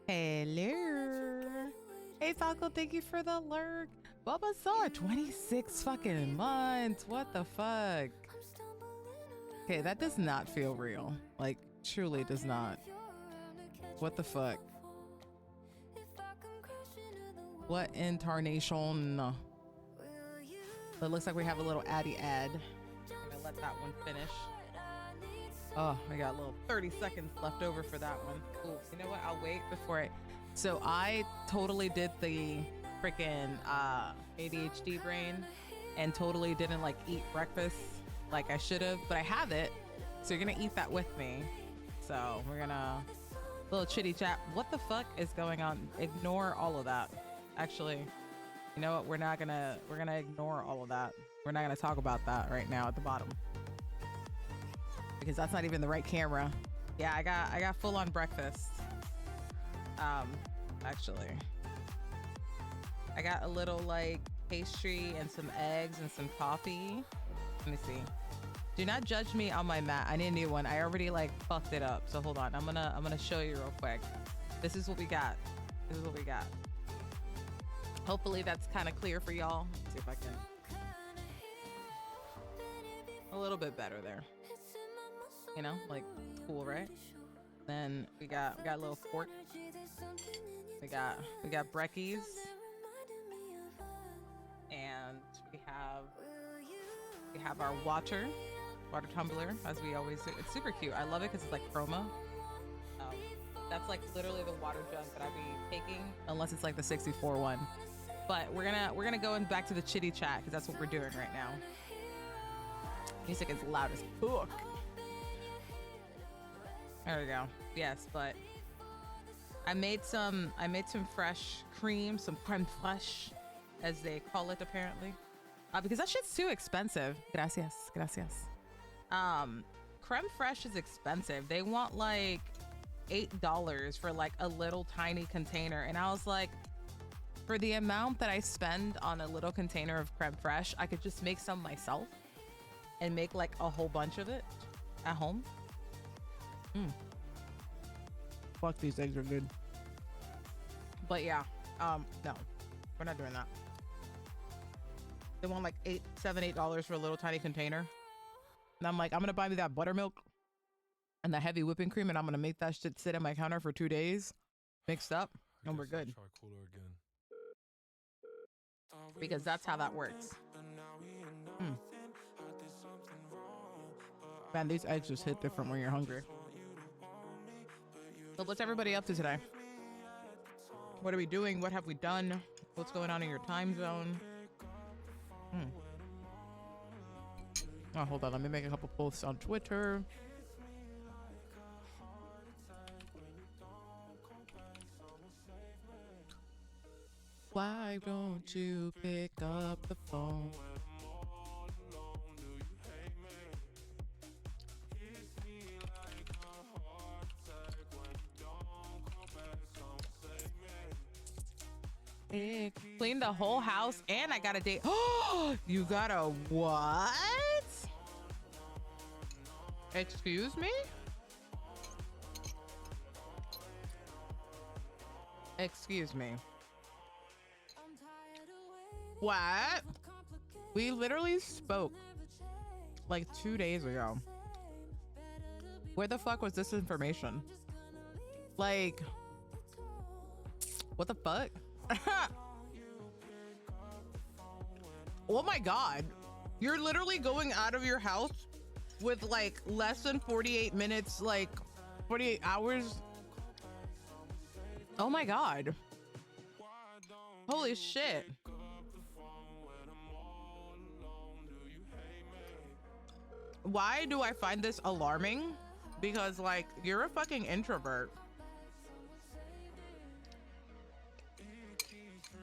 Hello. Hey, Falco, thank you for the lurk. Bubba Saw, 26 fucking months. What the fuck? Okay, that does not feel real. Like, truly does not. What the fuck? What incarnation? It looks like we have a little Addy ad. I'm gonna let that one finish. Oh, I got a little 30 seconds left over for that one. Ooh, you know what? I'll wait before it. So I totally did the freaking ADHD brain and totally didn't like eat breakfast like I should have, but I have it. So you're gonna eat that with me. So we're gonna little chitty chat. What the fuck is going on? Ignore all of that. Actually, you know what? We're gonna ignore all of that. We're not gonna talk about that right now at the bottom. Because that's not even the right camera. Yeah, I got full on breakfast. Actually, I got a little like pastry and some eggs and some coffee. Let me see. Do not judge me on my mat. I need a new one. I already like fucked it up. So hold on. I'm gonna show you real quick. This is what we got. This is what we got. Hopefully that's kind of clear for y'all. Let's see if I can. A little bit better there. You know, like cool, right? Then we got a little fork. We got brekkies, and we have our water tumbler, as we always do. It's super cute. I love it because it's like chroma. That's like literally the water jug that I'd be taking, unless it's like the 64 one. But we're gonna go back to the chitty chat because that's what we're doing right now. Music is loud as fuck. There we go. Yes, but I made some fresh cream, some creme fraiche, as they call it apparently, because that shit's too expensive. Gracias. Creme fraiche is expensive. They want like $8 for like a little tiny container, and I was like, for the amount that I spend on a little container of creme fraiche, I could just make some myself and make like a whole bunch of it at home. Fuck, these eggs are good. But yeah, no, we're not doing that. They want like $8 for a little tiny container. And I'm like, I'm gonna buy me that buttermilk and the heavy whipping cream, and I'm gonna make that shit sit on my counter for 2 days, mixed up, and we're good. Because that's how that works. Man, these eggs just hit different when you're hungry. So what's everybody up to today? What are we doing? What have we done? What's going on in your time zone? Oh, hold on. Let me make a couple posts on Twitter. Why don't you pick up the phone? Clean the whole house, and I got a date. Oh, you got a what? Excuse me? Excuse me. What? We literally spoke like 2 days ago. Where the fuck was this information? Like, what the fuck? Oh my god, you're literally going out of your house with like less than 48 minutes, like 48 hours. Oh my god, holy shit. Why do I find this alarming? Because like, you're a fucking introvert.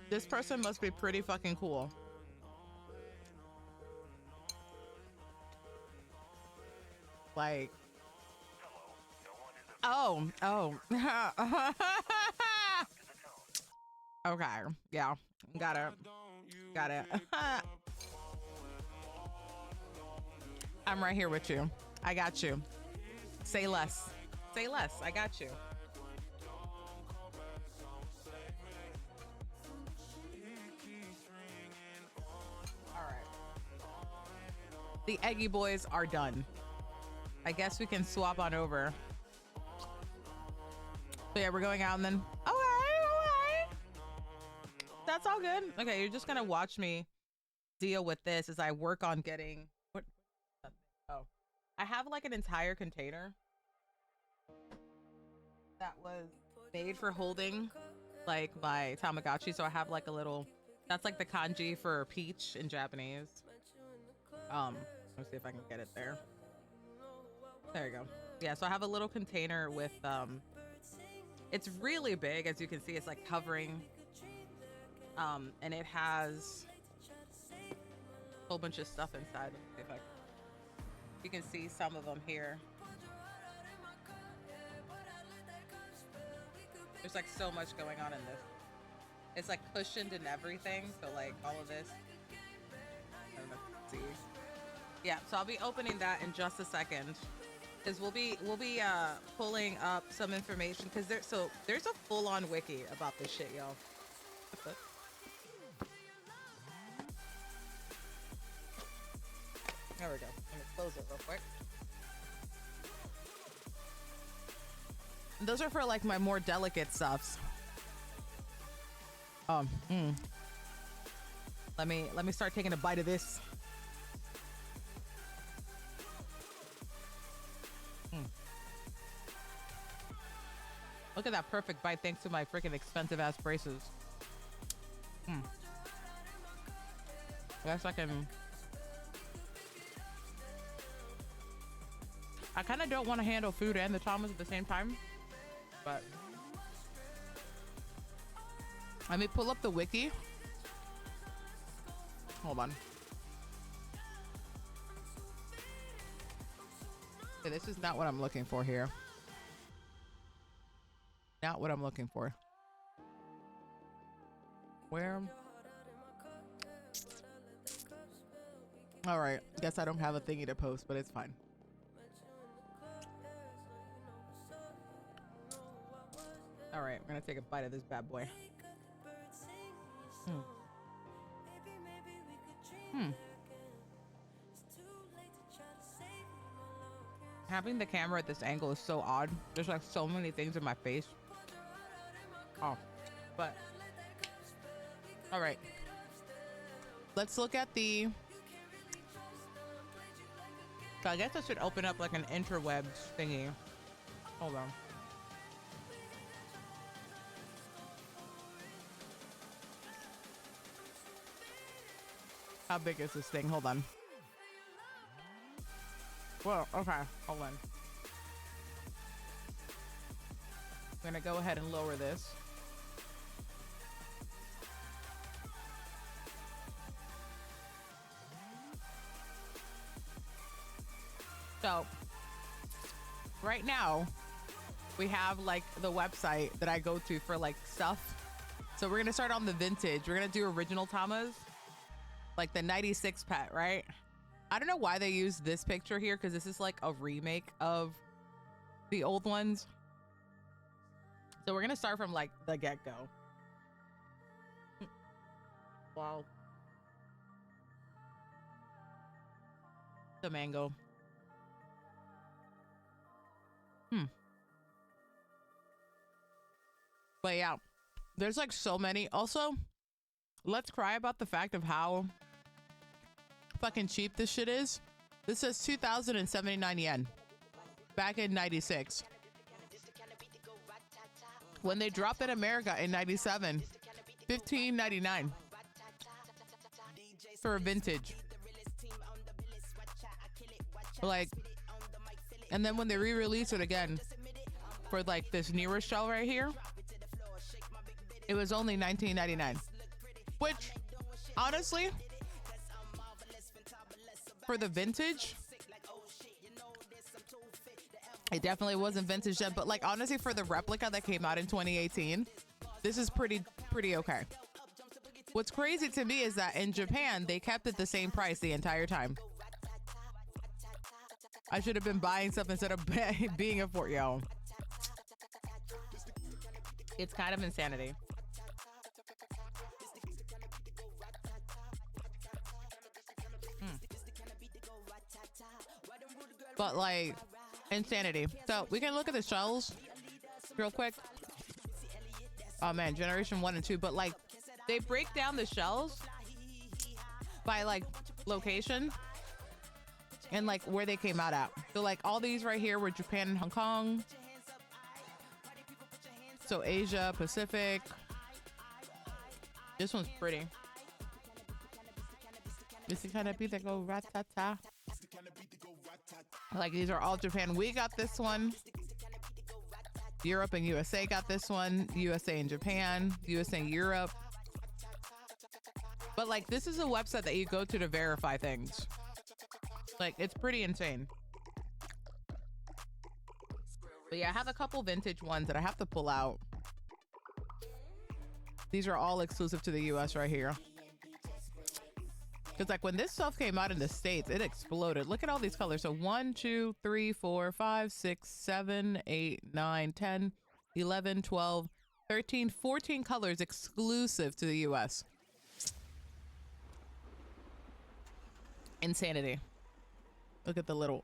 This person must be pretty fucking cool. Like, oh. Okay, yeah, got it. I'm right here with you. I got you. Say less. I got you. The Eggy boys are done. I guess we can swap on over. So yeah, we're going out and then, okay. That's all good. Okay, you're just gonna watch me deal with this as I work on getting, what? Oh, I have like an entire container that was made for holding like my Tamagotchi. So I have like a little, that's like the kanji for peach in Japanese. Let me see if I can get it there. There you go. Yeah, so I have a little container with, it's really big, as you can see. It's like covering, and it has a whole bunch of stuff inside. Let me see if you can see some of them here. There's like so much going on in this. It's like cushioned and everything. So like all of this. I don't know if you can see. Yeah, so I'll be opening that in just a second. Because we'll be pulling up some information, because there's a full-on wiki about this shit, y'all. There we go. Let me close it real quick. And those are for like my more delicate stuffs. Let me start taking a bite of this. Look at that perfect bite, thanks to my freaking expensive ass braces. I guess I kind of don't want to handle food and the Thomas at the same time, but let me pull up the wiki. Hold on. Okay, this is not what I'm looking for here. Not what I'm looking for. Where? All right. Guess I don't have a thingy to post, but it's fine. All right. I'm going to take a bite of this bad boy. Having the camera at this angle is so odd. There's like so many things in my face. Oh, but all right. Let's look at the. So I guess I should open up like an interwebs thingy. Hold on. How big is this thing? Hold on. Whoa, okay, hold on. I'm gonna go ahead and lower this. So, right now, we have like the website that I go to for like stuff. So we're gonna start on the vintage. We're gonna do original Tamas, like the 96 pet, right? I don't know why they use this picture here, because this is like a remake of the old ones. So we're gonna start from like the get-go. Wow. The mango. But yeah, there's like so many. Also, let's cry about the fact of how fucking cheap this shit is. This says 2,079 yen back in 96. When they dropped in America in 97, 15.99 for a vintage. Like, and then when they re-release it again for like this newer shell right here, it was only 19.99, which honestly, for the vintage, it definitely wasn't vintage then, but like honestly, for the replica that came out in 2018, this is pretty okay. What's crazy to me is that in Japan, they kept it the same price the entire time. I should have been buying stuff instead of being a fort, yo. It's kind of insanity. but like insanity. So we can look at the shells real quick. Oh man, generation 1 and 2, but like they break down the shells by like location and like where they came out at. So like all these right here were Japan and Hong Kong. So Asia, Pacific. This one's pretty. This is kind of beat that go rat-ta-ta. Like these are all Japan. We got this one. Europe and USA got this one. USA and Japan. USA and Europe. But like this is a website that you go to verify things. Like it's pretty insane. But yeah, I have a couple vintage ones that I have to pull out. These are all exclusive to the US right here. Because like when this stuff came out in the States, it exploded. Look at all these colors. So 1, 2, 3, 4, 5, 6, 7, 8, 9, 10, 11, 12, 13, 14 colors exclusive to the US. Insanity. Look at the little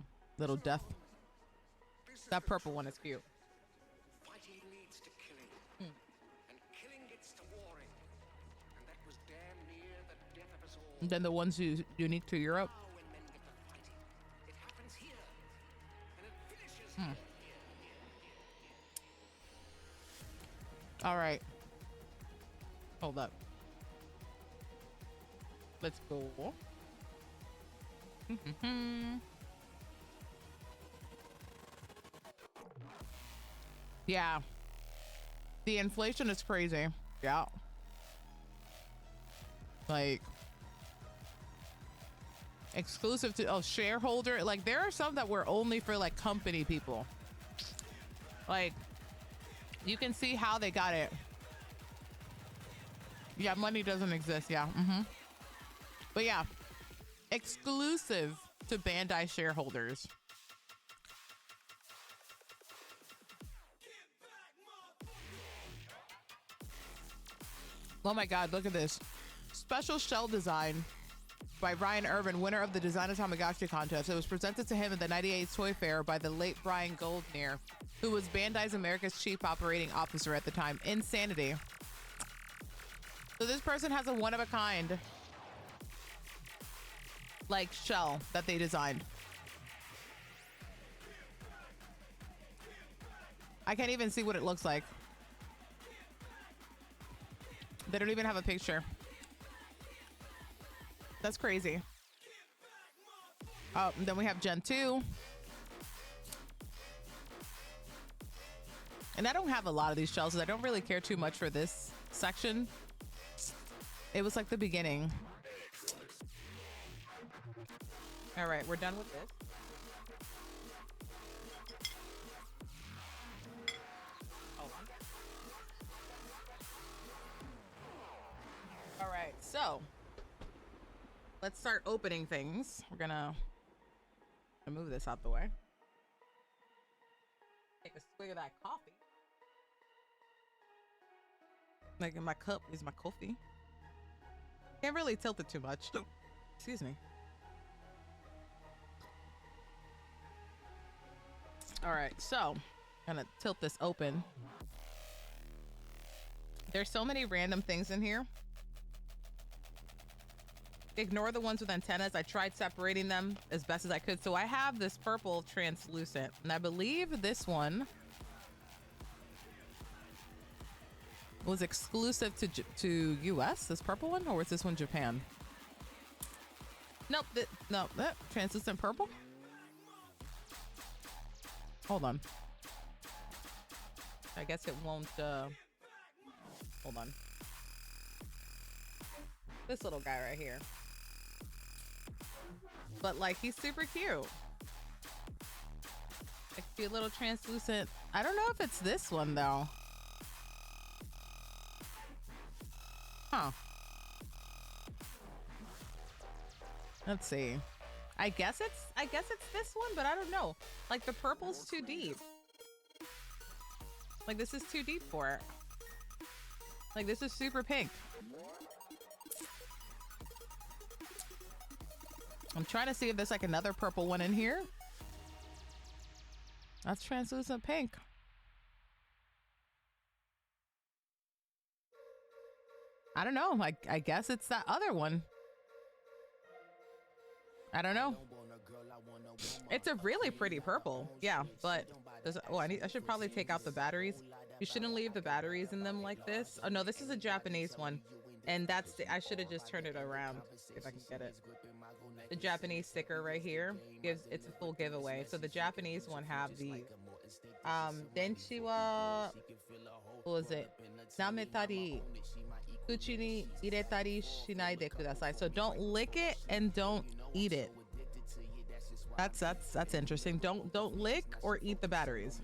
death. That purple one is cute. Fighting leads to killing, and killing gets to warring, and that was damn near the death of us all. And then the ones unique to Europe. Now when men get to fighting, it happens here, and it finishes here. All right. Hold up. Let's go. Yeah. The inflation is crazy. Yeah. Like exclusive to shareholder. Like there are some that were only for like company people. Like you can see how they got it. Yeah, money doesn't exist. Yeah. But yeah, exclusive to Bandai shareholders. Oh my God, look at this. Special shell design by Ryan Irvin, winner of the Design of Tamagotchi contest. It was presented to him at the 98 Toy Fair by the late Brian Goldner, who was Bandai's America's chief operating officer at the time. Insanity. So this person has a one-of-a-kind like shell that they designed. I can't even see what it looks like. They don't even have a picture. That's crazy. Oh, and then we have Gen 2. And I don't have a lot of these shells, so I don't really care too much for this section. It was like the beginning. All right, we're done with this. All right, so let's start opening things. We're gonna move this out the way. Take a swig of that coffee. Like in my cup is my coffee. Can't really tilt it too much. Excuse me. All right, so I'm gonna tilt this open. There's so many random things in here. Ignore the ones with antennas. I tried separating them as best as I could. So I have this purple translucent, and I believe this one was exclusive to US, this purple one, or was this one Japan? Nope, no, translucent purple. Hold on. I guess it won't, hold on. This little guy right here. But like, he's super cute. Like cute little translucent. I don't know if it's this one though. Huh. Let's see. I guess it's this one, but I don't know. Like the purple's too deep. Like this is too deep for it. Like this is super pink. I'm trying to see if there's like another purple one in here. That's translucent pink. I don't know. I guess it's that other one. I don't know. It's a really pretty purple. Yeah, but I should probably take out the batteries. You shouldn't leave the batteries in them like this. Oh no, this is a Japanese one. And I should have just turned it around if I can get it. The Japanese sticker right here it's a full giveaway. So the Japanese one have these. Denshi wa what was it? Nametari Kuchi ni iretari shinai de kudasai. So don't lick it and don't eat it. That's interesting. Don't lick or eat the batteries.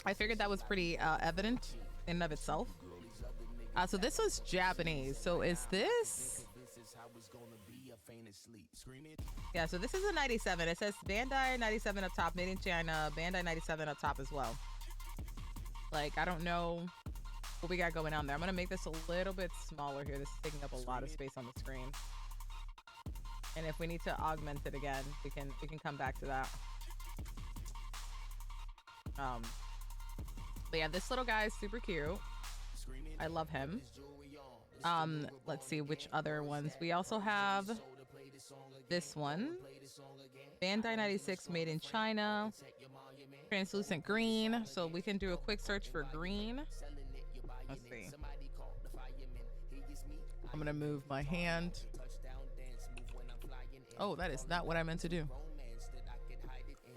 I figured that was pretty evident in and of itself. So this was Japanese. So is this? Yeah, so this is a 97. It says Bandai 97 up top, made in China, Bandai 97 up top as well. Like, I don't know what we got going on there. I'm gonna make this a little bit smaller here. This is taking up a lot of space on the screen. And if we need to augment it again, we can come back to that. But yeah, this little guy is super cute. I love him. Let's see which other ones. We also have this one. Bandai 96 made in China. Translucent green. So we can do a quick search for green. Let's see. I'm gonna move my hand. Oh, that is not what I meant to do.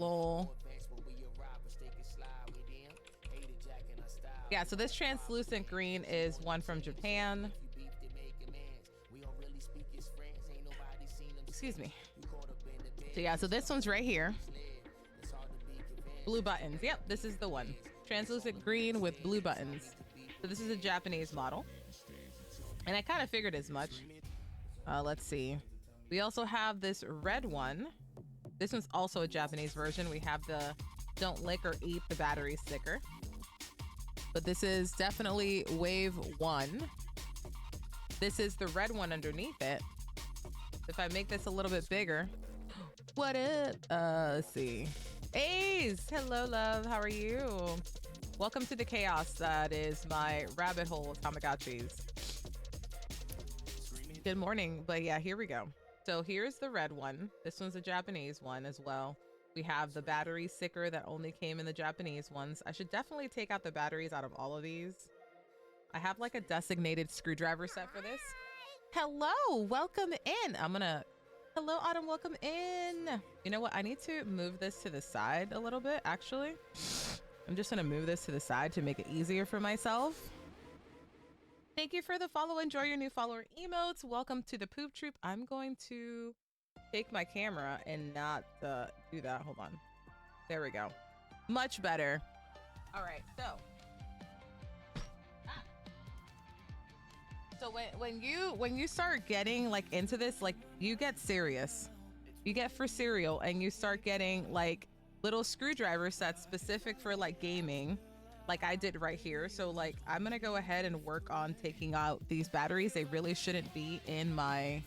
Lol. Yeah, so this translucent green is one from Japan. Excuse me. So yeah, so this one's right here. Blue buttons. Yep, this is the one. Translucent green with blue buttons. So this is a Japanese model. And I kind of figured as much. Let's see. We also have this red one. This one's also a Japanese version. We have the don't lick or eat the battery sticker. But this is definitely wave 1. This is the red one underneath it. If I make this a little bit bigger. What up? Let's see. Ace! Hello, love. How are you? Welcome to the chaos that is my rabbit hole of Tamagotchis. Good morning. But yeah, here we go. So here's the red one. This one's a Japanese one as well. We have the battery sticker that only came in the Japanese ones. I should definitely take out the batteries out of all of these. I have like a designated screwdriver set for this. Hello, welcome in. Hello, Autumn, welcome in. You know what? I need to move this to the side a little bit, actually. I'm just gonna move this to the side to make it easier for myself. Thank you for the follow. Enjoy your new follower emotes. Welcome to the Poop Troop. I'm going to take my camera and not do that. Hold on. There we go. Much better. All right, so. So when you start getting like into this, like you get serious. You get for cereal and you start getting like little screwdriver sets specific for like gaming. Like I did right here. So like I'm gonna go ahead and work on taking out these batteries. They really shouldn't be in my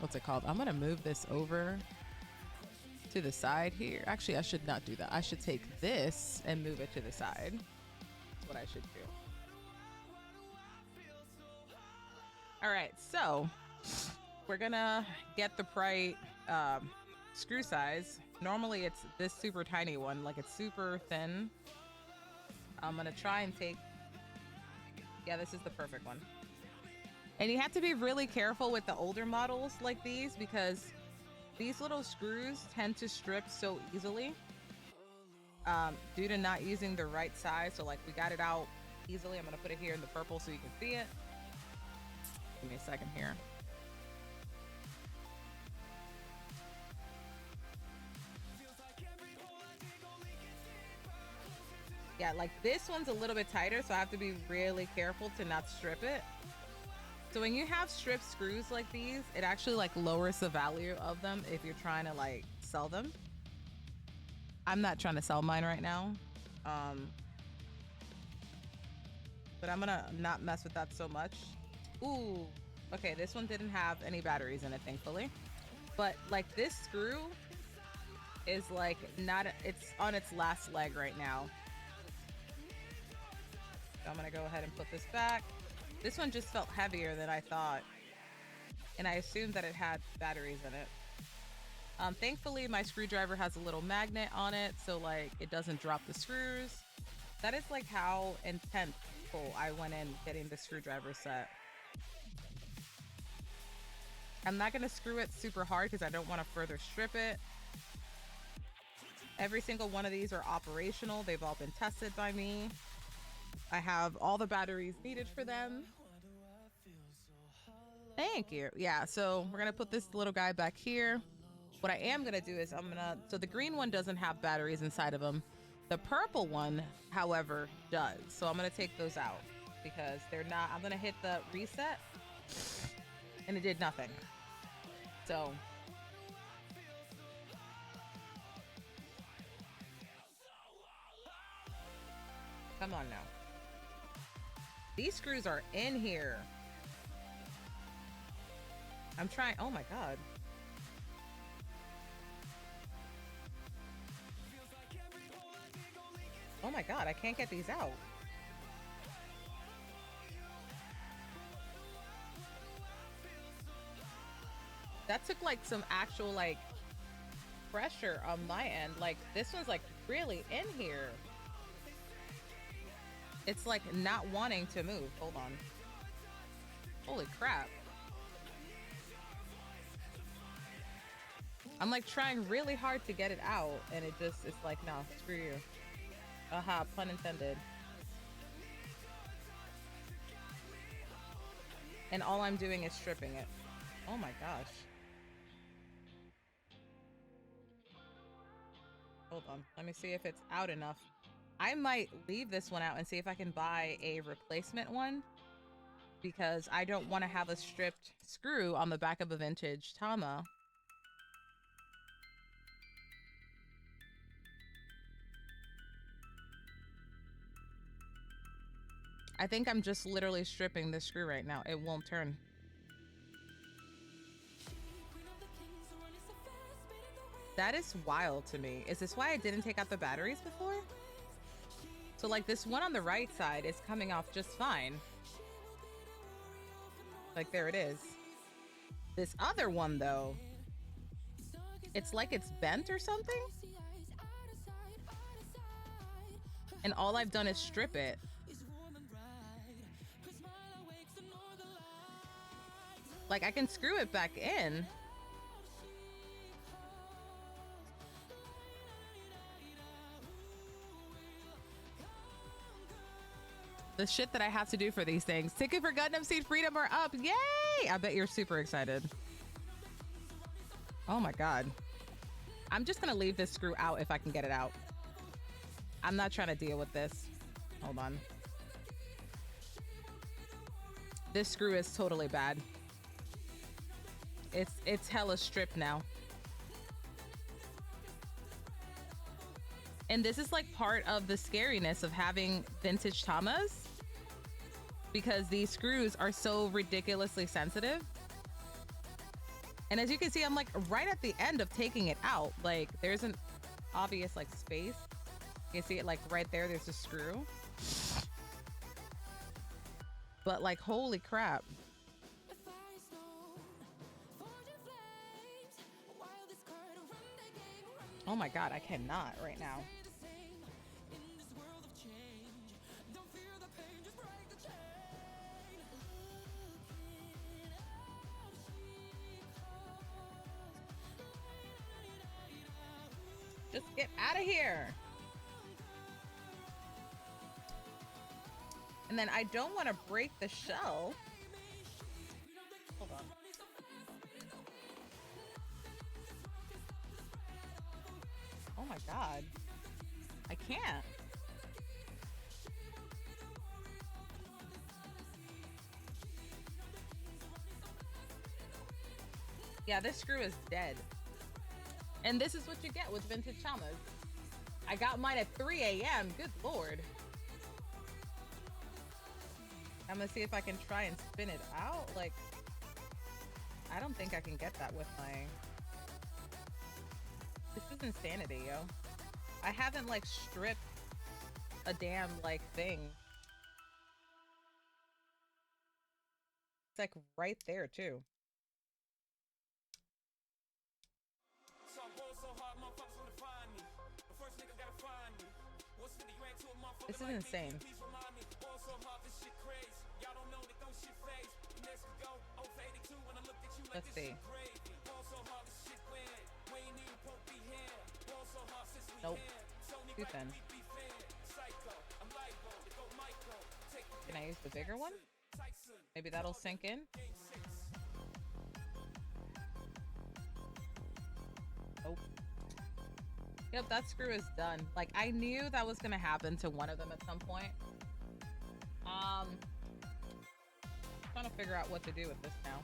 what's it called? I'm gonna move this over to the side here. Actually, I should not do that. I should take this and move it to the side. That's what I should do. All right, so we're gonna get the right screw size. Normally it's this super tiny one, like it's super thin. I'm gonna try and take, yeah, this is the perfect one. And you have to be really careful with the older models like these because these little screws tend to strip so easily due to not using the right size. So like we got it out easily. I'm gonna put it here in the purple so you can see it. Give me a second here. Yeah, like this one's a little bit tighter, so I have to be really careful to not strip it. So when you have stripped screws like these, it actually like lowers the value of them if you're trying to like sell them. I'm not trying to sell mine right now. But I'm gonna not mess with that so much. Ooh, okay, this one didn't have any batteries in it, thankfully. But like this screw is like not, it's on its last leg right now. So I'm gonna go ahead and put this back. This one just felt heavier than I thought, and I assumed that it had batteries in it. Thankfully, my screwdriver has a little magnet on it, so like it doesn't drop the screws. That is like how intentful I went in getting the screwdriver set. I'm not gonna screw it super hard because I don't want to further strip it. Every single one of these are operational. They've all been tested by me. I have all the batteries needed for them. Thank you. Yeah, so we're gonna put this little guy back here. What I am gonna do is so the green one doesn't have batteries inside of them. The purple one, however, does. So I'm gonna take those out because they're not, I'm gonna hit the reset and it did nothing. So come on now. These screws are in here. I'm trying, oh my God. Oh my God, I can't get these out. That took like some actual like pressure on my end. Like this one's like really in here. It's like not wanting to move. Hold on. Holy crap. I'm like trying really hard to get it out and it just, it's like, no, screw you. Aha, pun intended. And all I'm doing is stripping it. Oh my gosh. Hold on, let me see if it's out enough. I might leave this one out and see if I can buy a replacement one because I don't want to have a stripped screw on the back of a vintage Tama. I think I'm just literally stripping this screw right now. It won't turn. That is wild to me. Is this why I didn't take out the batteries before? So like this one on the right side is coming off just fine. Like there it is. This other one though, it's like it's bent or something. And all I've done is strip it. Like I can screw it back in. The shit that I have to do for these things. Ticket for Gundam Seed Freedom are up. Yay! I bet you're super excited. Oh my God. I'm just gonna leave this screw out if I can get it out. I'm not trying to deal with this. Hold on. This screw is totally bad. It's hella stripped now. And this is like part of the scariness of having vintage Tamas because these screws are so ridiculously sensitive. And as you can see, I'm like right at the end of taking it out. Like there's an obvious like space. You can see it like right there. There's a screw. But like, holy crap. Oh my God, I cannot right now. Just get out of here. And then I don't want to break the shell. Hold on. Oh my God. I can't. Yeah, this screw is dead. And this is what you get with vintage Tamas. I got mine at 3 a.m. Good Lord. I'm gonna see if I can try and spin it out. Like, I don't think I can get that with my This is insanity, yo. I haven't like stripped a damn like thing. It's like right there too. This is insane. Let's see. Nope. Too thin. Can I use the bigger one? Maybe that'll sink in. Nope. Yep, that screw is done. Like, I knew that was gonna happen to one of them at some point. Trying to figure out what to do with this now.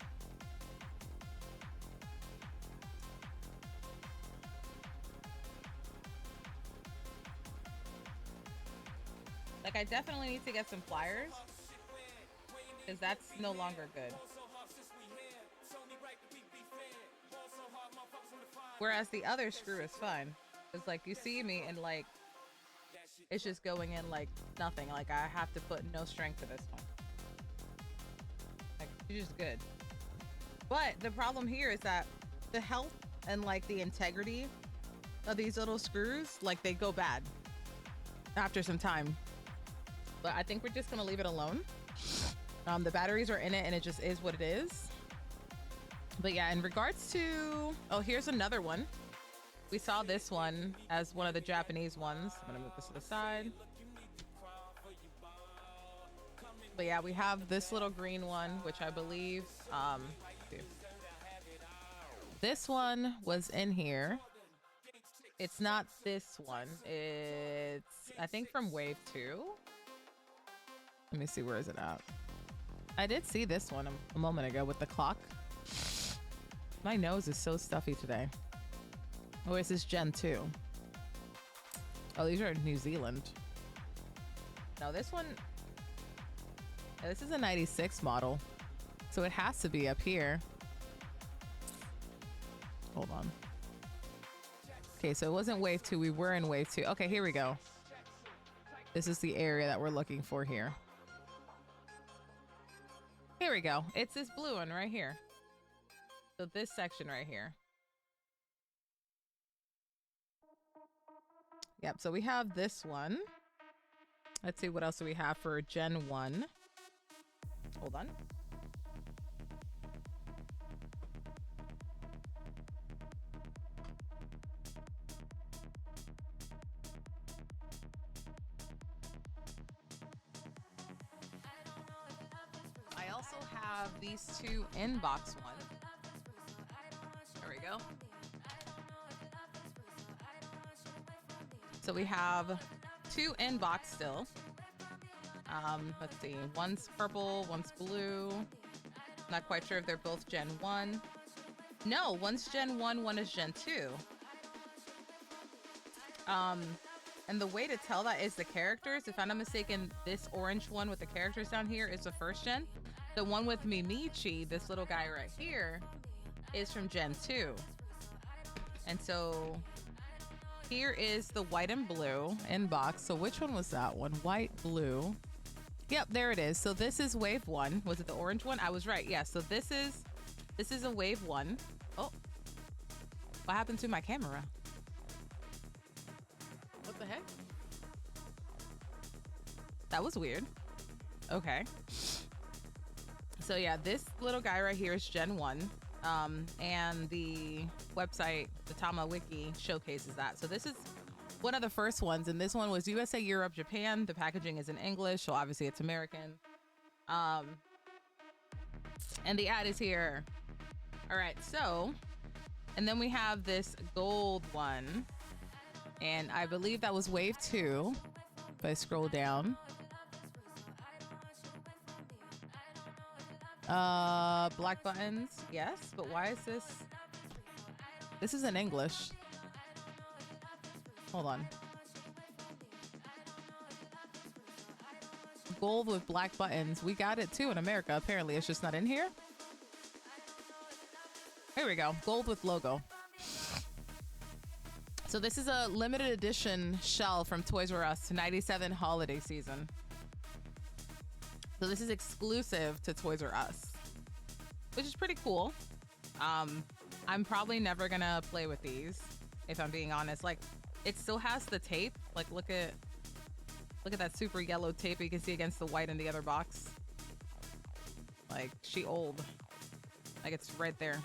Like, I definitely need to get some pliers, because that's no longer good. Whereas the other screw is fine. It's like, you see me and like, it's just going in like nothing. Like, I have to put no strength to this one. Like, it's just good. But the problem here is that the health and like the integrity of these little screws, like they go bad after some time. But I think we're just gonna leave it alone. The batteries are in it and it just is what it is. But yeah, in regards to, oh, here's another one. We saw this one as one of the Japanese ones. I'm gonna move this to the side. But yeah, we have this little green one, which I believe, this one was in here. It's not this one. It's, I think, from wave 2. Let me see, where is it at? I did see this one a moment ago with the clock. My nose is so stuffy today. Oh, this is Gen 2. Oh, these are New Zealand. No, this one, this is a 96 model. So it has to be up here. Hold on. Okay, so it wasn't wave 2. We were in wave 2. Okay, here we go. This is the area that we're looking for here. Here we go. It's this blue one right here. So this section right here. Yep, so we have this one. Let's see, what else do we have for Gen 1? Hold on. I also have these two inbox ones. There we go. So we have two inbox still. Let's see. One's purple, one's blue. Not quite sure if they're both Gen 1. No, one's Gen 1, one is Gen 2. And the way to tell that is the characters. If I'm not mistaken, this orange one with the characters down here is the first gen. The one with Mimichi, this little guy right here, is from Gen 2. And so here is the white and blue inbox. So which one was that one? White, blue. Yep, there it is. So this is wave 1. Was it the orange one? I was right. Yeah, so this is a wave 1. Oh, what happened to my camera? What the heck? That was weird. Okay. So yeah, this little guy right here is Gen 1. And the website, the Tama Wiki, showcases that. So this is one of the first ones, and this one was USA, Europe, Japan. The packaging is in English, so obviously it's American. And the ad is here. All right, so, and then we have this gold one, and I believe that was wave 2. If I scroll down. Black buttons, yes, but why is this? This is in English. Hold on. Gold with black buttons. We got it too in America. Apparently, it's just not in here. Here we go. Gold with logo. So this is a limited edition shell from Toys R Us 97 holiday season. So this is exclusive to Toys R Us, which is pretty cool. I'm probably never gonna play with these, if I'm being honest. Like, it still has the tape. Like, look at that super yellow tape you can see against the white in the other box. Like, she old. Like, it's right there.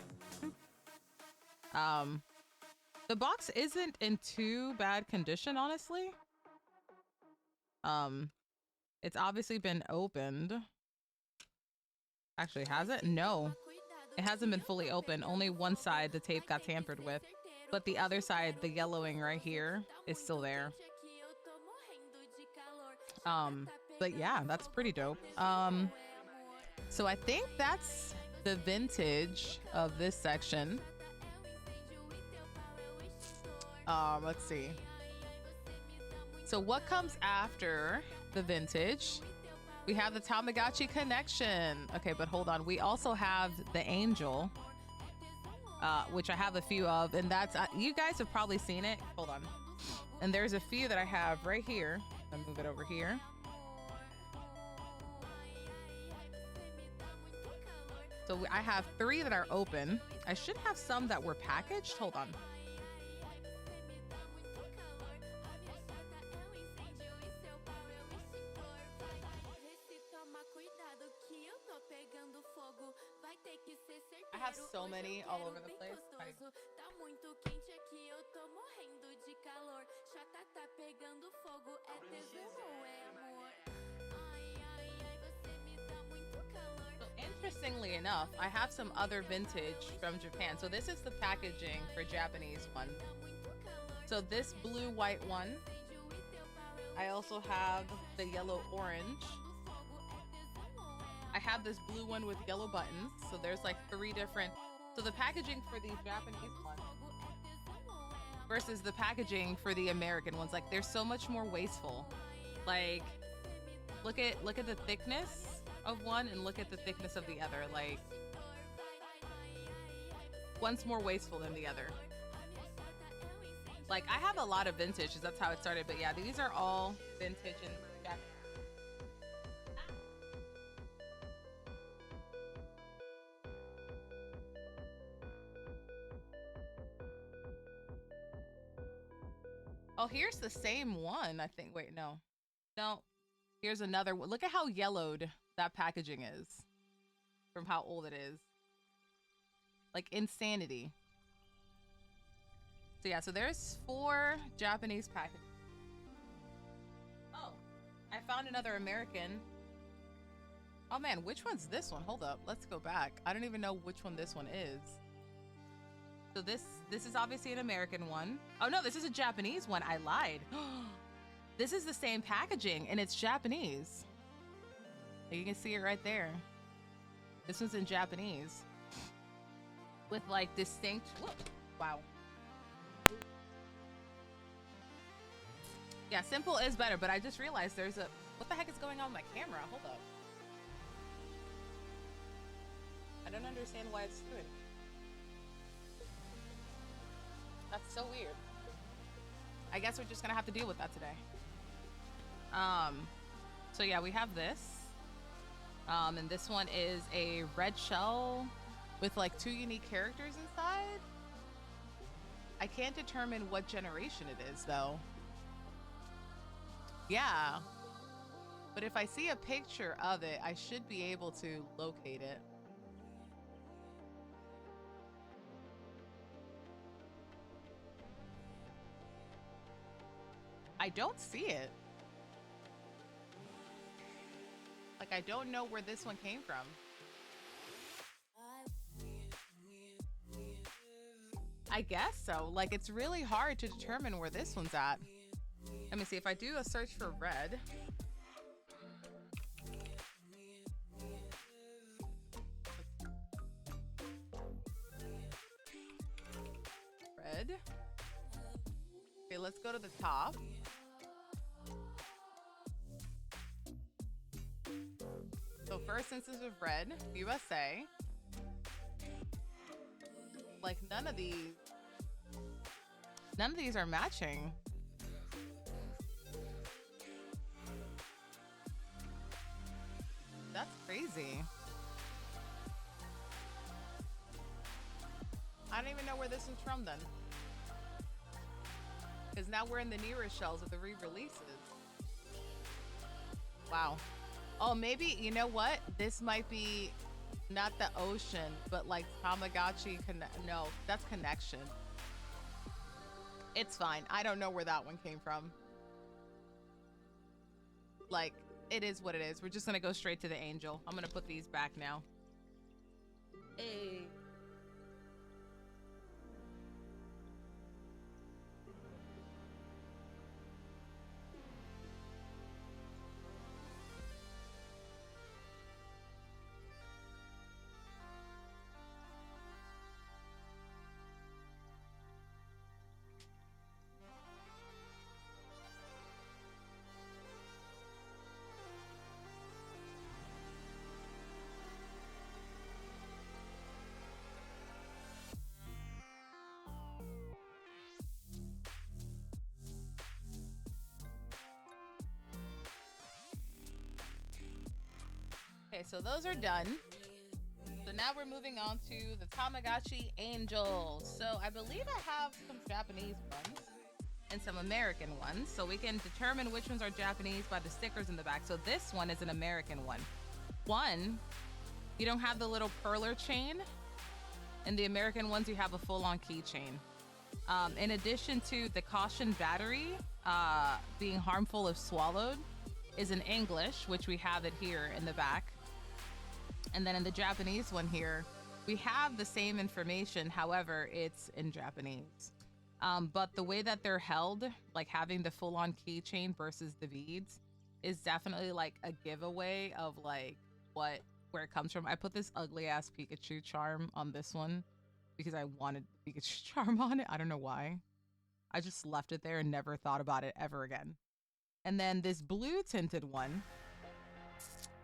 The box isn't in too bad condition, honestly. It's obviously been opened. Actually, has it? No. It hasn't been fully opened. Only one side the tape got tampered with. But the other side, the yellowing right here, is still there. But yeah, that's pretty dope. So I think that's the vintage of this section. Let's see. So what comes after the vintage? We have the Tamagotchi connection. Okay, but hold on. We also have the Angel, which I have a few of, and that's you guys have probably seen it. Hold on. And there's a few that I have right here. I'll move it over here. So I have 3 that are open. I should have some that were packaged. Hold on. I have so many all over the place. So interestingly enough, I have some other vintage from Japan. So this is the packaging for Japanese one. So this blue-white one. I also have the yellow-orange. I have this blue one with yellow buttons. So there's like 3 different. So the packaging for the Japanese one versus the packaging for the American ones, like they're so much more wasteful. Like, look at the thickness of one and look at the thickness of the other. Like, one's more wasteful than the other. Like, I have a lot of vintage, that's how it started. But yeah, these are all vintage and Japanese. Oh, here's the same one, I think. Wait, no. No. Here's another one. Look at how yellowed that packaging is from how old it is. Like, insanity. So yeah, so there's 4 Japanese packages. Oh, I found another American. Oh man, which one's this one? Hold up, let's go back. I don't even know which one this one is. So this is obviously an American one. Oh no, this is a Japanese one. I lied. This is the same packaging and it's Japanese. You can see it right there. This one's in Japanese with like distinct. Whoa, wow. Yeah, simple is better, but I just realized there's a. What the heck is going on with my camera? Hold up. I don't understand why it's doing. That's so weird. I guess we're just gonna have to deal with that today. So yeah, we have this. And this one is a red shell with like 2 unique characters inside. I can't determine what generation it is though. Yeah. But if I see a picture of it, I should be able to locate it. I don't see it. Like, I don't know where this one came from. I guess so. Like, it's really hard to determine where this one's at. Let me see. If I do a search for red. Red. Okay, let's go to the top. So first instance of red, USA. Like none of these. None of these are matching. That's crazy. I don't even know where this is from then. Because now we're in the newer shells with the re-releases. Wow. Oh, maybe, you know what? This might be not the ocean, but like Tamagotchi. No, that's Connection. It's fine. I don't know where that one came from. Like, it is what it is. We're just going to go straight to the angel. I'm going to put these back now. Hey. Okay, so those are done. So now we're moving on to the Tamagotchi Angel. So I believe I have some Japanese ones and some American ones. So we can determine which ones are Japanese by the stickers in the back. So this one is an American one. One, you don't have the little perler chain. In the American ones, you have a full-on keychain. In addition to the caution battery being harmful if swallowed is in English, which we have it here in the back. And then in the Japanese one here, we have the same information. However, it's in Japanese. But the way that they're held, like having the full-on keychain versus the beads, is definitely like a giveaway of like where it comes from. I put this ugly ass Pikachu charm on this one because I wanted the Pikachu charm on it. I don't know why. I just left it there and never thought about it ever again. And then this blue tinted one,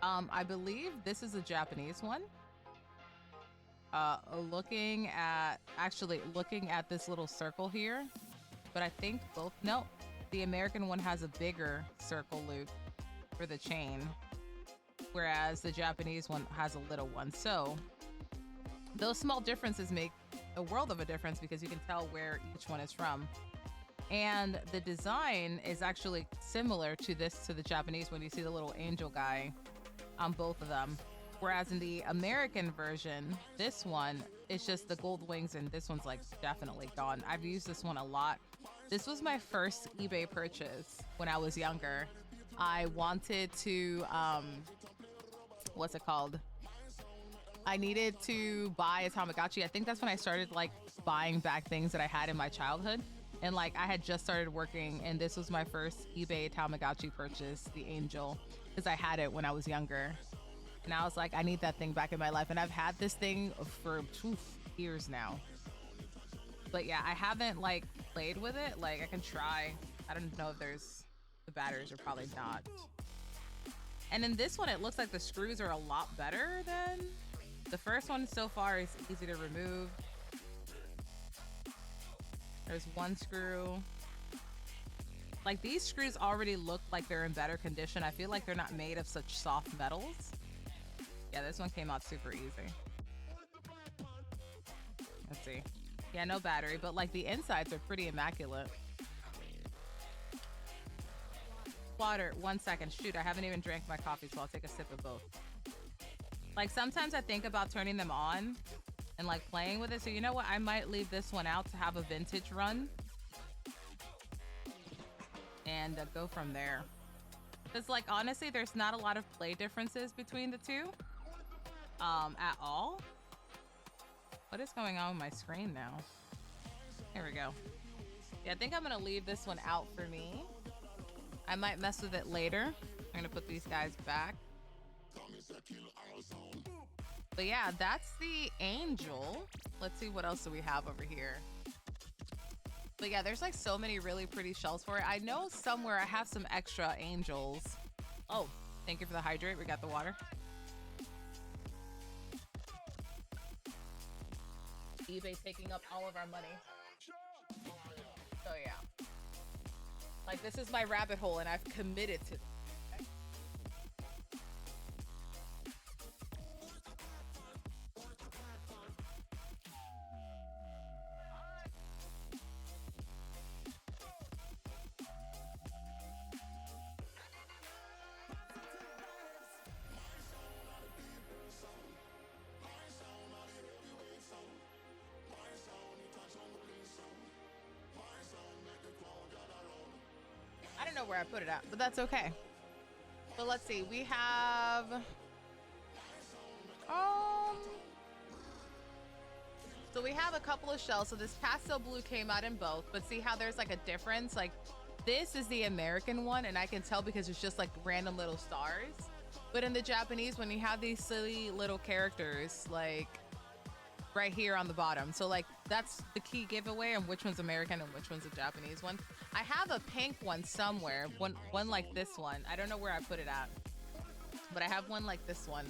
I believe this is a Japanese one. Looking at this little circle here, but I think both, no, the American one has a bigger circle loop for the chain, whereas the Japanese one has a little one. So those small differences make a world of a difference because you can tell where each one is from. And the design is actually similar to the Japanese one. You see the little angel guy on both of them. Whereas in the American version, this one is just the gold wings, and this one's like definitely gone. I've used this one a lot. This was my first eBay purchase when I was younger. I wanted to, what's it called? I needed to buy a Tamagotchi. I think that's when I started like buying back things that I had in my childhood. And like I had just started working, and this was my first eBay Tamagotchi purchase, the Angel, because I had it when I was younger. And I was like, I need that thing back in my life. And I've had this thing for years now. But yeah, I haven't like played with it. Like I can try. I don't know if the batteries are probably not. And in this one, it looks like the screws are a lot better than the first one so far. Is easy to remove. There's one screw. Like these screws already look like they're in better condition. I feel like they're not made of such soft metals. Yeah, this one came out super easy. Let's see. Yeah, no battery, but like the insides are pretty immaculate. Water, 1 second. Shoot, I haven't even drank my coffee, so I'll take a sip of both. Like sometimes I think about turning them on and like playing with it. So you know what? I might leave this one out to have a vintage run and go from there. Because like honestly, there's not a lot of play differences between the two at all. What is going on with my screen now? Here we go. Yeah, I think I'm gonna leave this one out for me. I might mess with it later. I'm gonna put these guys back. But yeah, that's the Angel. Let's see what else do we have over here. But yeah, there's like so many really pretty shells for it. I know somewhere I have some extra Angels. Oh, thank you for the hydrate. We got the water. eBay taking up all of our money. So yeah. Like, this is my rabbit hole, and I've committed to this. Okay? I don't know where I put it at, but that's okay. So let's see. We have um so we have a couple of shells. So this pastel blue came out in both, but see how there's like a difference? Like this is the American one, and I can tell because it's just like random little stars. But in the Japanese, when you have these silly little characters, like right here on the bottom. So like that's the key giveaway on which one's American and which one's a Japanese one. I have a pink one somewhere, one like this one. I don't know where I put it at, but I have one like this one.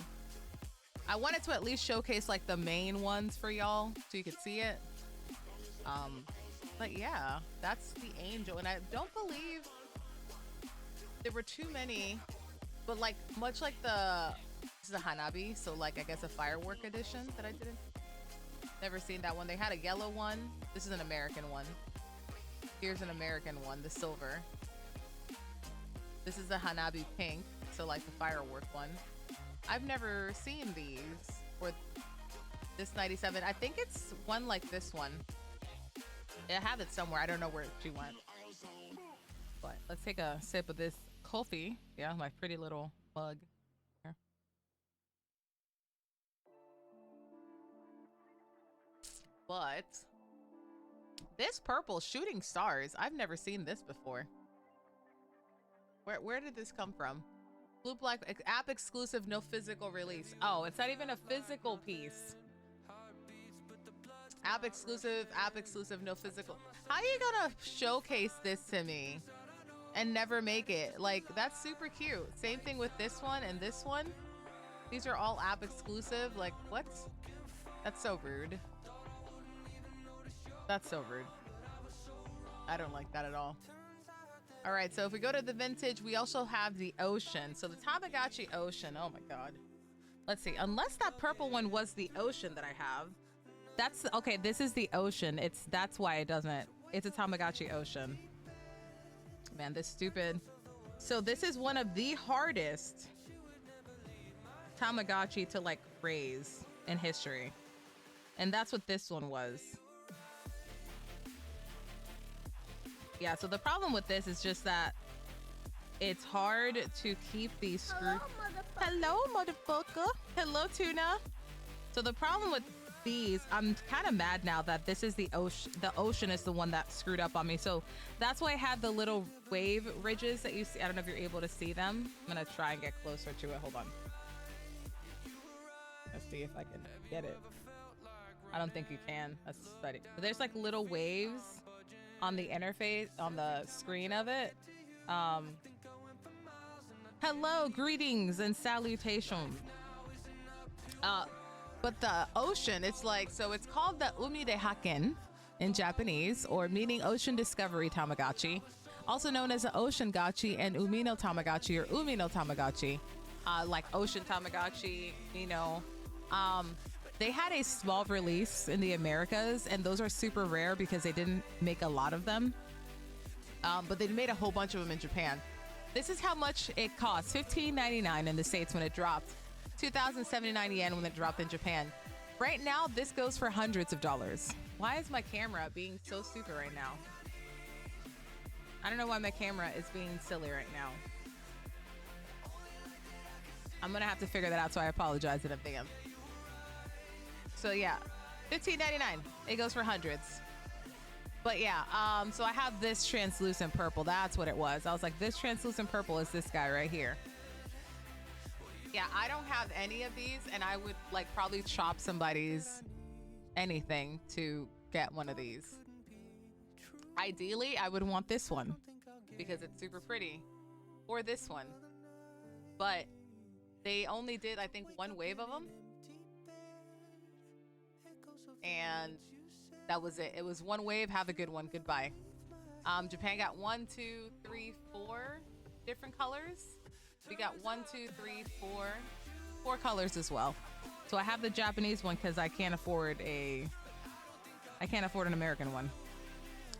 I wanted to at least showcase like the main ones for y'all so you could see it. But yeah, that's the angel, and I don't believe there were too many, but like much like this is a Hanabi, so like I guess a firework edition that I didn't. Never seen that one. They had a yellow one. This is an American one. Here's an American one, the silver. This is the Hanabi pink, so like the firework one. I've never seen these or this 97. I think it's one like this one. I have it somewhere. I don't know where she went. But let's take a sip of this coffee. Yeah, my pretty little mug. Here. But this purple shooting stars, I've never seen this before. Where did this come from? Blue Black app exclusive, no physical release. Oh, it's not even a physical piece. App exclusive, no physical. How are you gonna showcase this to me and never make it? Like, that's super cute. Same thing with this one and this one. These are all app exclusive. Like, what? That's so rude. That's so rude. I don't like that at all. All right, so if we go to the vintage, we also have the ocean. So the Tamagotchi ocean. Oh my god. Let's see. Unless that purple one was the ocean that I have. That's okay. This is the ocean. That's why it doesn't. It's a Tamagotchi ocean. Man, this stupid. So this is one of the hardest Tamagotchi to like raise in history, and that's what this one was. Yeah, so the problem with this is just that it's hard to keep these screws. Hello, motherfucker. Hello, tuna. So the problem with these, I'm kind of mad now that this is the ocean. The ocean is the one that screwed up on me. So that's why I had the little wave ridges that you see. I don't know if you're able to see them. I'm gonna try and get closer to it. Hold on. Let's see if I can get it. I don't think you can. That's study. But there's like little waves on the interface, on the screen of it. Hello, greetings and salutation. But the ocean, it's like, so it's called the Umi de Haken in Japanese, or meaning ocean discovery Tamagotchi, also known as the ocean gachi and Umi no Tamagotchi or Umi no Tamagotchi, like ocean Tamagotchi, you know. They had a small release in the Americas, and those are super rare because they didn't make a lot of them. But they made a whole bunch of them in Japan. This is how much it cost. $15.99 in the States when it dropped. 2,079 yen when it dropped in Japan. Right now, this goes for hundreds of dollars. Why is my camera being so stupid right now? I don't know why my camera is being silly right now. I'm gonna have to figure that out, so I apologize in advance. So yeah, $15.99. It goes for hundreds. But yeah, so I have this translucent purple. That's what it was. I was like, this translucent purple is this guy right here. Yeah, I don't have any of these, and I would like probably chop somebody's anything to get one of these. Ideally, I would want this one because it's super pretty, or this one. But they only did, I think, one wave of them. And that was it. It was one wave. Have a good one. Goodbye. Japan got 1, 2, 3, 4 different colors. We got 1, 2, 3, 4 colors as well. So I have the Japanese one because I can't afford an American one.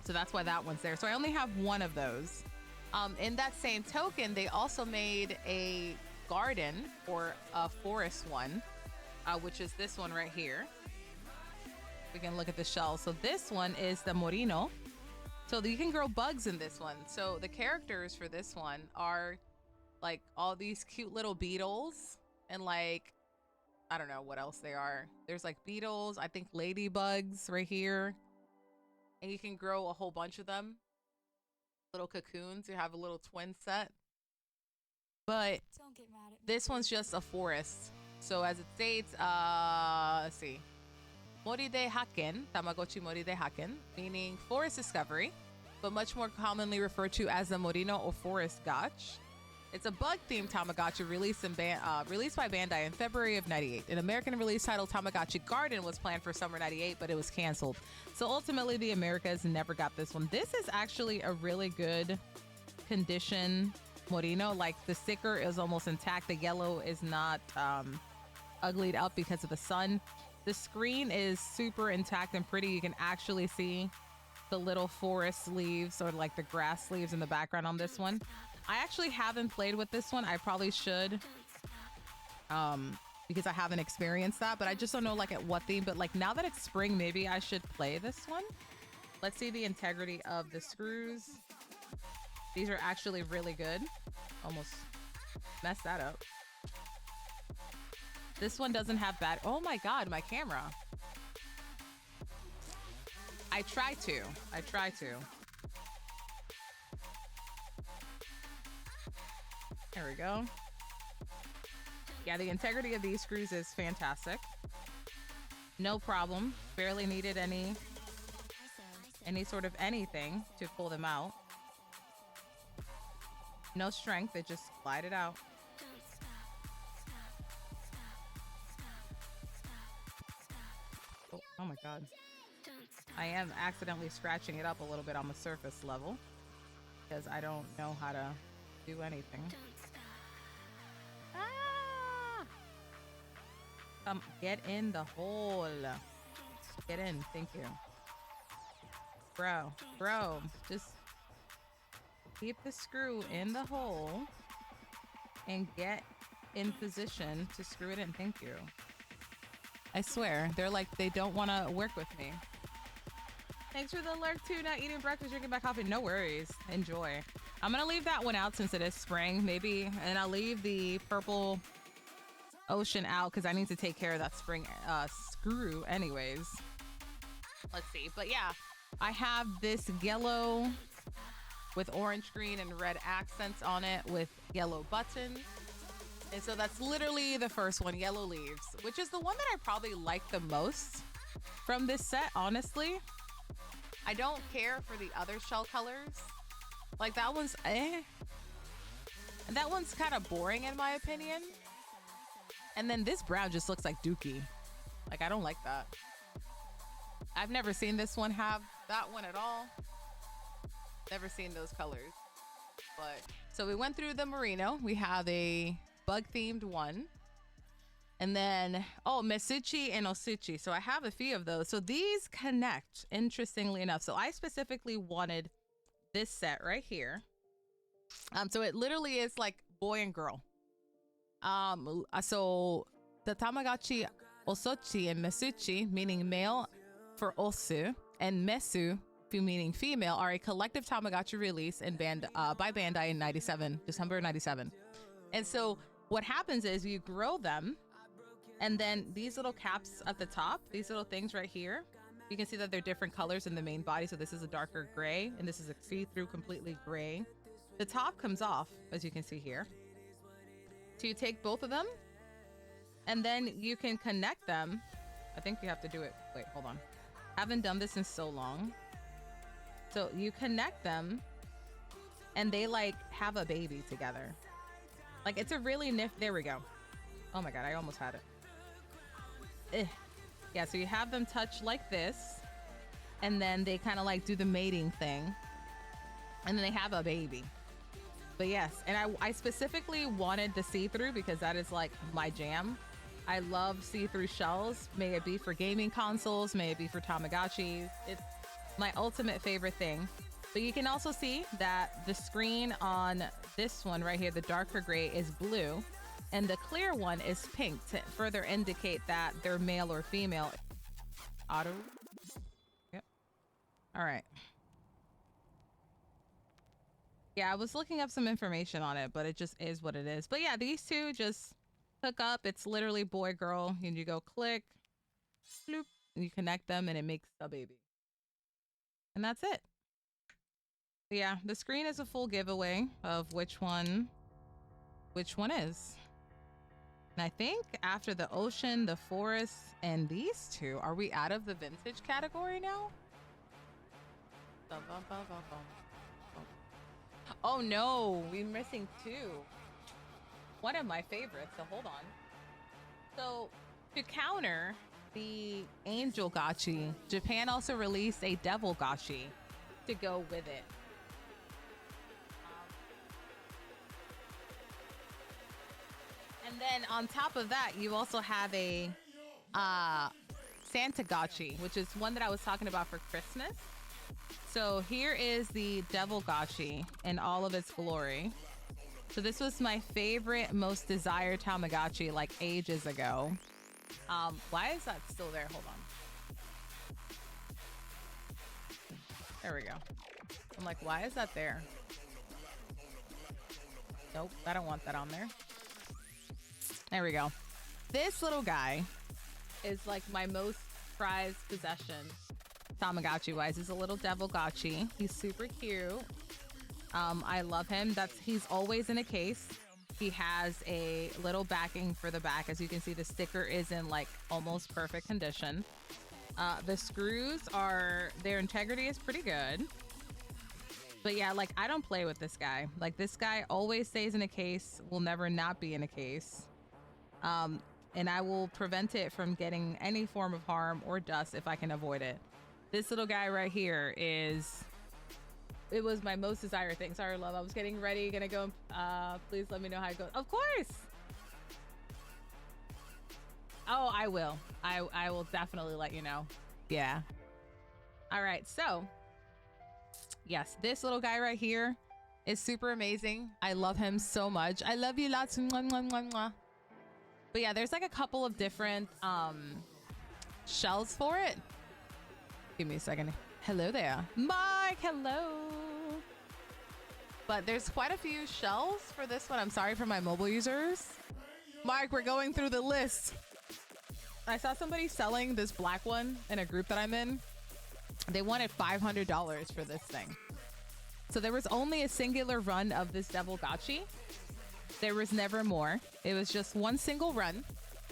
So that's why that one's there. So I only have one of those. In that same token, they also made a garden or a forest one, which is this one right here. We can look at the shell. So this one is the Morino. So you can grow bugs in this one. So the characters for this one are like all these cute little beetles and like, I don't know what else they are. There's like beetles, I think ladybugs right here. And you can grow a whole bunch of them. Little cocoons. You have a little twin set. But this one's just a forest. So as it states, let's see. Mori de Haken, Tamagotchi Mori de Haken, meaning forest discovery, but much more commonly referred to as the Morino or forest gotch. It's a bug-themed Tamagotchi released by Bandai in February of '98. An American release titled Tamagotchi Garden was planned for summer '98, but it was canceled. So ultimately, the Americas never got this one. This is actually a really good condition Morino. Like the sticker is almost intact. The yellow is not uglied up because of the sun. The screen is super intact and pretty. You can actually see the little forest leaves or like the grass leaves in the background on this one. I actually haven't played with this one. I probably should because I haven't experienced that, but I just don't know like at what theme. But like now that it's spring, maybe I should play this one. Let's see the integrity of the screws. These are actually really good. Almost messed that up. This one doesn't have bad. Oh my God, my camera. I try to. There we go. Yeah, the integrity of these screws is fantastic. No problem. Barely needed any sort of anything to pull them out. No strength, it just glided out. Oh my God. I am accidentally scratching it up a little bit on the surface level because I don't know how to do anything. Ah! Get in the hole. Get in. Thank you. Bro, just keep the screw in the hole and get in position to screw it in. Thank you. I swear, they're like, they don't want to work with me. Thanks for the lurk too. Not eating breakfast, drinking my coffee. No worries. Enjoy. I'm going to leave that one out since it is spring, maybe. And I'll leave the purple ocean out because I need to take care of that spring screw anyways. Let's see. But yeah, I have this yellow with orange, green, and red accents on it with yellow buttons. And so that's literally the first one, Yellow Leaves, which is the one that I probably like the most from this set, honestly. I don't care for the other shell colors. Like that one's And that one's kind of boring in my opinion. And then this brown just looks like Dookie. Like I don't like that. I've never seen this one have that one at all. Never seen those colors. But so we went through the Merino. We have a bug themed one. And then, Mesuchi and Osuchi. So I have a few of those. So these connect, interestingly enough. So I specifically wanted this set right here. So it literally is like boy and girl. So the Tamagotchi Osochi and Mesuchi, meaning male for Osu, and Mesu, meaning female, are a collective Tamagotchi release by Bandai in December 97. And so what happens is you grow them, and then these little caps at the top, these little things right here, you can see that they're different colors in the main body. So this is a darker gray, and this is a see-through completely gray. The top comes off, as you can see here. So you take both of them, and then you can connect them. I think you have to do it. Wait, hold on. Haven't done this in so long. So you connect them, and they like have a baby together. Like it's a really there we go. Oh my God, I almost had it. Yeah, so you have them touch like this, and then they kind of like do the mating thing. and then they have a baby. But yes, and I specifically wanted the see-through because that is like my jam. I love see-through shells. May it be for gaming consoles, may it be for Tamagotchis. It's my ultimate favorite thing. But you can also see that the screen on this one right here, the darker gray, is blue, and the clear one is pink to further indicate that they're male or female. Auto. Yep. All right. Yeah, I was looking up some information on it, but it just is what it is. But yeah, these two just hook up. It's literally boy, girl. And you go click, bloop, and you connect them and it makes a baby. And that's it. But yeah, the screen is a full giveaway of which one is. And I think after the ocean, the forest, and these two, are we out of the vintage category now? Oh no, we're missing two. One of my favorites, so hold on. So to counter the Angel Gotchi, Japan also released a Devil Gotchi to go with it. And then on top of that, you also have a Santa Gotchi, which is one that I was talking about for Christmas. So here is the Devil Gotchi in all of its glory. So this was my favorite, most desired Tamagotchi like ages ago. Why is that still there? Hold on. There we go. I'm like, why is that there? Nope, I don't want that on there. There we go. This little guy is like my most prized possession Tamagotchi wise. He's a little Devil Gotchi. He's super cute. I love him. He's always in a case. He has a little backing for the back. As you can see, the sticker is in like almost perfect condition. The screws their integrity is pretty good. But yeah, like I don't play with this guy. Like this guy always stays in a case, will never not be in a case. And I will prevent it from getting any form of harm or dust if I can avoid it. This little guy right here it was my most desired thing. Sorry, love. I was getting ready, gonna go. Please let me know how it goes. Of course. Oh, I will. I will definitely let you know. Yeah. All right. So, yes, this little guy right here is super amazing. I love him so much. I love you lots. Mwah, mwah, mwah, mwah. But yeah, there's like a couple of different shells for it. Give me a second. Hello there. Mike, hello. But there's quite a few shells for this one. I'm sorry for my mobile users. Mike, we're going through the list. I saw somebody selling this black one in a group that I'm in. They wanted $500 for this thing. So there was only a singular run of this Devil Gotchi. There was never more. It was just one single run.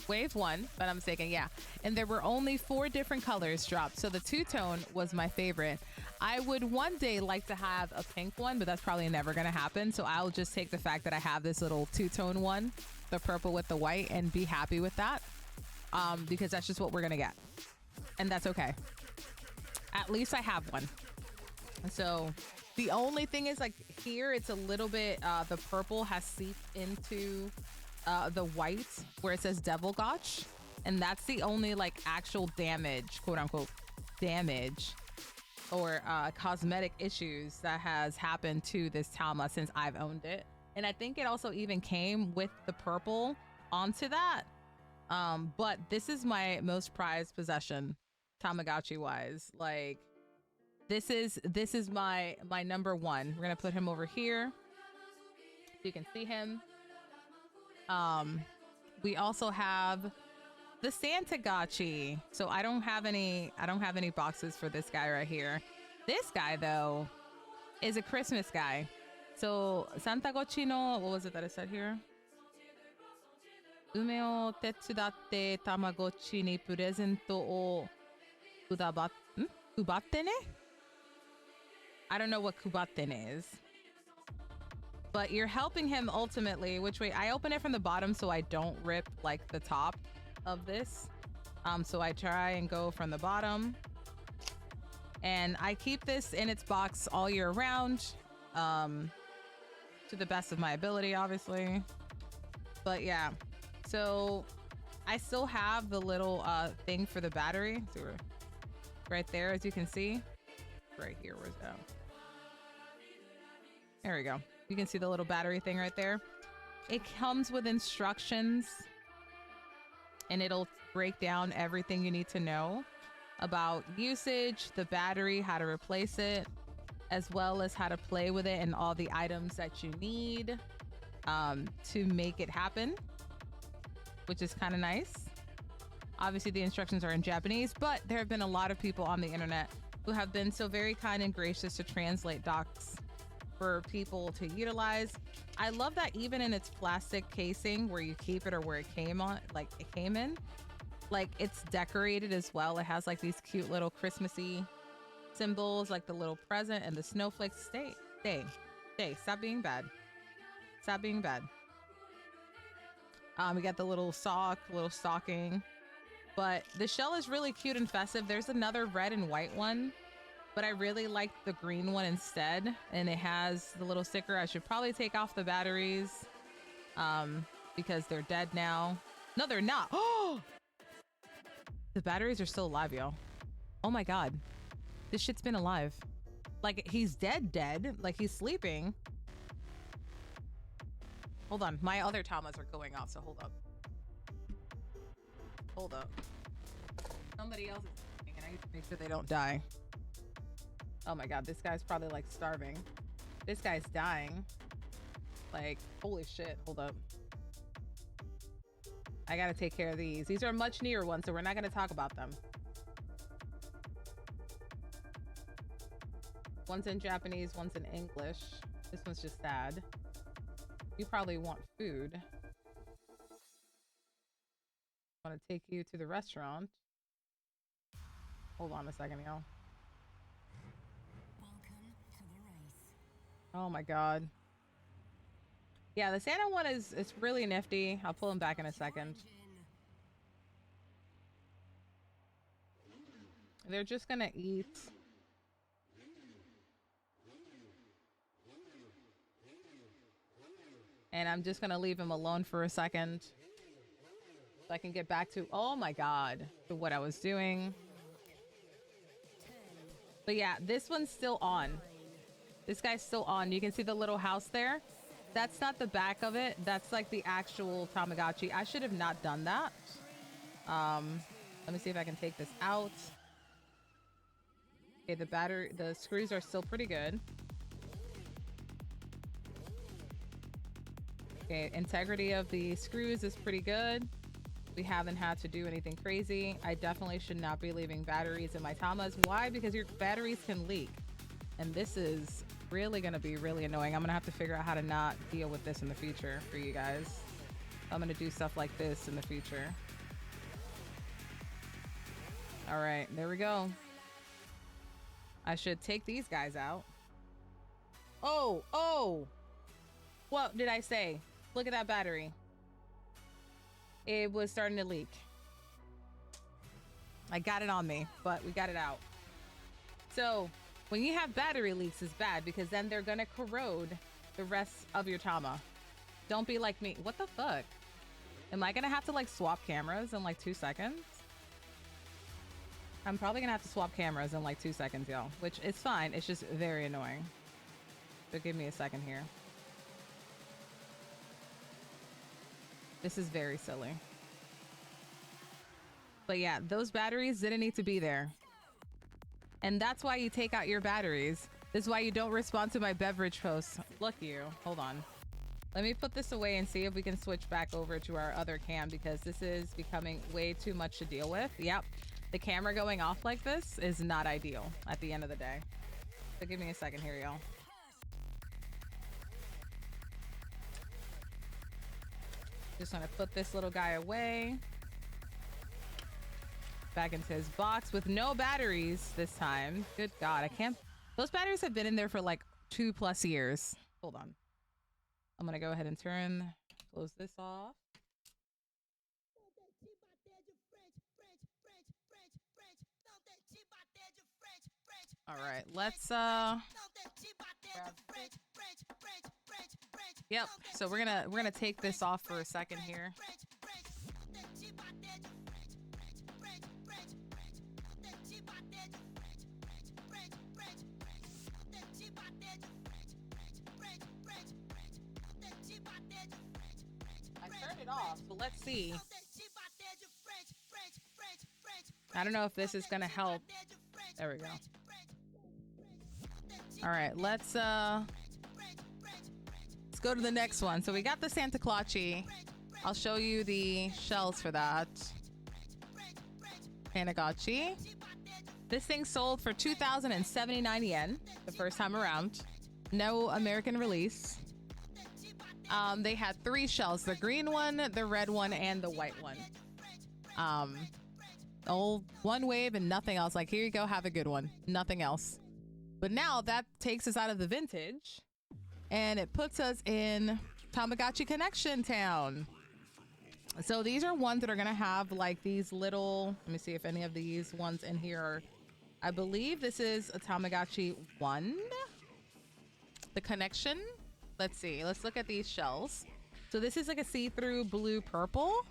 Wave one, but I'm mistaken, yeah. And there were only 4 different colors dropped. So the two-tone was my favorite. I would one day like to have a pink one, but that's probably never gonna happen. So I'll just take the fact that I have this little two-tone one, the purple with the white, and be happy with that. Because that's just what we're gonna get. And that's okay. At least I have one. So the only thing is like here, it's a little bit, the purple has seeped into the white where it says Devil Gotch, and that's the only like actual damage, quote unquote damage, or cosmetic issues that has happened to this Tama since I've owned it. And I think it also even came with the purple onto that. But this is my most prized possession Tamagotchi wise. Like this is my number one. We're gonna put him over here so you can see him. We also have the Santa Gotchi. So I don't have any boxes for this guy right here. This guy though is a Christmas guy. So Santa Gotchi no, what was it that I said here? Ume o tetsudatte Tamagotchi ni presento o kubatte ne? I don't know what kubatte ne is. But you're helping him ultimately, which way I open it from the bottom so I don't rip like the top of this. So I try and go from the bottom, and I keep this in its box all year round. to the best of my ability, obviously. But yeah, so I still have the little thing for the battery. So we're right there, as you can see. Right here, where's that? There we go. You can see the little battery thing right there. It comes with instructions, and it'll break down everything you need to know about usage, the battery, how to replace it, as well as how to play with it and all the items that you need to make it happen, which is kind of nice. Obviously, the instructions are in Japanese, but there have been a lot of people on the internet who have been so very kind and gracious to translate docs for people to utilize. I love that even in its plastic casing where you keep it or where it came on, like it came in, like it's decorated as well. It has like these cute little Christmassy symbols, like the little present and the snowflakes. Stay. Stop being bad. Stop being bad. We got the little stocking. But the shell is really cute and festive. There's another red and white one, but I really like the green one instead. And it has the little sticker. I should probably take off the batteries because they're dead now. No, they're not. Oh, the batteries are still alive, y'all. Oh my God. This shit's been alive. Like he's dead. Like he's sleeping. Hold on. My other tamas are going off, so hold up. Hold up. Somebody else is sleeping, and I need to make sure they don't die. Oh my God, this guy's probably like starving. This guy's dying. Like, holy shit. Hold up. I gotta take care of these. These are much newer ones, so we're not gonna talk about them. One's in Japanese, one's in English. This one's just sad. You probably want food. I want to take you to the restaurant. Hold on a second, y'all. Welcome to the race. Oh my God. Yeah, the Santa one is really nifty. I'll pull him back in a second. They're just gonna eat. And I'm just gonna leave him alone for a second so I can get back to, oh my God, to what I was doing. But yeah, this one's still on. This guy's still on. You can see the little house there. That's not the back of it. That's like the actual Tamagotchi. I should have not done that. Let me see if I can take this out. Okay, the screws are still pretty good. Okay, integrity of the screws is pretty good. We haven't had to do anything crazy. I definitely should not be leaving batteries in my Tamas. Why? Because your batteries can leak. And this is really going to be really annoying. I'm going to have to figure out how to not deal with this in the future for you guys. I'm going to do stuff like this in the future. All right, there we go. I should take these guys out. Oh! What did I say? Look at that battery. It was starting to leak. I got it on me, but we got it out. So when you have battery leaks, it's bad because then they're gonna corrode the rest of your Tama. Don't be like me. What the fuck? Am I gonna have to like swap cameras in like 2 seconds? I'm probably gonna have to swap cameras in like 2 seconds, y'all, which is fine. It's just very annoying. So give me a second here. This is very silly. But yeah, those batteries didn't need to be there. And that's why you take out your batteries. This is why you don't respond to my beverage posts. Look you. Hold on. Let me put this away and see if we can switch back over to our other cam because this is becoming way too much to deal with. Yep. The camera going off like this is not ideal at the end of the day. So give me a second here, y'all. Just want to put this little guy away. Back into his box with no batteries this time. Good God, I can't. Those batteries have been in there for like 2+ years. Hold on. I'm going to go ahead and close this off. All right, let's grab Yep. So we're gonna take this off for a second here. I turned it off, so let's see. I don't know if this is gonna help. There we go. All right, let's go to the next one. So we got the Tamagotchi. I'll show you the shells for that. Tamagotchi. This thing sold for 2,079 yen the first time around. No American release. They had 3 shells: the green one, the red one, and the white one. Old one wave and nothing else. Like, here you go, have a good one. Nothing else. But now that takes us out of the vintage and it puts us in Tamagotchi Connection Town. So these are ones that are gonna have like these little, let me see if any of these ones in here are, I believe this is a Tamagotchi 1. The connection. Let's see, let's look at these shells. So this is like a see-through blue purple.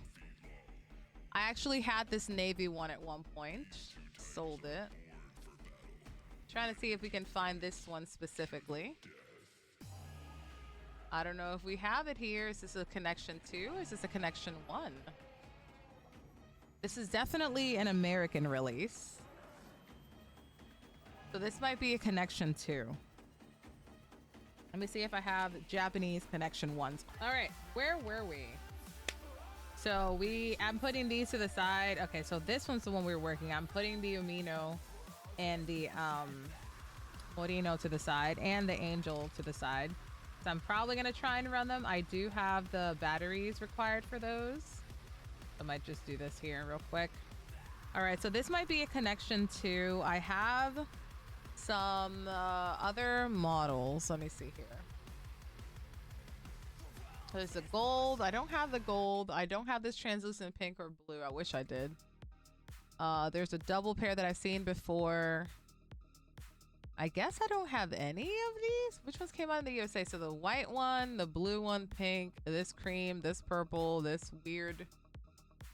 I actually had this navy one at one point. Sold it. Trying to see if we can find this one specifically. I don't know if we have it here. Is this a connection 2 or is this a connection 1? This is definitely an American release. So this might be a connection 2. Let me see if I have Japanese connection 1s. All right, where were we? So I'm putting these to the side. Okay, so this one's the one we were working on. I'm putting the Umino and the Morino to the side and the Angel to the side. So I'm probably gonna try and run them. I do have the batteries required for those. I might just do this here real quick. All right, so this might be a connection 2. I have some other models. Let me see here. There's the gold. I don't have the gold. I don't have this translucent pink or blue. I wish I did. There's a double pair that I've seen before. I guess I don't have any of these. Which ones came out in the USA? So the white one, the blue one, pink, this cream, this purple, this weird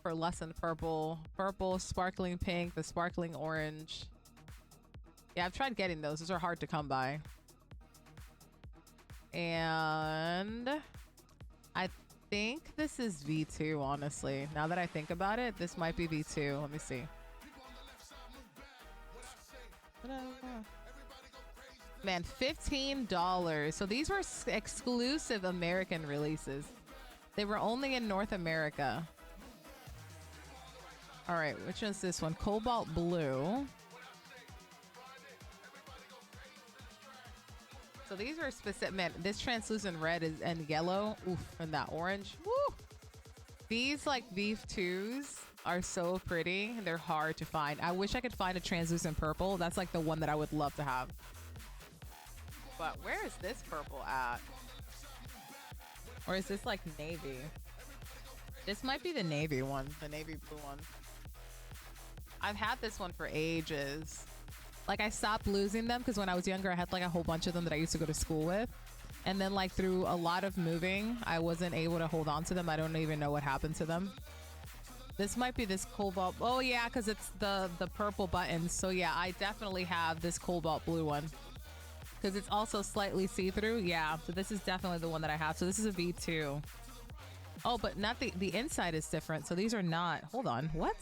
pearlescent purple, purple, sparkling pink, the sparkling orange. Yeah, I've tried getting those. Those are hard to come by. And I think this is V2, honestly. Now that I think about it, this might be V2. Let me see. Man, $15. So these were exclusive American releases. They were only in North America. All right, which is this one? Cobalt blue. So these are specific. Man, this translucent red is and yellow. Oof, and that orange. Woo! These like V2s are so pretty. They're hard to find. I wish I could find a translucent purple. That's like the one that I would love to have. But where is this purple at? Or is this like navy? This might be the navy one, the navy blue one. I've had this one for ages. Like, I stopped losing them because when I was younger, I had like a whole bunch of them that I used to go to school with. And then like through a lot of moving, I wasn't able to hold on to them. I don't even know what happened to them. This might be this cobalt. Oh yeah, because it's the purple buttons. So yeah, I definitely have this cobalt blue one. Because it's also slightly see-through. Yeah, so this is definitely the one that I have. So this is a V2. Oh, but not the inside is different. So these are not. Hold on. What?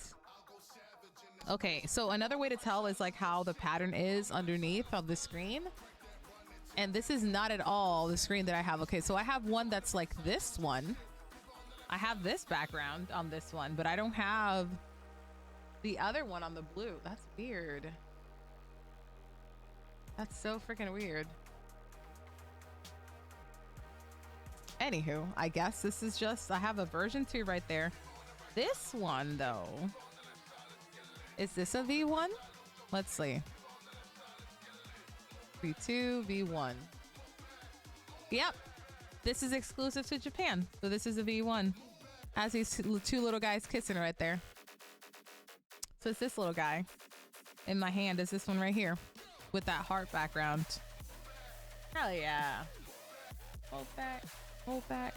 Okay, so another way to tell is like how the pattern is underneath of the screen. And this is not at all the screen that I have. Okay, so I have one that's like this one. I have this background on this one, but I don't have the other one on the blue. That's weird. That's so freaking weird. Anywho, I guess this is just, I have a version 2 right there. This one though, is this a V1? Let's see. V2, V1. Yep. This is exclusive to Japan. So this is a V1. Has these two little guys kissing right there. So it's this little guy. In my hand is this one right here. With that heart background. Hell yeah. Hold back. Hold back.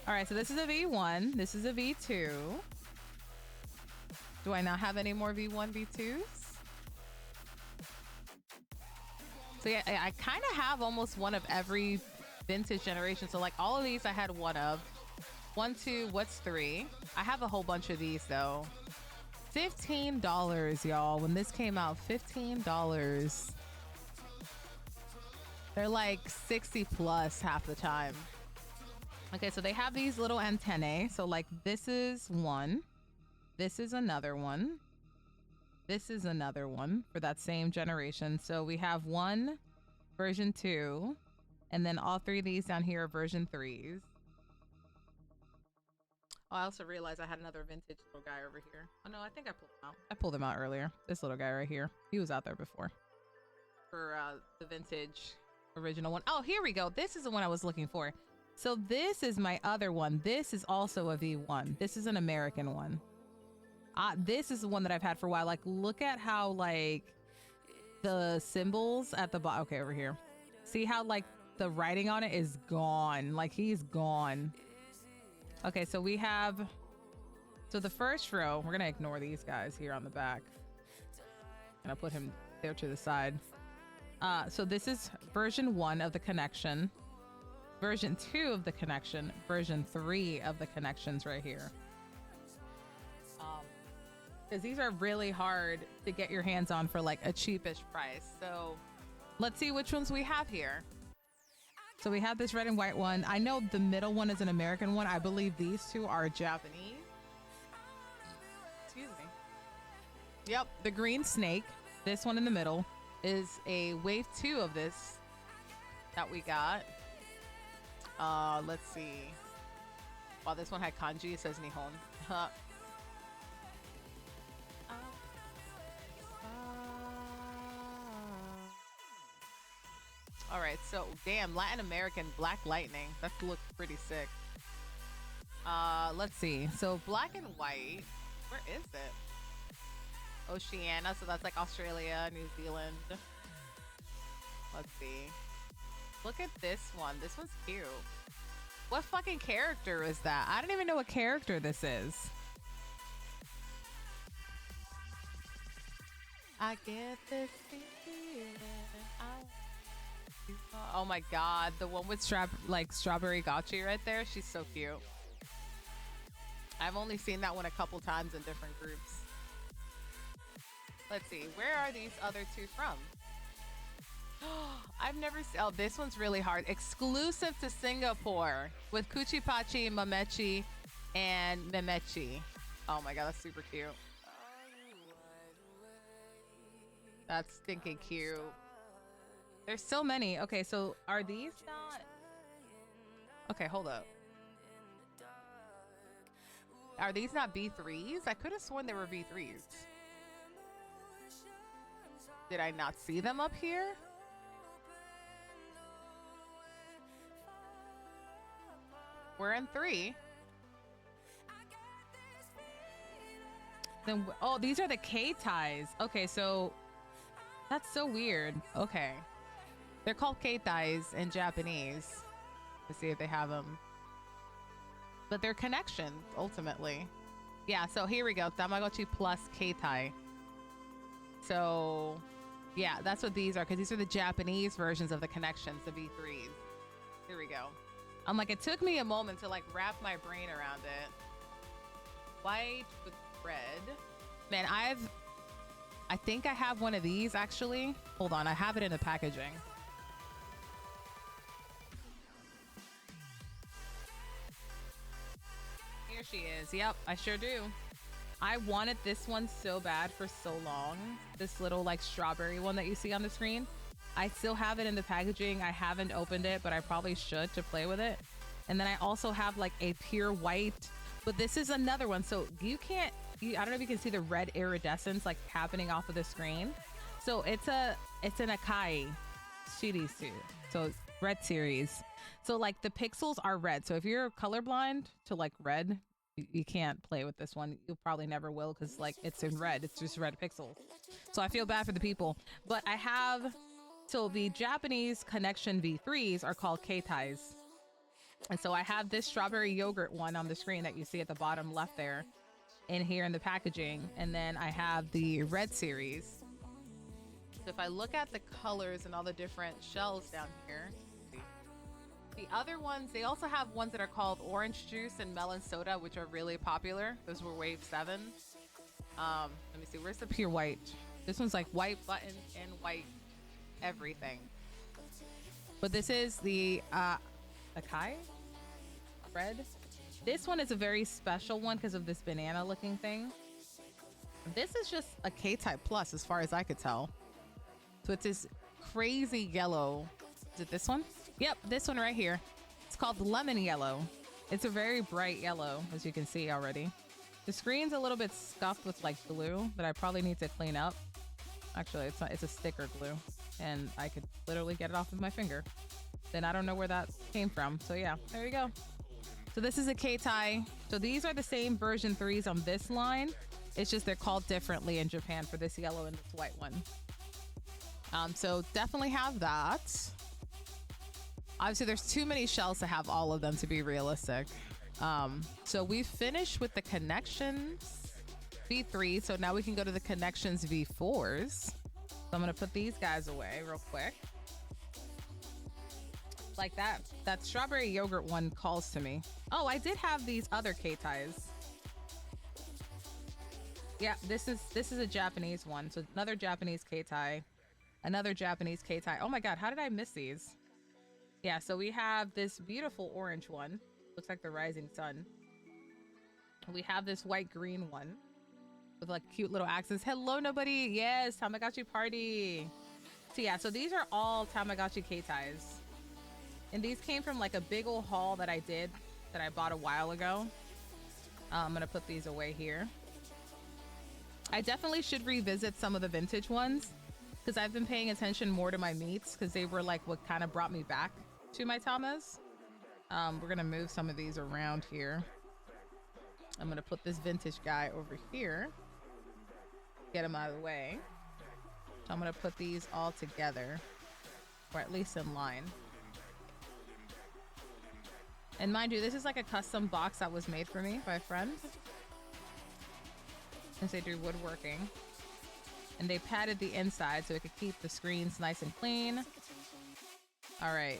All right, so this is a V1. This is a V2. Do I not have any more V1, V2s? So yeah, I kind of have almost one of every vintage generation. So like all of these I had one of. 1, 2, what's 3? I have a whole bunch of these though. $15, y'all. When this came out, $15. They're like 60 plus half the time. Okay, so they have these little antennae. So like this is one. This is another one. This is another one for that same generation. So we have one, version 2, and then all three of these down here are version 3s. Oh, I also realized I had another vintage little guy over here. Oh no, I think I pulled him out. I pulled him out earlier. This little guy right here. He was out there before. For the vintage original one. Oh, here we go. This is the one I was looking for. So this is my other one. This is also a V1. This is an American one. This is the one that I've had for a while. Like, look at how, like, the symbols at the bottom. Okay, over here. See how, like, the writing on it is gone. Like, he's gone. Okay, so we have... So the first row, we're going to ignore these guys here on the back. And I'll put him there to the side. So this is version 1 of the connection. Version 2 of the connection. Version 3 of the connections right here. Because these are really hard to get your hands on for like a cheapish price. So let's see which ones we have here. So we have this red and white one. I know the middle one is an American one. I believe these two are Japanese. Excuse me. Yep, the green snake. This one in the middle is a wave 2 of this that we got. Let's see. Wow, this one had kanji. It says Nihon. All right, so damn, Latin American Black Lightning. That looks pretty sick. Let's see. So black and white. Where is it? Oceania. So that's like Australia, New Zealand. Let's see. Look at this one. This one's cute. What fucking character is that? I don't even know what character this is. I get this feeling. Oh my god, the one with strawberry gotchi right there. She's so cute. I've only seen that one a couple times in different groups. Let's see, where are these other two from? I've never seen. Oh, this one's really hard. Exclusive to Singapore with Kuchipachi, Mamechi, and Memechi. Oh my god, that's super cute. That's stinking cute. There's so many. Okay, so are these not... Okay, hold up. Are these not V3s? I could have sworn they were V3s. Did I not see them up here? We're in 3. Then, oh, these are the K-ties. Okay, so that's so weird. Okay. They're called K-ties in Japanese. Let's see if they have them. But they're connections, ultimately. Yeah, so here we go. Tamagotchi plus K-tie. So, yeah, that's what these are. Because these are the Japanese versions of the connections, the V3s. Here we go. I'm like, it took me a moment to, like, wrap my brain around it. White with red. Man, I think I have one of these, actually. Hold on, I have it in the packaging. Here she is. Yep, I sure do. I wanted this one so bad for so long. This little like strawberry one that you see on the screen. I still have it in the packaging. I haven't opened it, but I probably should to play with it. And then I also have like a pure white, but this is another one. So you can't, I don't know if you can see the red iridescence like happening off of the screen. So it's an Akai Shirisu. So red series. So like the pixels are red. So if you're colorblind to like red, you can't play with this one. You probably never will because like it's in red. It's just red pixels. So I feel bad for the people. But I have, so the Japanese connection V3s are called K-ties. And so I have this strawberry yogurt one on the screen that you see at the bottom left there in here in the packaging. And then I have the red series. So if I look at the colors and all the different shells down here, the other ones, they also have ones that are called orange juice and melon soda, which are really popular. Those were wave 7. Let me see, where's the pure white? This one's like white button and white everything. But this is the Akai red. This one is a very special one because of this banana looking thing. This is just a K-type plus as far as I could tell. So it's this crazy yellow. Is it this one? Yep, this one right here. It's called lemon yellow. It's a very bright yellow, as you can see already. The screen's a little bit scuffed with like glue that I probably need to clean up. Actually, it's not, it's a sticker glue, and I could literally get it off with my finger. Then I don't know where that came from. So yeah, there you go. So this is a K-tie. So these are the same version 3s on this line. It's just they're called differently in Japan for this yellow and this white one. So definitely have that. Obviously, there's too many shells to have all of them to be realistic. So we finished with the Connections V3. So now we can go to the Connections V4s. So I'm going to put these guys away real quick. Like that strawberry yogurt one calls to me. Oh, I did have these other K-ties. Yeah, this is a Japanese one. So another Japanese K-tie, another Japanese K-tie. Oh my God, how did I miss these? Yeah, so we have this beautiful orange one. Looks like the rising sun. We have this white green one with like cute little accents. Hello, nobody. Yes, Tamagotchi party. So yeah, so these are all Tamagotchi K-ties. And these came from like a big old haul that I did that I bought a while ago. I'm gonna put these away here. I definitely should revisit some of the vintage ones because I've been paying attention more to my meats because they were like what kind of brought me back to my Tamas. We're gonna move some of these around here. I'm gonna put this vintage guy over here. Get him out of the way. So I'm gonna put these all together, or at least in line. And mind you, this is like a custom box that was made for me by a friend. Since they do woodworking. And they padded the inside so it could keep the screens nice and clean. All right.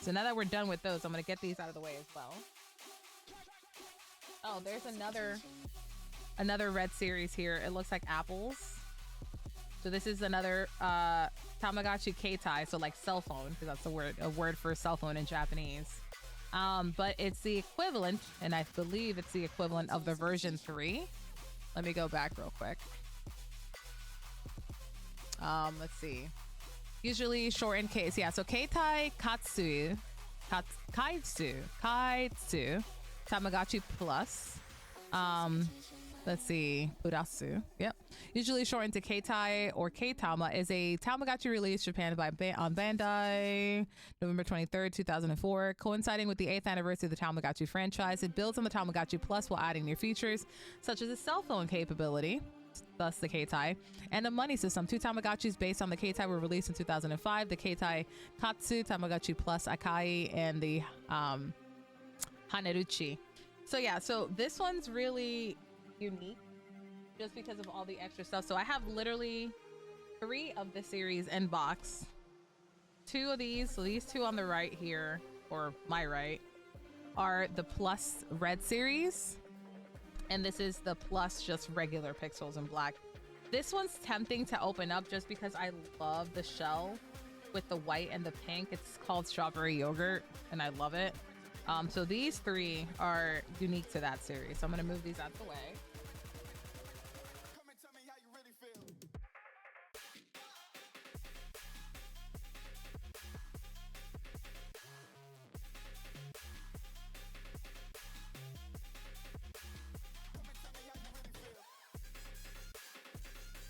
So now that we're done with those, I'm going to get these out of the way as well. Oh, there's another red series here. It looks like apples. So this is another Tamagotchi K-tie, so like cell phone, because that's a word for cell phone in Japanese. But it's the equivalent, and I believe it's the equivalent of the version 3. Let me go back real quick. Let's see. Usually shortened case. Yeah, so Keitai Kaitsu, Tamagotchi Plus. Let's see. Urasu. Yep. Usually shortened to Keitai or Keitama, is a Tamagotchi released Japan on Bandai November 23rd, 2004, coinciding with the 8th anniversary of the Tamagotchi franchise. It builds on the Tamagotchi Plus while adding new features such as a cell phone capability, thus the Keitai, and a money system. 2 Tamagotchis based on the Keitai were released in 2005, the Keitai Katsu, Tamagotchi Plus Akai, and the Haneruchi. So yeah, so this one's really unique just because of all the extra stuff. So I have literally 3 of the series in box. 2 of these, so these 2 on the right here, or my right, are the Plus Red series. And this is the Plus just regular pixels in black. This one's tempting to open up just because I love the shell with the white and the pink. It's called strawberry yogurt and I love it. So these 3 are unique to that series. So I'm gonna move these out of the way.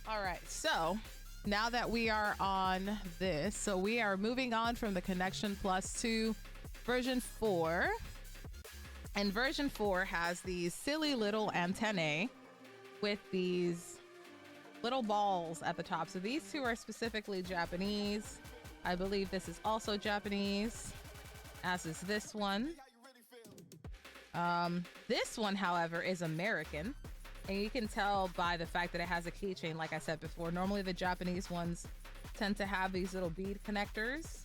All right, so now that we are on this, so we are moving on from the Connection Plus to version 4. And version 4 has these silly little antennae with these little balls at the top. So these 2 are specifically Japanese. I believe this is also Japanese. as is this one. This one, however, is American. And you can tell by the fact that it has a keychain, like I said before. Normally the Japanese ones tend to have these little bead connectors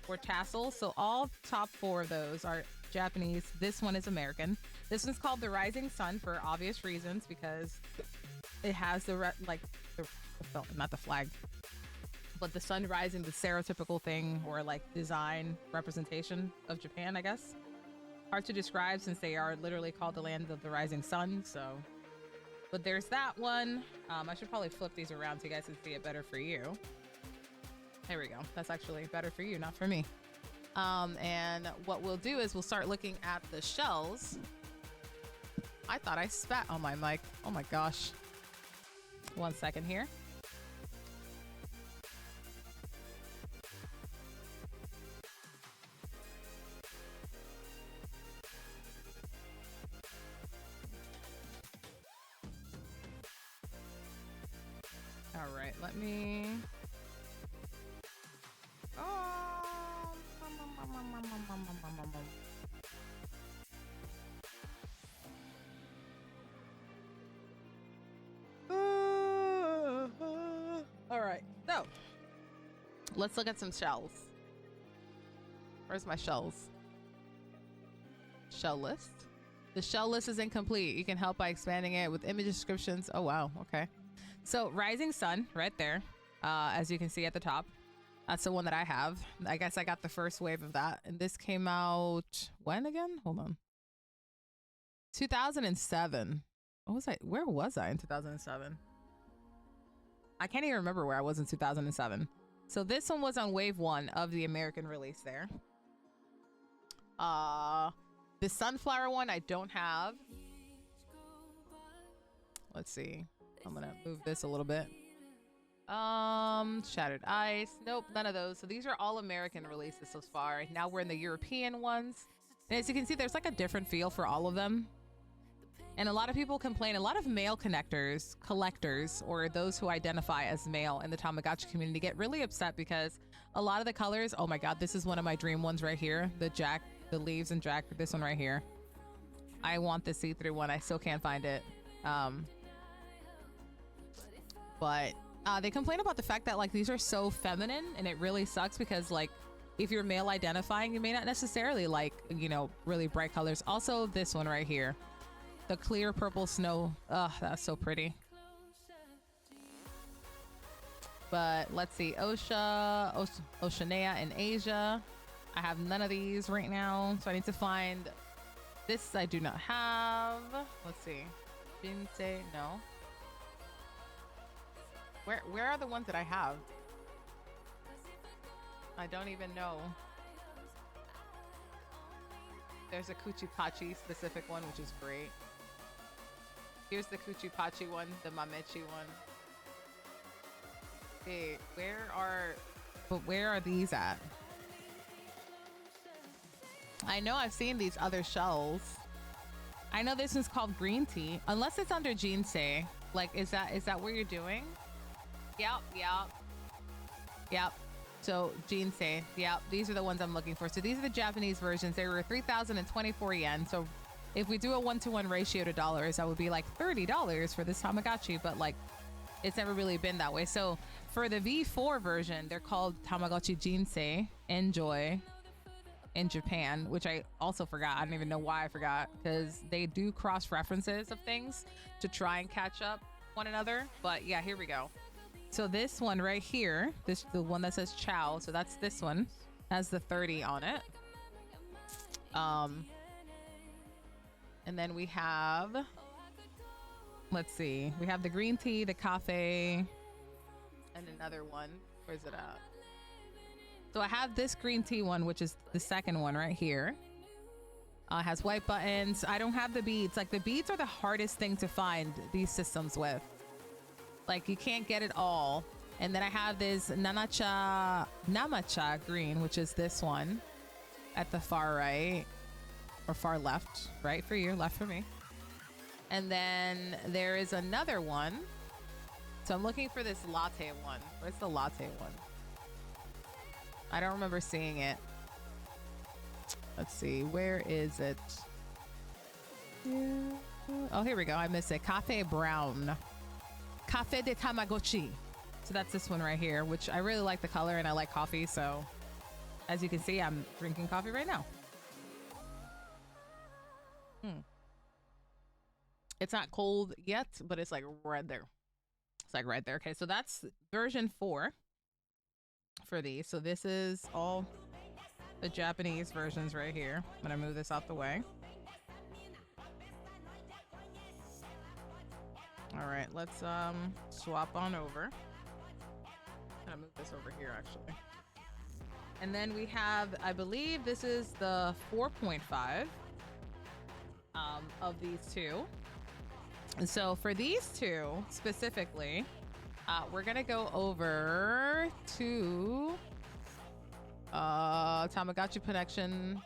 or tassels. So all top 4 of those are Japanese. This one is American. This one's called the Rising Sun for obvious reasons, because it has not the flag, but the sun rising, the stereotypical thing or like design representation of Japan, I guess. Hard to describe since they are literally called the land of the rising sun. So, but there's that one. I should probably flip these around so you guys can see it better for you. There we go. That's actually better for you, not for me. And what we'll do is we'll start looking at the shells. I thought I spat on my mic. Oh my gosh. 1 second here. All right, let me. All right, so let's look at some shells. Where's my shells? Shell list. The shell list is incomplete. You can help by expanding it with image descriptions. Oh, wow. Okay. So Rising Sun right there, as you can see at the top. That's the one that I have. I guess I got the first wave of that. And this came out when again? Hold on. 2007. What was I? Where was I in 2007? I can't even remember where I was in 2007. So this one was on wave 1 of the American release there. The sunflower one I don't have. Let's see. I'm gonna move this a little bit. Shattered Ice. Nope, none of those. So these are all American releases so far. Now we're in the European ones. And as you can see, there's like a different feel for all of them. And a lot of people complain, a lot of male collectors, or those who identify as male in the Tamagotchi community get really upset because a lot of the colors, oh my God, this is one of my dream ones right here. The leaves and Jack, this one right here. I want the see-through one. I still can't find it. But they complain about the fact that like these are so feminine, and it really sucks because like if you're male identifying, you may not necessarily like, you know, really bright colors. Also this one right here, the clear purple snow. Ugh, that's so pretty. But let's see, Oceania and Asia. I have none of these right now, so I need to find this. I do not have. Let's see, Jinsei, no. Where are the ones that I have? I don't even know. There's a Kuchipachi specific one, which is great. Here's the Kuchipachi one, the Mamechi one. Okay, where are these at? I know I've seen these other shells. I know this one's called green tea, unless it's under Jinsei. Like, is that what you're doing? Yep. So Jinsei, yep, these are the ones I'm looking for. So these are the Japanese versions. They were 3,024 yen. So if we do a 1-to-1 ratio to dollars, that would be like $30 for this Tamagotchi, but like it's never really been that way. So for the V4 version, they're called Tamagotchi Jinsei Enjoy in Japan, which I also forgot. I don't even know why I forgot, because they do cross references of things to try and catch up one another. But yeah, here we go. So this one right here, the one that says Chow, so that's this one, has the 30 on it. And then we have, let's see, we have the green tea, the cafe, and another one. Where's it at? So I have this green tea one, which is the second one right here. It has white buttons. I don't have the beads. Like the beads are the hardest thing to find these systems with. Like you can't get it all. And then I have this Namacha green, which is this one at the far right, or far left, right for you, left for me. And then there is another one. So I'm looking for this latte one. Where's the latte one? I don't remember seeing it. Let's see, where is it? Oh, here we go. I missed it. Cafe Brown. Cafe de Tamagotchi. So that's this one right here, which I really like the color and I like coffee. So as you can see, I'm drinking coffee right now. It's not cold yet, but it's like right there. It's like right there. Okay, so that's version 4 for these. So this is all the Japanese versions right here. I'm gonna move this out the way. All right, let's swap on over. I'm gonna move this over here actually. And then we have, I believe this is the 4.5 of these two. And so for these two specifically, we're gonna go over to Tamagotchi Connection.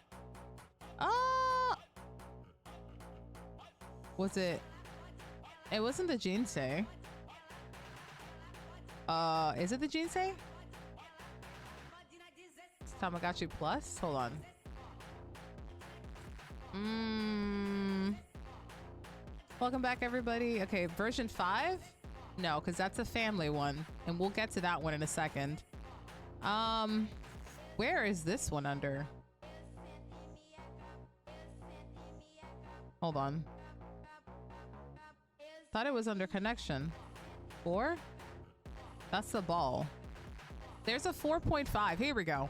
Was it? It wasn't the Jinsei. Is it the Jinsei? Tamagotchi Plus? Hold on. Welcome back, everybody. Okay, version 5? No, because that's a family one. And we'll get to that one in a second. Where is this one under? Hold on. Thought it was under connection. 4? That's the ball. There's a 4.5. Here we go.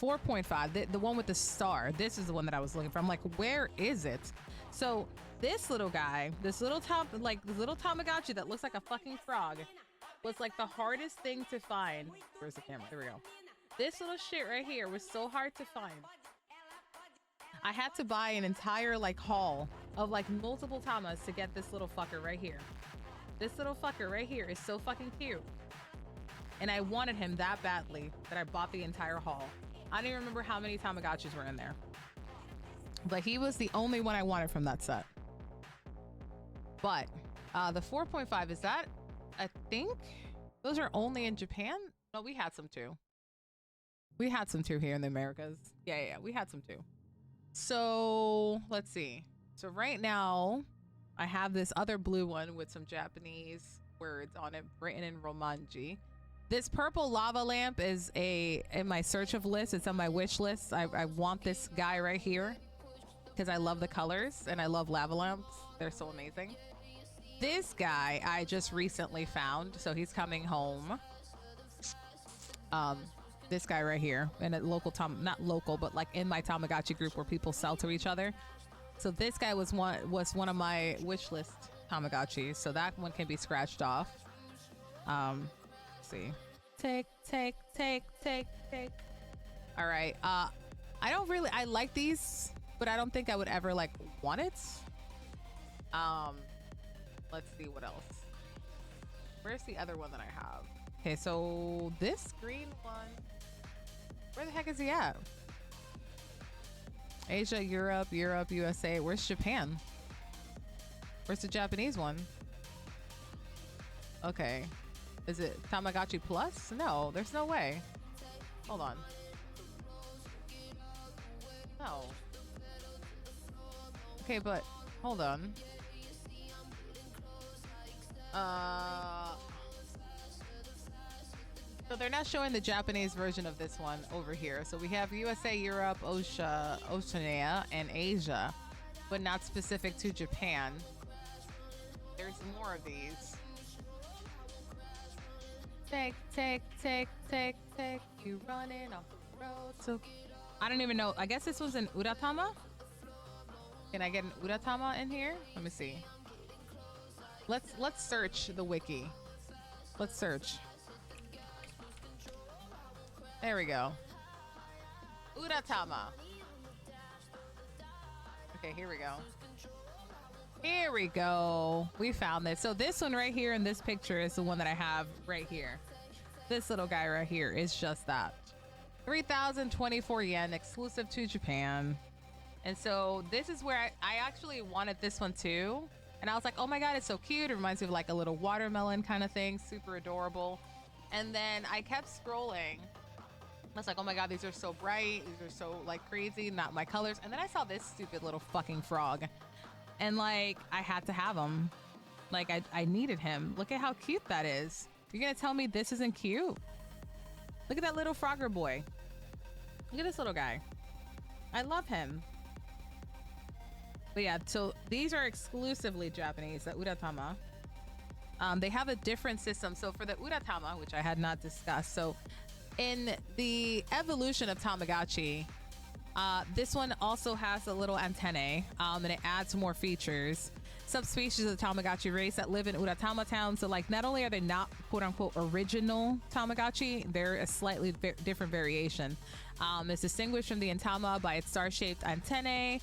4.5. The one with the star. This is the one that I was looking for. I'm like, where is it? So this little guy, this little Tamagotchi that looks like a fucking frog, was like the hardest thing to find. Where's the camera? Here we go. This little shit right here was so hard to find. I had to buy an entire like haul of like multiple Tamas to get this little fucker right here. This little fucker right here is so fucking cute. And I wanted him that badly that I bought the entire haul. I don't even remember how many Tamagotchis were in there. But he was the only one I wanted from that set. But the 4.5, is that, I think those are only in Japan? No, we had some too. We had some too here in the Americas. Yeah, we had some too. So let's see. So right now I have this other blue one with some Japanese words on it written in Romanji. This purple lava lamp is in my search of list. It's on my wish list. I want this guy right here because I love the colors and I love lava lamps. They're so amazing. This guy I just recently found, so he's coming home. This guy right here in a local not local, but like in my Tamagotchi group where people sell to each other. So this guy was one of my wish list Tamagotchis. So that one can be scratched off. Let's see. Take. All right. I like these, but I don't think I would ever like want it. Let's see what else. Where's the other one that I have? Okay, so this green one, where the heck is he at? Asia, Europe, USA. Where's Japan? Where's the Japanese one? Okay. Is it Tamagotchi Plus? No, there's no way. Hold on. No. Okay, but hold on. So they're not showing the Japanese version of this one over here. So we have USA, Europe, Oceania, and Asia, but not specific to Japan. There's more of these. Take. You running off the road. So I don't even know. I guess this was an Uratama. Can I get an Uratama in here? Let me see. Let's search the wiki. Let's search. There we go. Uratama. Okay, here we go. Here we go. We found this. So this one right here in this picture is the one that I have right here. This little guy right here is just that. 3,024 yen, exclusive to Japan. And so this is where I actually wanted this one too. And I was like, oh my God, it's so cute. It reminds me of like a little watermelon kind of thing. Super adorable. And then I kept scrolling I was like, oh my god, these are so bright, these are so like crazy, not my colors. And then I saw this stupid little fucking frog, and like I had to have him. Like I needed him. Look at how cute that is. You're gonna tell me this isn't cute? Look at that little Frogger boy. Look at this little guy. I love him. But yeah, so these are exclusively Japanese, the Uratama. They have a different system. So for the Uratama, which I had not discussed, so in the evolution of Tamagotchi, this one also has a little antennae, and it adds more features. Subspecies of the Tamagotchi race that live in Uratama town. So like not only are they not quote unquote original Tamagotchi, they're a slightly different variation. It's distinguished from the Intama by its star-shaped antennae,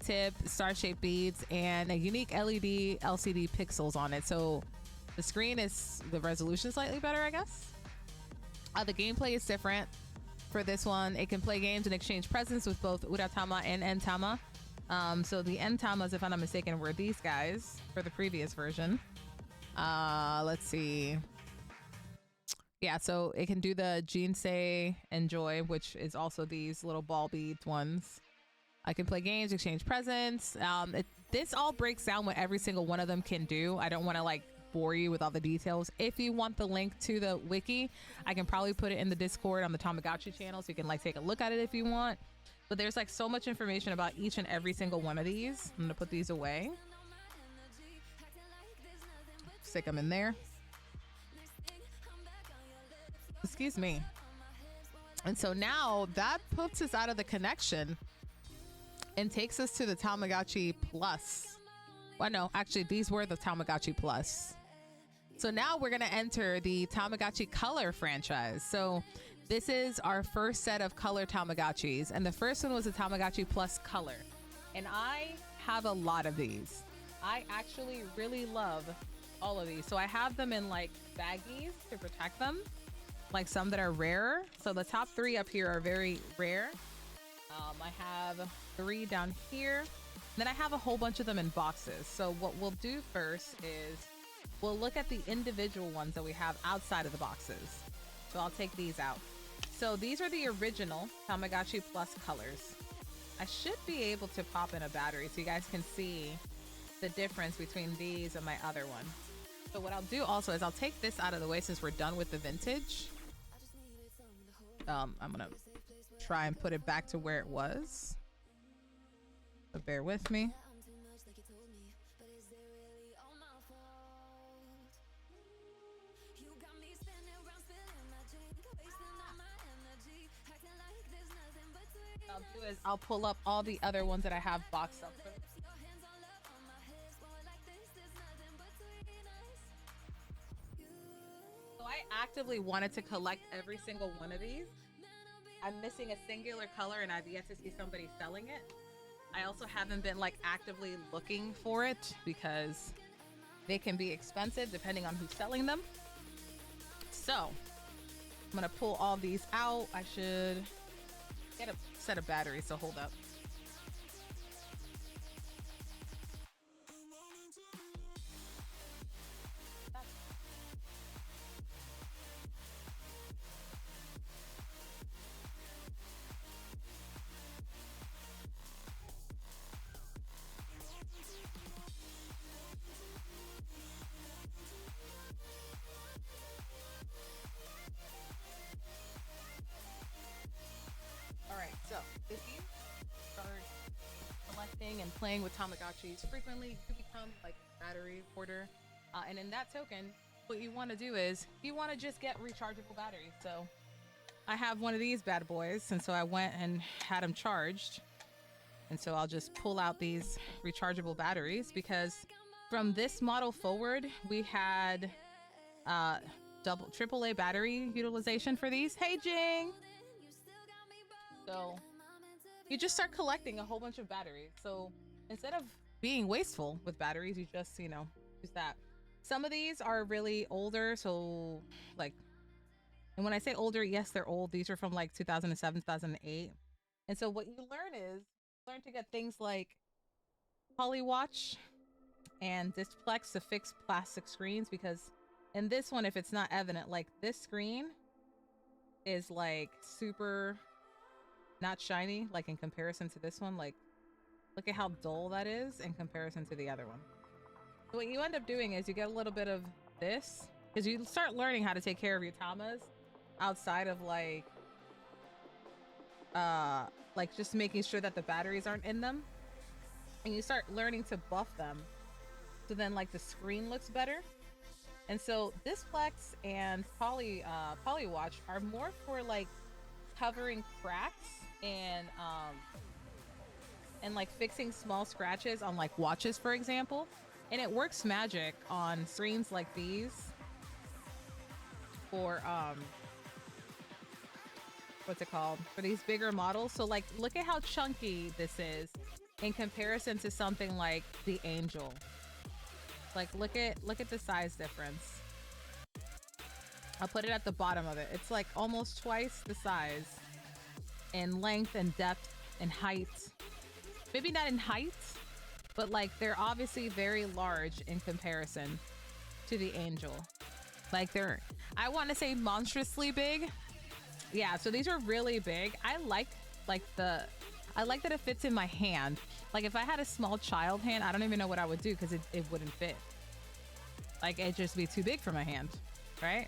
tip, star-shaped beads, and a unique LED LCD pixels on it. So the screen is, the resolution slightly better, I guess. The gameplay is different for this one. It can play games and exchange presents with both Uratama and Entama. So the Entamas, if I'm not mistaken, were these guys for the previous version. Let's see. Yeah, so it can do the Jinsei Enjoy, which is also these little ball beads ones. I can play games, exchange presents. This all breaks down what every single one of them can do. I don't want to like bore you with all the details. If you want the link to the wiki, I can probably put it in the Discord on the Tamagotchi channel, so you can like take a look at it if you want. But there's like so much information about each and every single one of these. I'm gonna put these away. Stick them in there. Excuse me. And so now that puts us out of the connection and takes us to the Tamagotchi Plus. Well, no, actually these were the Tamagotchi Plus. So now we're gonna enter the Tamagotchi Color franchise. So this is our first set of color Tamagotchis, and the first one was a Tamagotchi Plus Color. And I have a lot of these. I actually really love all of these. So I have them in like baggies to protect them, like some that are rarer. So the top 3 up here are very rare. I have 3 down here. Then I have a whole bunch of them in boxes. So what we'll do first is we'll look at the individual ones that we have outside of the boxes. So I'll take these out. So these are the original Tamagotchi Plus colors. I should be able to pop in a battery so you guys can see the difference between these and my other one. So what I'll do also is I'll take this out of the way since we're done with the vintage. I'm gonna try and put it back to where it was. So bear with me. What I'll do is I'll pull up all the other ones that I have boxed up. So I actively wanted to collect every single one of these. I'm missing a singular color and I've yet to see somebody selling it. I also haven't been like actively looking for it because they can be expensive depending on who's selling them. So I'm gonna pull all these out. I should get a set of batteries, so hold up. Alright, so if you start collecting and playing with Tamagotchis frequently, you become like a battery hoarder. And in that token, what you want to do is you want to just get rechargeable batteries. So I have one of these bad boys, and so I went and had them charged. And so I'll just pull out these rechargeable batteries because from this model forward, we had AAA battery utilization for these. Hey, Jing! So you just start collecting a whole bunch of batteries. So instead of being wasteful with batteries, you just, use that. Some of these are really older. So like, and when I say older, yes, they're old. These are from like 2007, 2008. And so what you learn to get things like Polywatch and Displex to fix plastic screens, because in this one, if it's not evident, like this screen is like super not shiny, like in comparison to this one. Like, look at how dull that is in comparison to the other one. So what you end up doing is you get a little bit of this, because you start learning how to take care of your Tamas outside of like just making sure that the batteries aren't in them, and you start learning to buff them, so then like the screen looks better. And so Displex and Polywatch are more for like covering cracks and like fixing small scratches on like watches, for example. And it works magic on screens like these for what's it called, for these bigger models. So like, look at how chunky this is in comparison to something like the Angel. Like, look at the size difference. I'll put it at the bottom of it. It's like almost twice the size in length and depth and height. Maybe not in height, but like they're obviously very large in comparison to the Angel. Like they're, I want to say monstrously big. Yeah, so these are really big. I like that it fits in my hand. Like if I had a small child hand, I don't even know what I would do, because it wouldn't fit. Like it'd just be too big for my hand, right?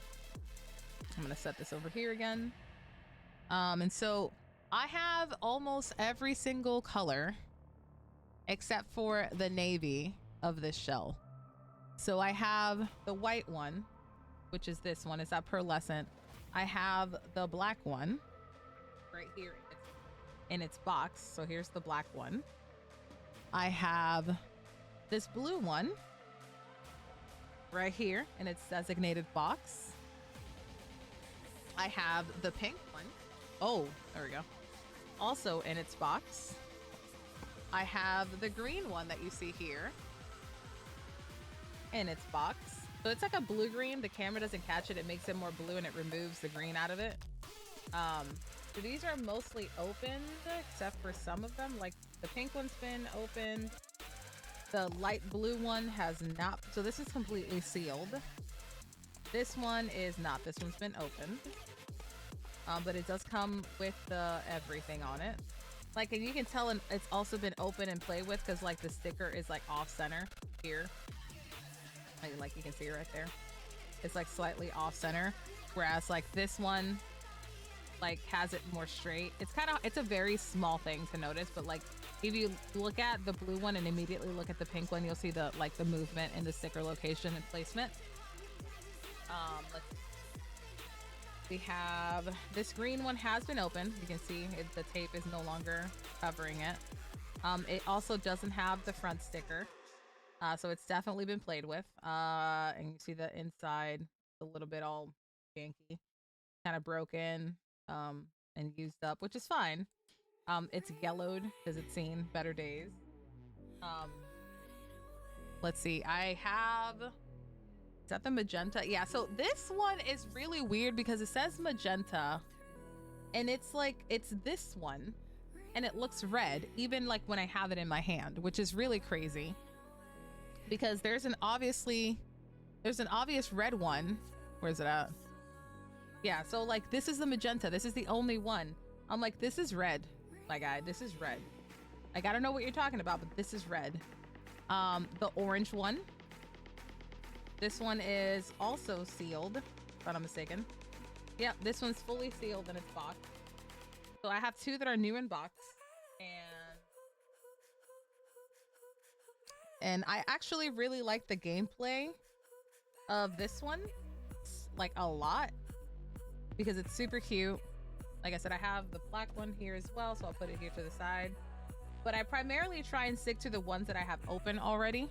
I'm gonna set this over here again. And so I have almost every single color except for the navy of this shell. So I have the white one, which is this one. Is that pearlescent? I have the black one right here in its box. So here's the black one. I have this blue one right here in its designated box. I have the pink one. Oh, there we go. Also in its box. I have the green one that you see here in its box. So it's like a blue-green. The camera doesn't catch it. It makes it more blue and it removes the green out of it. So these are mostly opened except for some of them. Like the pink one's been opened. The light blue one has not. So this is completely sealed. This one is not. This one's been opened. But it does come with everything on it. Like, and you can tell it's also been open and played with, because like the sticker is like off center here. Like you can see it right there. It's like slightly off center. Whereas like this one like has it more straight. It's a very small thing to notice, but like if you look at the blue one and immediately look at the pink one, you'll see the movement in the sticker location and placement. We have this green one has been opened. You can see the tape is no longer covering it. It also doesn't have the front sticker. So it's definitely been played with. And you see the inside a little bit all janky, kind of broken, and used up, which is fine. It's yellowed because it's seen better days. Let's see. I have... Is that the magenta? Yeah, so this one is really weird because it says magenta and it's like, it's this one and it looks red, even like when I have it in my hand, which is really crazy because there's an obvious red one. Where's it at? Yeah, so like this is the magenta. This is the only one. I'm like, this is red, my guy. This is red. Like, I don't know what you're talking about, but this is red. The orange one. This one is also sealed, if I'm not mistaken. Yep, this one's fully sealed in its box. So I have two that are new in box. And I actually really like the gameplay of this one, like a lot, because it's super cute. Like I said, I have the black one here as well, so I'll put it here to the side. But I primarily try and stick to the ones that I have open already.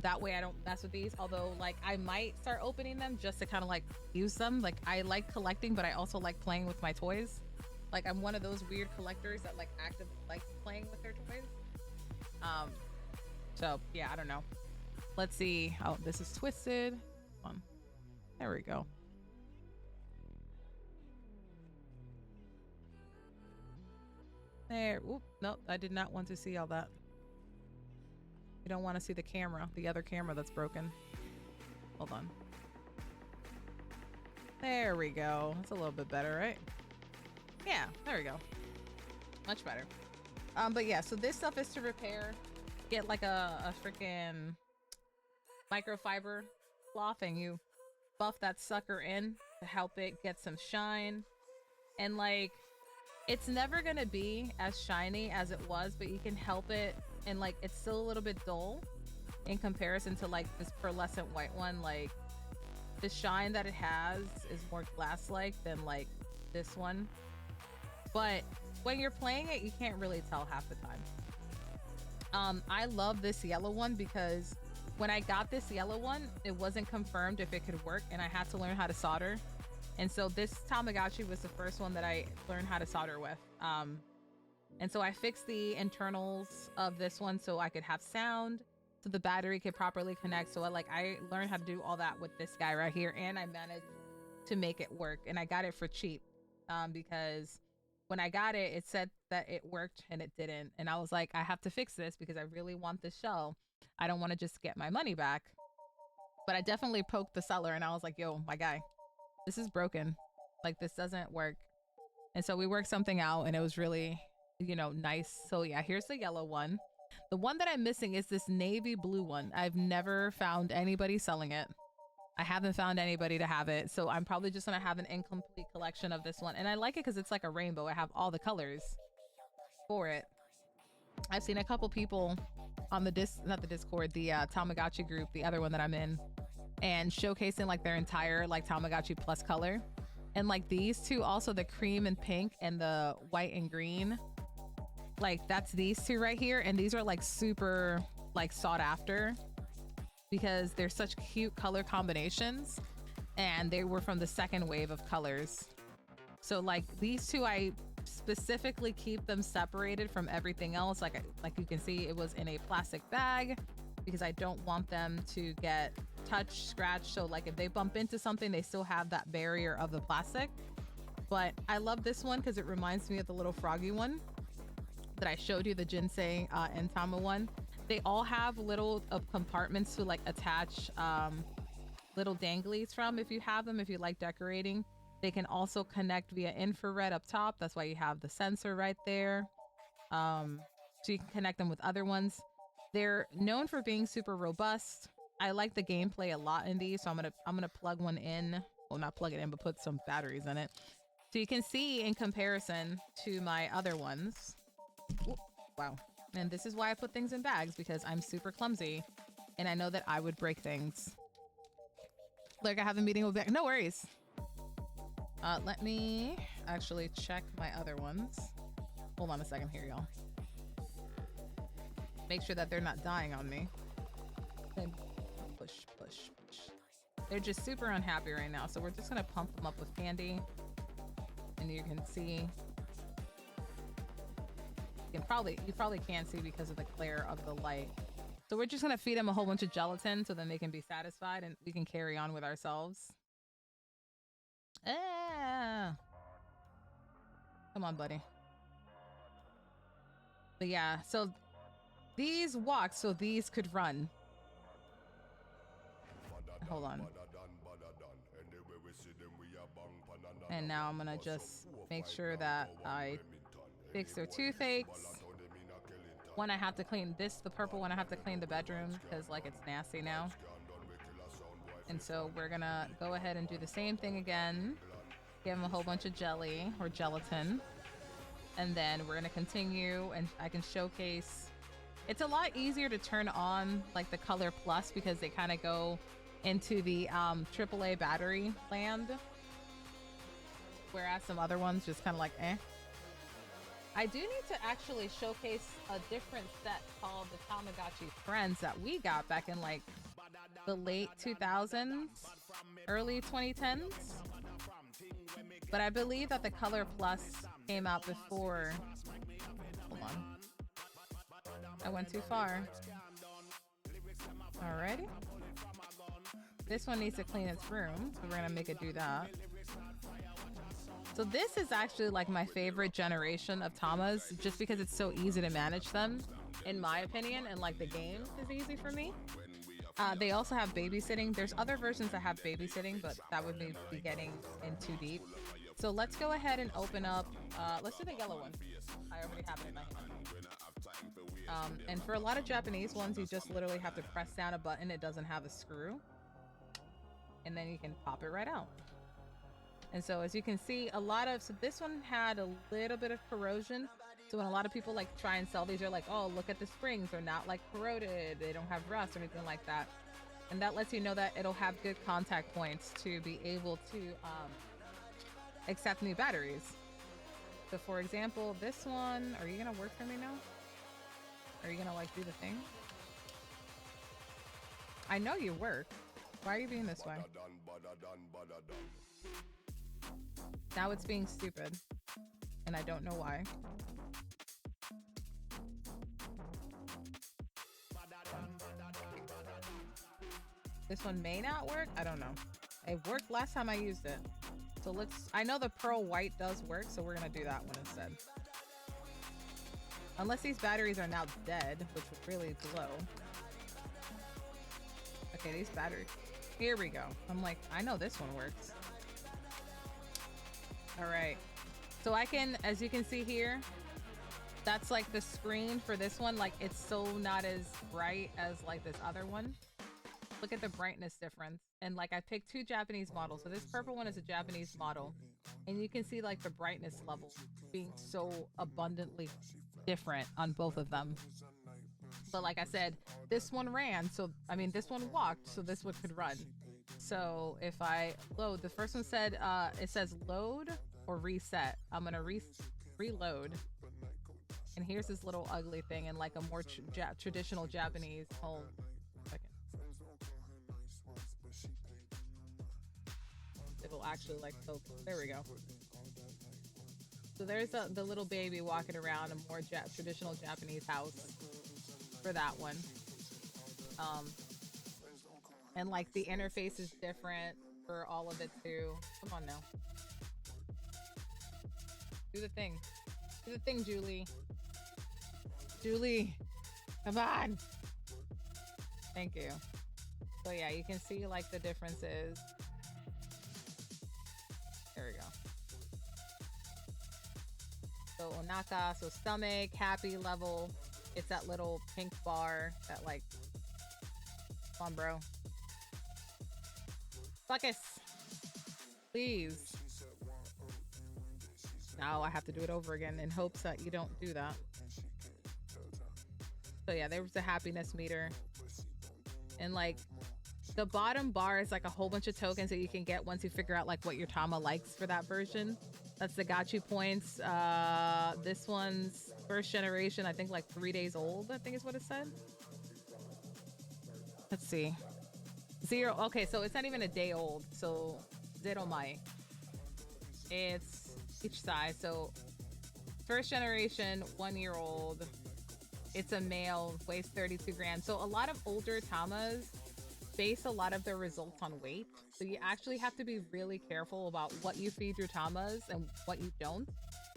That way I don't mess with these, although like I might start opening them just to kind of like use them. Like I like collecting, but I also like playing with my toys. Like I'm one of those weird collectors that like actively like playing with their toys. So yeah, I don't know. Let's see. Oh, this is twisted. Hold on. There we go. There. Oop, nope, I did not want to see all that. You don't want to see the camera, the other camera that's broken. Hold on. There we go. That's a little bit better, right? Yeah, there we go. Much better. But yeah, so this stuff is to repair. Get like a freaking microfiber cloth and you buff that sucker in to help it get some shine. And like, it's never gonna be as shiny as it was, but you can help it, and like it's still a little bit dull in comparison to like this pearlescent white one. Like the shine that it has is more glass-like than like this one. But when you're playing it, you can't really tell half the time. I love this yellow one because when I got this yellow one, it wasn't confirmed if it could work, and I had to learn how to solder. And so this Tamagotchi was the first one that I learned how to solder with. And so I fixed the internals of this one so I could have sound, so the battery could properly connect. So I learned how to do all that with this guy right here, and I managed to make it work. And I got it for cheap because when I got it, it said that it worked and it didn't. And I was like, I have to fix this because I really want this shell. I don't want to just get my money back. But I definitely poked the seller and I was like, yo, my guy, this is broken. Like, this doesn't work. And so we worked something out and it was really, nice. So yeah, here's the yellow one. The one that I'm missing is this navy blue one. I've never found anybody selling it. I haven't found anybody to have it. So I'm probably just going to have an incomplete collection of this one. And I like it because it's like a rainbow. I have all the colors for it. I've seen a couple people on the Discord, the Tamagotchi group, the other one that I'm in, and showcasing like their entire like Tamagotchi plus color. And like these two, also the cream and pink and the white and green, like that's these two right here. And these are like super like sought after because they're such cute color combinations, and they were from the second wave of colors. So like these two, I specifically keep them separated from everything else. Like you can see, it was in a plastic bag because I don't want them to get touched, scratched. So like if they bump into something, they still have that barrier of the plastic. But I love this one because it reminds me of the little froggy one that I showed you, the ginseng and Tama one. They all have little compartments to like attach little danglies from if you have them, if you like decorating. They can also connect via infrared up top. That's why you have the sensor right there. So you can connect them with other ones. They're known for being super robust. I like the gameplay a lot in these, so I'm gonna plug one in. Well, not plug it in, but put some batteries in it. So you can see in comparison to my other ones. Ooh, wow. And this is why I put things in bags, because I'm super clumsy and I know that I would break things. Like I have a meeting with no worries. Let me actually check my other ones. Hold on a second here, y'all. Make sure that they're not dying on me. Then push, push, push. They're just super unhappy right now, so we're just gonna pump them up with candy. And you can see, you probably can't see because of the glare of the light. So we're just gonna feed them a whole bunch of gelatin so then they can be satisfied and we can carry on with ourselves. Come on, buddy. But yeah, so these walk so these could run. Hold on. And now I'm gonna just make sure that I fix their toothaches. One, I have to clean this, the purple one, I have to clean the bedroom because like it's nasty now. And so we're gonna go ahead and do the same thing again. Give them a whole bunch of jelly or gelatin. And then we're gonna continue, and I can showcase. It's a lot easier to turn on like the color plus because they kind of go into the AAA battery land. Whereas some other ones just kind of like eh. I do need to actually showcase a different set called the Tamagotchi Friends that we got back in like the late 2000s, early 2010s. But I believe that the Color Plus came out before. Hold on. I went too far. Alrighty. This one needs to clean its room, so we're gonna make it do that. So this is actually like my favorite generation of Tamas, just because it's so easy to manage them, in my opinion, and like the game is easy for me. They also have babysitting. There's other versions that have babysitting, but that would be getting in too deep. So let's go ahead and open up. Let's do the yellow one. I already have it in my hand. And for a lot of Japanese ones, you just literally have to press down a button. It doesn't have a screw. And then you can pop it right out. And so as you can see, so this one had a little bit of corrosion. So when a lot of people like try and sell these, they're like, oh, look at the springs. They're not like corroded. They don't have rust or anything like that. And that lets you know that it'll have good contact points to be able to accept new batteries. So for example, this one, are you gonna work for me now? Are you gonna like do the thing? I know you work. Why are you being this way? Now it's being stupid. And I don't know why. This one may not work. I don't know. It worked last time I used it. So I know the pearl white does work, so we're gonna do that one instead. Unless these batteries are now dead, which would really blow. Okay, these batteries. Here we go. I'm like, I know this one works. All right. So I can, as you can see here, that's like the screen for this one. Like it's so not as bright as like this other one. Look at the brightness difference. And like I picked two Japanese models. So this purple one is a Japanese model. And you can see like the brightness level being so abundantly different on both of them. But like I said, this one ran. So, I mean, this one walked. So this one could run. So if I load, the first one said, it says load or reset. I'm going to reload. And here's this little ugly thing in like a more traditional Japanese home. It'll actually like focus. There we go. So there's the little baby walking around a more traditional Japanese house for that one. And like the interface is different for all of it too. Come on now. Do the thing. Do the thing, Julie. Julie, come on. Thank you. So yeah, you can see like the differences. There we go. So onaka, so stomach, happy level. It's that little pink bar that like, come on, bro. Focus. Please. Now I have to do it over again in hopes that you don't do that. So yeah, there was the happiness meter. And like the bottom bar is like a whole bunch of tokens that you can get once you figure out like what your Tama likes for that version. That's the Gotchi points. This one's first generation, I think like 3 days old, I think is what it said. Let's see. 0. Okay, so it's not even a day old. So 0 mai. It's each size. So first generation, 1 year old. It's a male, weighs 32 grams. So a lot of older Tamas base a lot of their results on weight. So you actually have to be really careful about what you feed your Tamas and what you don't,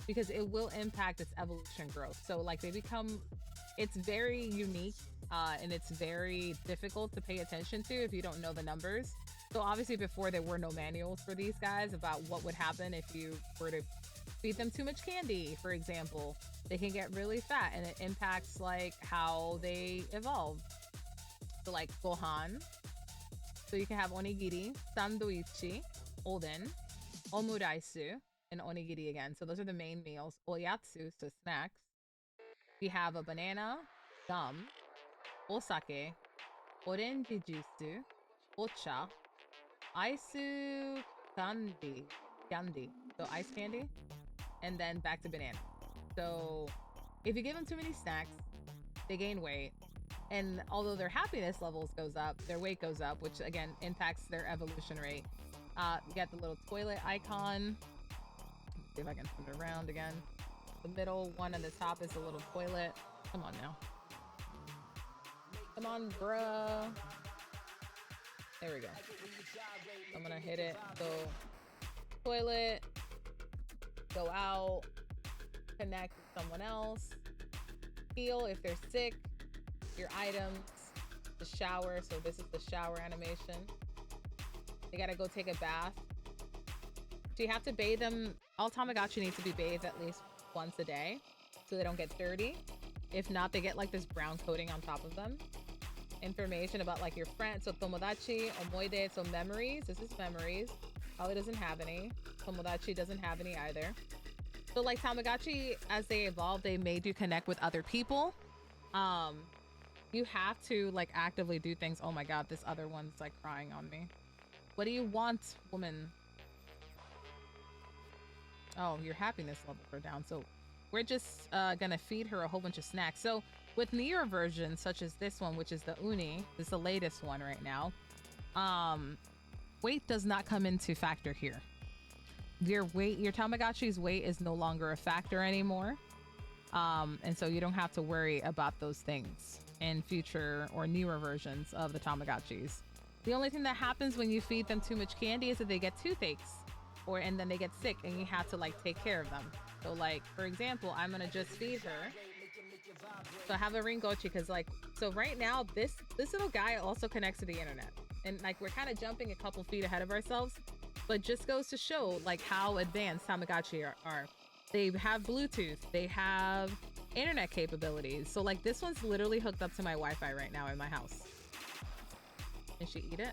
because it will impact its evolution growth. So like it's very unique and it's very difficult to pay attention to if you don't know the numbers. So obviously before there were no manuals for these guys about what would happen if you were to feed them too much candy, for example. They can get really fat and it impacts like how they evolve. So like gohan. So you can have onigiri, sanduichi, oden, omuraisu, and onigiri again. So those are the main meals. Oyatsu, so snacks. We have a banana, gum, osake, orange juice, ocha, aisu candy. So ice candy, and then back to banana. So if you give them too many snacks, they gain weight. And although their happiness levels goes up, their weight goes up, which again impacts their evolution rate. You got the little toilet icon. Let's see if I can turn it around again. The middle one on the top is a little toilet. Come on now. Come on, bruh. There we go. I'm gonna hit it. So toilet, go out, connect with someone else, heal if they're sick, your items, the shower. So this is the shower animation. They gotta go take a bath. So you have to bathe them. All Tamagotchi need to be bathed at least once a day so they don't get dirty. If not, they get like this brown coating on top of them. Information about like your friends. So Tomodachi, Omoide, so memories. This is memories. Holly doesn't have any. Tomodachi doesn't have any either. So like Tamagotchi, as they evolved, they made you connect with other people. You have to like actively do things. Oh my god, this other one's like crying on me. What do you want, woman? Oh, your happiness levels are down. So we're just gonna feed her a whole bunch of snacks. So with newer versions, such as this one, which is the Uni, this is the latest one right now, weight does not come into factor here. Your Tamagotchi's weight is no longer a factor anymore. And so you don't have to worry about those things in future or newer versions of the Tamagotchis. The only thing that happens when you feed them too much candy is that they get toothaches, and then they get sick, and you have to like take care of them. So like, for example, I'm gonna just feed her. So I have a Ringochi because like, so right now this little guy also connects to the internet, and like we're kind of jumping a couple feet ahead of ourselves, but just goes to show like how advanced Tamagotchi are. They have Bluetooth, they have internet capabilities. So like this one's literally hooked up to my Wi-Fi right now in my house. Can she eat it?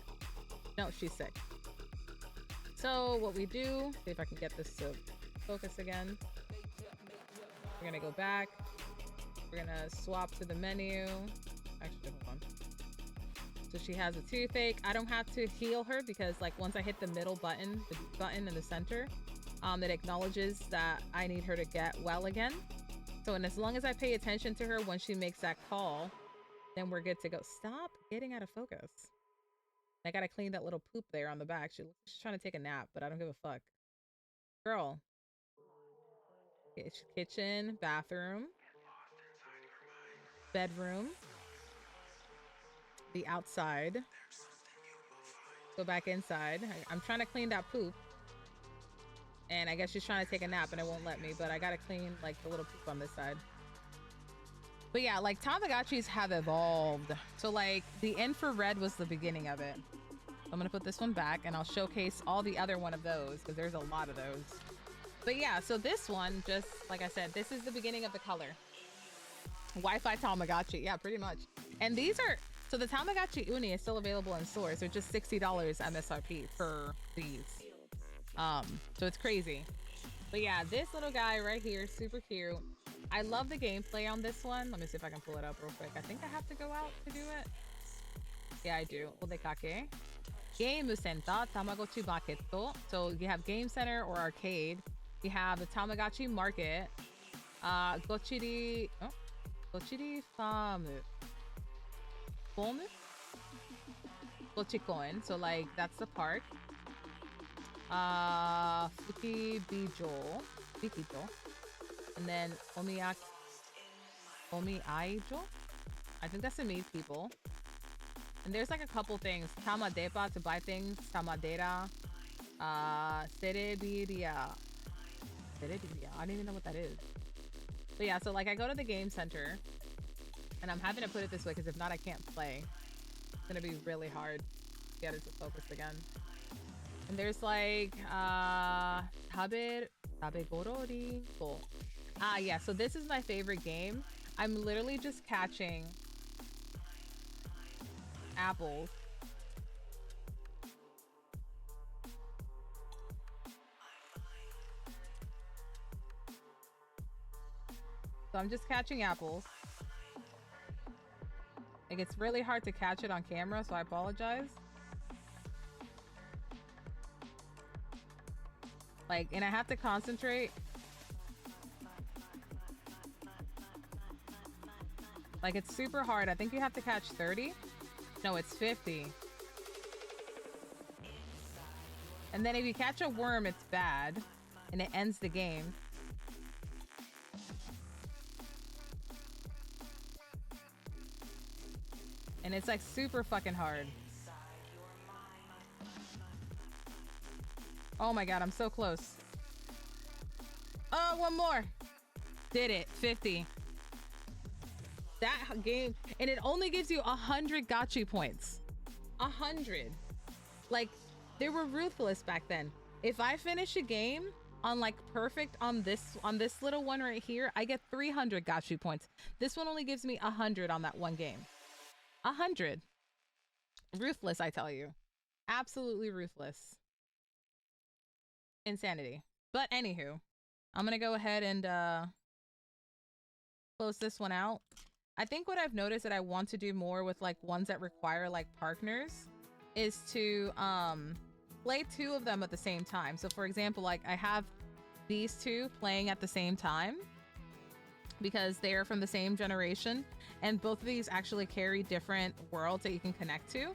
No, she's sick. So what we do, see if I can get this to focus again. We're gonna go back. We're gonna swap to the menu. Actually, hold on. So she has a toothache. I don't have to heal her because like once I hit the middle button, the button in the center, it acknowledges that I need her to get well again. So, and as long as I pay attention to her when she makes that call, then we're good to go. Stop getting out of focus. I gotta clean that little poop there on the back. She's trying to take a nap, but I don't give a fuck. Girl. Kitchen, bathroom, bedroom, the outside. Go back inside. I'm trying to clean that poop. And I guess she's trying to take a nap and it won't let me, but I gotta clean like the little poop on this side. But yeah, like Tamagotchis have evolved. So like the infrared was the beginning of it. So I'm gonna put this one back and I'll showcase all the other one of those because there's a lot of those. But yeah, so this one, just like I said, this is the beginning of the color. Wi-Fi Tamagotchi, yeah, pretty much. And these are, so the Tamagotchi Uni is still available in stores. They're just $60 MSRP for these. So it's crazy. But yeah, this little guy right here, super cute. I love the gameplay on this one. Let me see if I can pull it up real quick. I think I have to go out to do it. Yeah, I do. Odekake. Game Center, Tamagotchi Baketo. So you have Game Center or Arcade. You have the Tamagotchi Market. Gochiri Farm. Gochi Coin. So like that's the park. Fukibijo. And then Omiaijo. I think that's to meet people. And there's like a couple things. Tamadepa to buy things. Tamadera. Serebiria. I don't even know what that is. But yeah, so like I go to the game center. And I'm having to put it this way because if not, I can't play. It's going to be really hard to get it to focus again. And there's like, Tabegorori. Ah, yeah, so this is my favorite game. I'm literally just catching apples. So I'm just catching apples. Like, it's really hard to catch it on camera, so I apologize. Like, and I have to concentrate. Like, it's super hard. I think you have to catch 30. No, it's 50. And then if you catch a worm, it's bad. And it ends the game. And it's like super fucking hard. Oh my god, I'm so close. Oh, one more. Did it. 50. That game, and it only gives you 100 gotcha points. 100. Like, they were ruthless back then. If I finish a game on like perfect on this little one right here, I get 300 gotcha points. This one only gives me 100 on that one game. 100. Ruthless, I tell you. Absolutely ruthless. Insanity. But anywho, I'm gonna go ahead and close this one out. I think what I've noticed that I want to do more with like ones that require like partners is to play two of them at the same time. So for example, like I have these two playing at the same time because they're from the same generation, and both of these actually carry different worlds that you can connect to.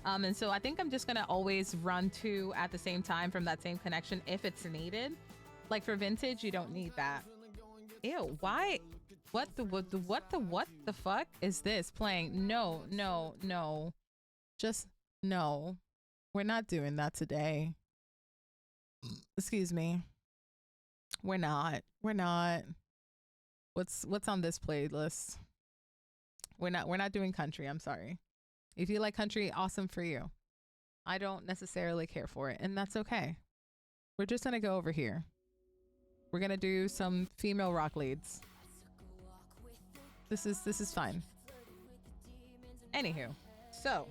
And so I think I'm just gonna always run two at the same time from that same connection if it's needed. Like for vintage, you don't need that. Ew, why? What the fuck is this playing? No, no, no. Just no. We're not doing that today. Excuse me. We're not. We're not. What's on this playlist? We're not doing country. I'm sorry. If you like country, awesome for you. I don't necessarily care for it, and that's okay. We're just gonna go over here. We're gonna do some female rock leads. This is fine. Anywho, so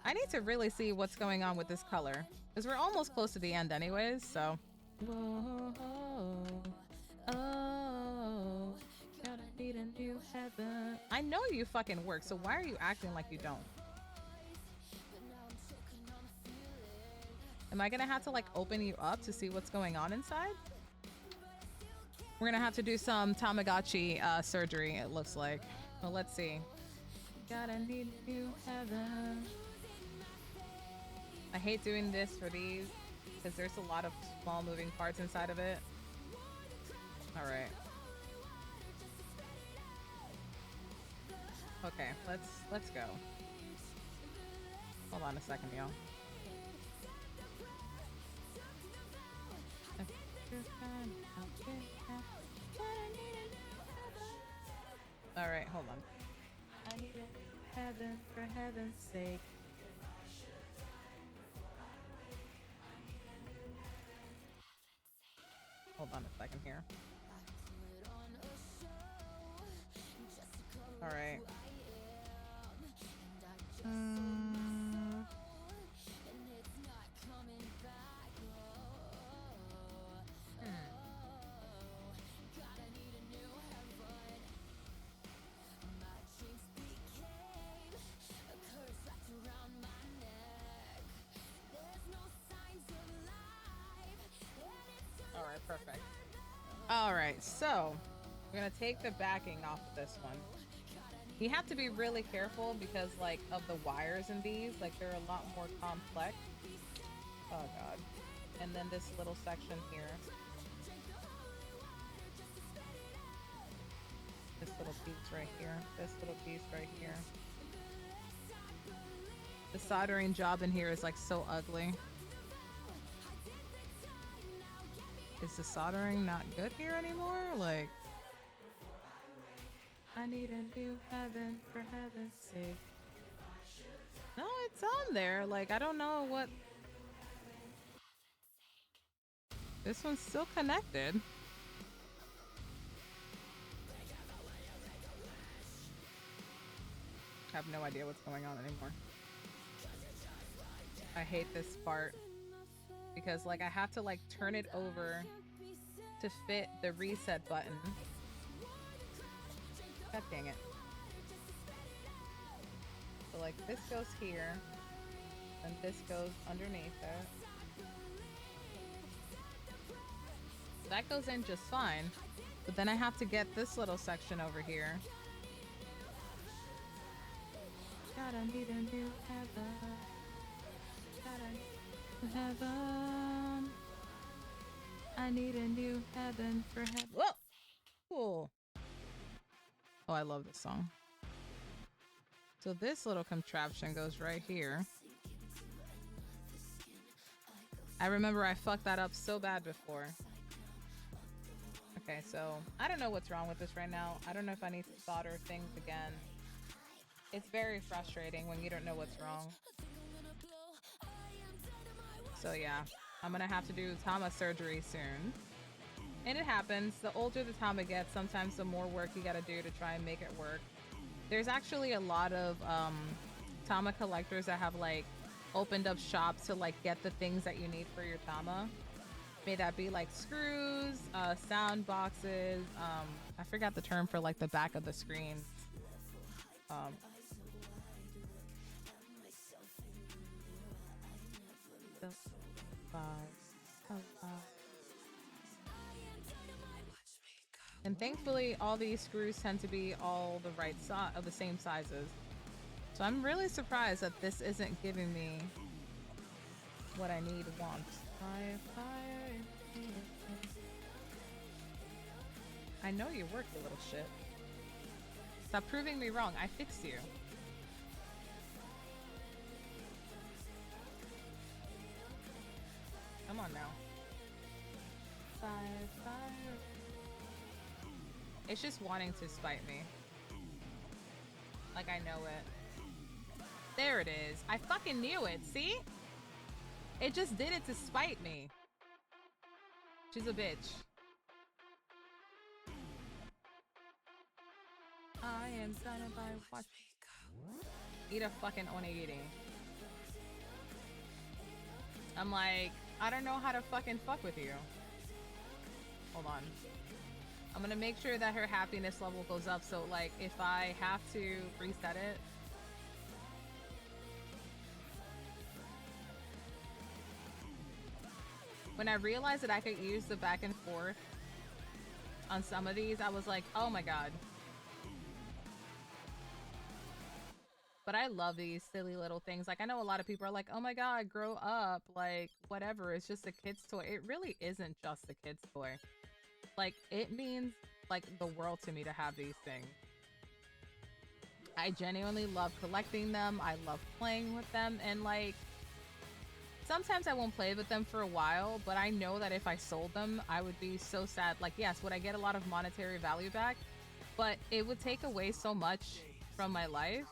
I need to really see what's going on with this color, because we're almost close to the end anyways, so. Whoa, oh, gotta need a new heaven. I know you fucking work, so why are you acting like you don't? Am I gonna have to like open you up to see what's going on inside? We're gonna have to do some Tamagotchi surgery, it looks like. Well, let's see. Gotta need a new heaven. I hate doing this for these because there's a lot of small moving parts inside of it. All right. Okay, let's go. Hold on a second, y'all. All right, hold on. I need a heaven for heaven's sake. Hold on a second here. All right. Perfect. All right, so we're gonna take the backing off of this one. You have to be really careful because like of the wires in these, like they're a lot more complex. Oh god. And then this little section here. This little piece right here. This little piece right here. The soldering job in here is like so ugly. Is the soldering not good here anymore? Like, I need a new heaven for heaven's sake. No, it's on there. Like, I don't know what. This one's still connected. I have no idea what's going on anymore. I hate this part. Because like I have to like turn it over to fit the reset button. God dang it. So like this goes here and this goes underneath it. That goes in just fine. But then I have to get this little section over here. Gotta need a new heaven. Heaven. I need a new heaven for heaven. Whoa! Cool. Oh, I love this song. So this little contraption goes right here. I remember I fucked that up so bad before. Okay, so I don't know what's wrong with this right now. I don't know if I need to solder things again. It's very frustrating when you don't know what's wrong. So yeah, I'm gonna have to do Tama surgery soon. And it happens. The older the Tama gets, sometimes the more work you gotta do to try and make it work. There's actually a lot of Tama collectors that have like opened up shops to like get the things that you need for your Tama. May that be like screws, sound boxes. I forgot the term for like the back of the screen. And thankfully, all these screws tend to be all the right size, of the same sizes. So I'm really surprised that this isn't giving me what I need, want. I know you work, you little shit. Stop proving me wrong. I fixed you. Come on now. Fire. It's just wanting to spite me. Like I know it. There it is. I fucking knew it. See? It just did it to spite me. She's a bitch. I am son of a watch. Eat a fucking onigiri. I'm like, I don't know how to fucking fuck with you. Hold on. I'm gonna make sure that her happiness level goes up, so like if I have to reset it. When I realized that I could use the back and forth on some of these, I was like, oh my god. But I love these silly little things. Like, I know a lot of people are like, oh my god, grow up. Like, whatever. It's just a kid's toy. It really isn't just a kid's toy. Like, it means, like, the world to me to have these things. I genuinely love collecting them. I love playing with them. And, like, sometimes I won't play with them for a while, but I know that if I sold them, I would be so sad. Like, yes, would I get a lot of monetary value back? But it would take away so much from my life.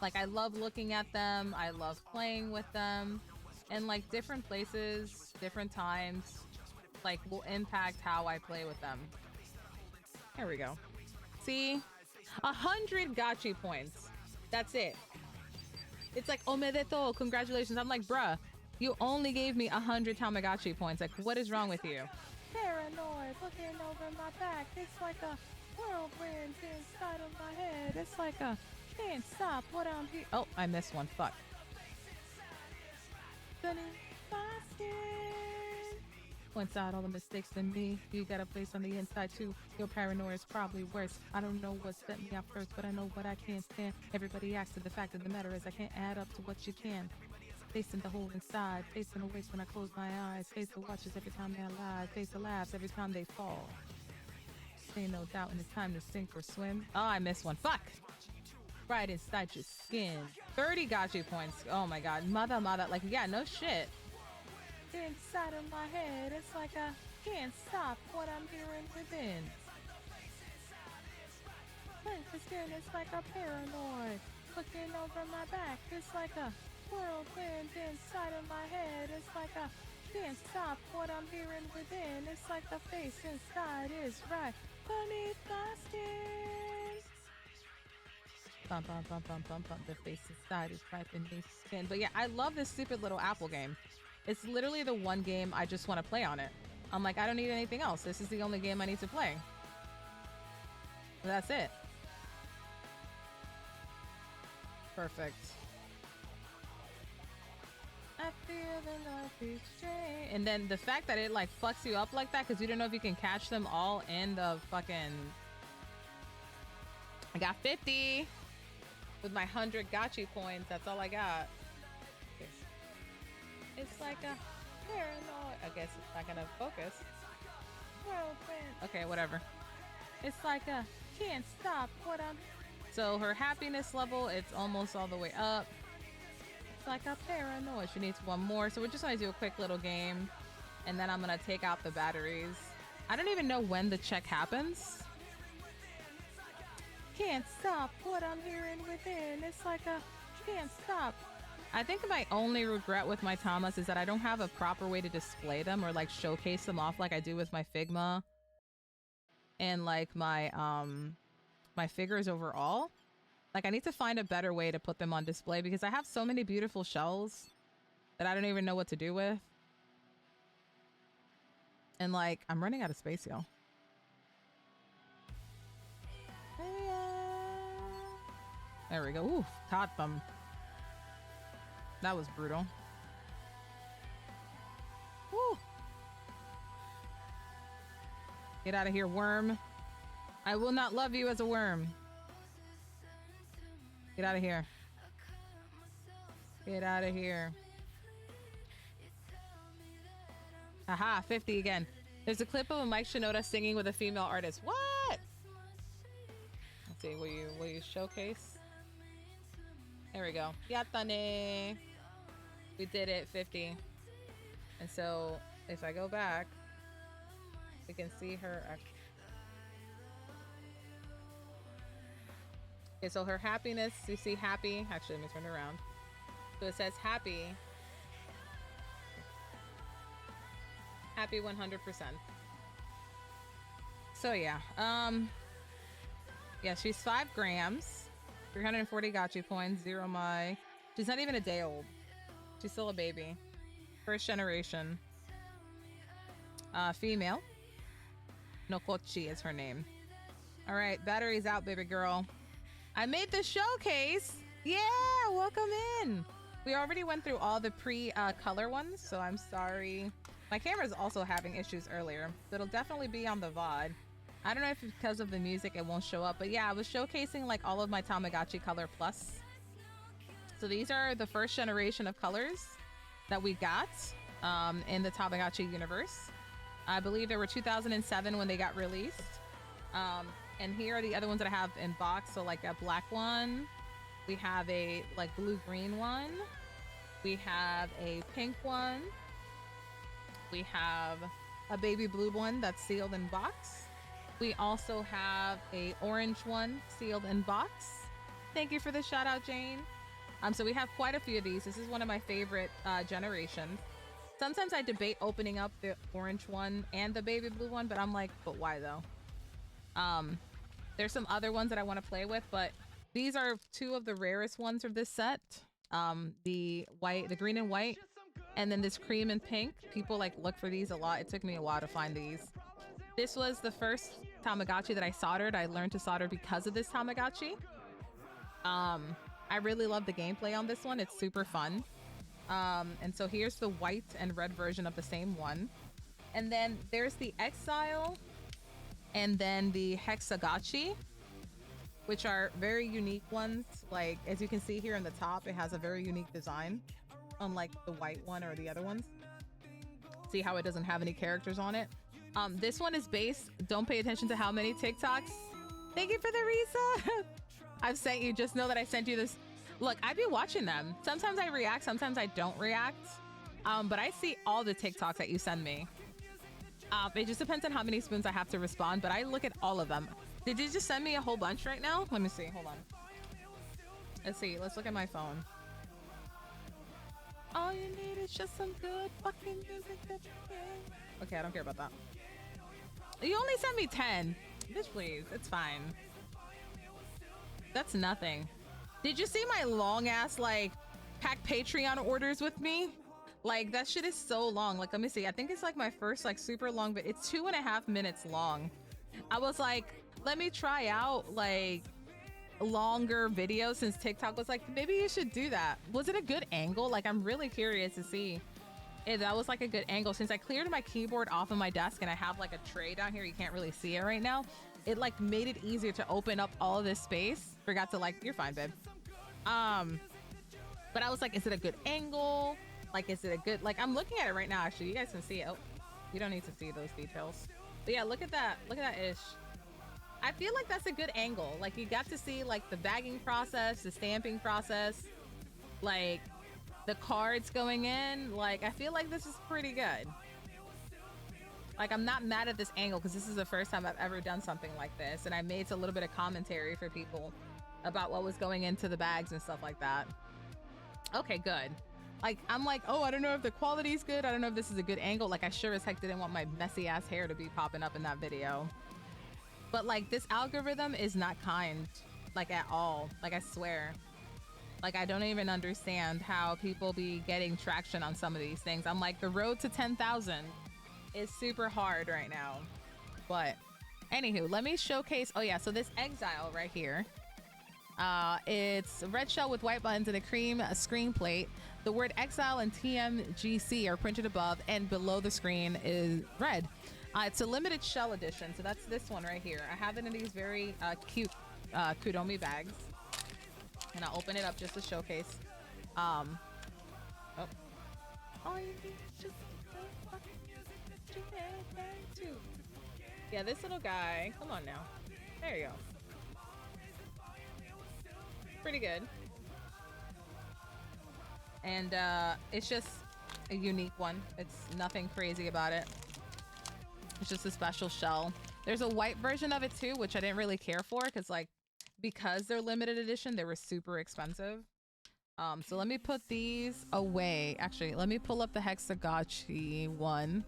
Like, I love looking at them. I love playing with them. And, like, different places, different times, like, will impact how I play with them. Here we go. See? 100 gotchi points. That's it. It's like, omedeto, congratulations. I'm like, bruh, you only gave me 100 Tamagotchi points. Like, what is wrong with you? Paranoid, looking over my back. It's like a whirlwind inside of my head. It's like a can't stop what I'm here. Oh, I missed one. Fuck. Points out all the mistakes in me. You got a place on the inside too. Your paranoia is probably worse. I don't know what set me off first, but I know what I can't stand. Everybody acts, and the fact of the matter is I can't add up to what you can. Facing the hole inside, facing the waste when I close my eyes, face the watches every time they lie, face the laughs every time they fall. Ain't no doubt when it's time to sink or swim. Oh, I missed one. Fuck! Right inside your skin. 30 gotcha points. Oh my god. Mother. Like, yeah, no shit. Inside of my head, it's like I can't stop what I'm hearing within. The skin is like a paranoid. Looking over my back, it's like a whirlwind inside of my head. It's like I can't stop what I'm hearing within. It's like the face inside is right beneath the skin. Bum, bum, bum, bum, bum, bum. The face inside is right beneath the skin. But yeah, I love this stupid little Apple game. It's literally the one game I just want to play on it. I'm like, I don't need anything else. This is the only game I need to play. That's it. Perfect. I feel the love is straight. And then the fact that it like fucks you up like that because you don't know if you can catch them all in the fucking... I got 50 with my 100 gotchi points. That's all I got. It's like a paranoid. I guess it's not gonna focus. Okay, whatever. It's like a can't stop what I'm... So her happiness level, it's almost all the way up. It's like a paranoid. She needs one more. So we're just gonna do a quick little game. And then I'm gonna take out the batteries. I don't even know when the check happens. Can't stop what I'm hearing within. It's like a can't stop. I think my only regret with my Tamas is that I don't have a proper way to display them or like showcase them off like I do with my Figma and like my figures overall. Like I need to find a better way to put them on display because I have so many beautiful shells that I don't even know what to do with. And like I'm running out of space, y'all. There we go. Ooh, caught them. That was brutal. Woo. Get out of here, worm. I will not love you as a worm. Get out of here. Get out of here. Aha, 50 again. There's a clip of a Mike Shinoda singing with a female artist. What? Let's see, will you showcase? There we go. Yatane. We did it, 50. And so if I go back, we can see her. Okay, so her happiness, you see happy. Actually, let me turn it around. So it says happy. Happy 100%. So yeah. Yeah, she's 5 grams. 340 Gotchi points, 0 Mai. She's not even a day old. She's still a baby. First generation. Female. Nokochi is her name. All right, battery's out, baby girl. I made the showcase. Yeah, welcome in. We already went through all the pre-color ones, so I'm sorry. My camera's also having issues earlier, so it'll definitely be on the VOD. I don't know if because of the music it won't show up, but yeah, I was showcasing like all of my Tamagotchi Color Plus. So these are the first generation of colors that we got in the Tamagotchi universe. I believe there were 2007 when they got released. And here are the other ones that I have in box. So like a black one, we have a like blue-green one, we have a pink one, we have a baby blue one that's sealed in box. We also have a orange one sealed in box. Thank you for the shout out, Jane. So we have quite a few of these. This is one of my favorite generations. Sometimes I debate opening up the orange one and the baby blue one, but I'm like, but why though? There's some other ones that I want to play with, but these are 2 of the rarest ones of this set. The green and white, and then this cream and pink. People like look for these a lot. It took me a while to find these. This was the first Tamagotchi that I soldered. I learned to solder because of this Tamagotchi. I really love the gameplay on this one. It's super fun. And so here's the white and red version of the same one. And then there's the Exile and then the Hexagotchi, which are very unique ones. Like, as you can see here in the top, it has a very unique design, unlike the white one or the other ones. See how it doesn't have any characters on it? This one is based, don't pay attention to how many TikToks. Thank you for the Risa. I've sent you, just know that I sent you this. Look, I be watching them. Sometimes I react, sometimes I don't react. But I see all the TikToks that you send me. It just depends on how many spoons I have to respond, but I look at all of them. Did you just send me a whole bunch right now? Let me see, hold on. Let's see, let's look at my phone. All you need is just some good fucking music. Okay, I don't care about that. You only sent me 10. Bitch, please, it's fine. That's nothing. Did you see my long ass like pack Patreon orders with me? Like that shit is so long. Like, let me see. I think it's like my first like super long, but it's 2.5 minutes long. I was like, let me try out like longer videos since TikTok was like, maybe you should do that. Was it a good angle? Like, I'm really curious to see if that was like a good angle. Since I cleared my keyboard off of my desk and I have like a tray down here, you can't really see it right now. It like made it easier to open up all of this space. Forgot to like, you're fine, babe. But I was like, is it a good angle? Like, is it a good, like, I'm looking at it right now, actually. You guys can see it. Oh, you don't need to see those details. But yeah, look at that. Look at that ish. I feel like that's a good angle. Like, you got to see, like, the bagging process, the stamping process, like, the cards going in. Like, I feel like this is pretty good. Like, I'm not mad at this angle because this is the first time I've ever done something like this. And I made a little bit of commentary for people about what was going into the bags and stuff like that. Okay, good. Like, I'm like, oh, I don't know if the quality's good. I don't know if this is a good angle. Like, I sure as heck didn't want my messy ass hair to be popping up in that video. But like, this algorithm is not kind, like at all. Like, I swear. Like, I don't even understand how people be getting traction on some of these things. I'm like, the road to 10,000 is super hard right now. But anywho, let me showcase. Oh yeah, so this Exile right here. It's a red shell with white buttons and a cream screen plate. The word Exile and TMGC are printed above, and below the screen is red. It's a limited shell edition, so that's this one right here. I have it in these very cute Kudomi bags. And I'll open it up just to showcase. Oh. Yeah, this little guy. Come on now. There you go. Pretty good. And it's just a unique one. It's nothing crazy about it. It's just a special shell. There's a white version of it too, which I didn't really care for because they're limited edition, they were super expensive. So let me put these away. Actually, let me pull up the Hexagotchi one.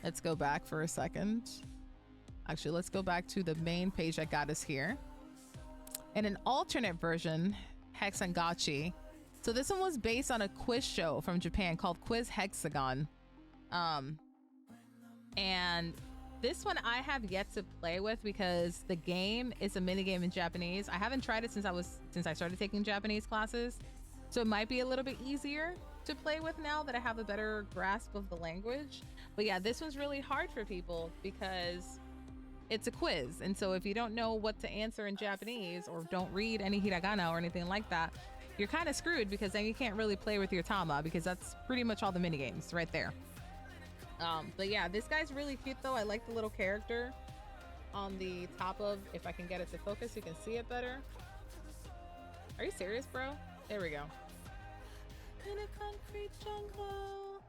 Let's go back for a second. Actually, let's go back to the main page that got us here. In an alternate version, Hexagotchi. So this one was based on a quiz show from Japan called Quiz Hexagon. And this one I have yet to play with because the game is a mini game in Japanese. I haven't tried it since I started taking Japanese classes. So it might be a little bit easier to play with now that I have a better grasp of the language. But yeah, this one's really hard for people because it's a quiz. And so if you don't know what to answer in Japanese or don't read any hiragana or anything like that, you're kind of screwed because then you can't really play with your Tama because that's pretty much all the mini games right there. But yeah, this guy's really cute though. I like the little character on the top of, if I can get it to focus, you can see it better. Are you serious, bro? There we go. In a concrete jungle.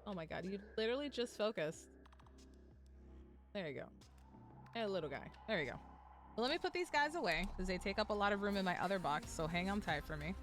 Oh my God, you literally just focused. There you go. Hey, little guy. There you go. Well, let me put these guys away because they take up a lot of room in my other box. So hang on tight for me.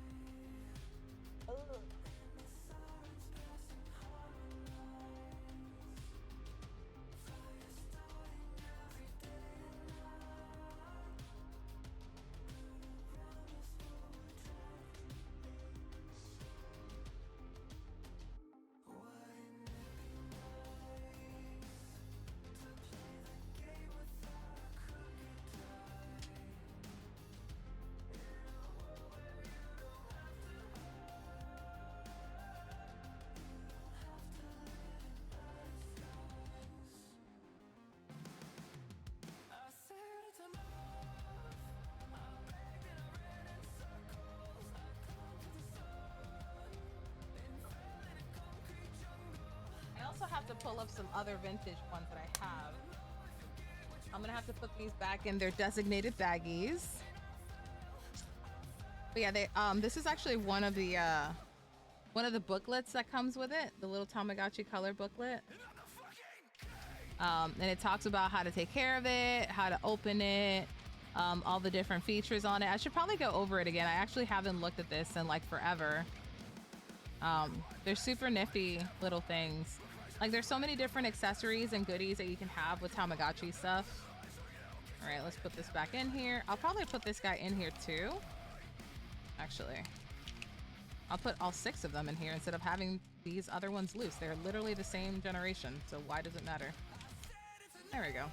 Have to pull up some other vintage ones that I have. I'm gonna have to put these back in their designated baggies. But yeah, they this is actually one of the booklets that comes with it, the little Tamagotchi color booklet. And it talks about how to take care of it, how to open it, all the different features on it. I should probably go over it again. I actually haven't looked at this in like forever. They're super nifty little things. Like, there's so many different accessories and goodies that you can have with Tamagotchi stuff. All right, let's put this back in here. I'll probably put this guy in here too. Actually, I'll put all 6 of them in here instead of having these other ones loose. They're literally the same generation, so why does it matter? There we go.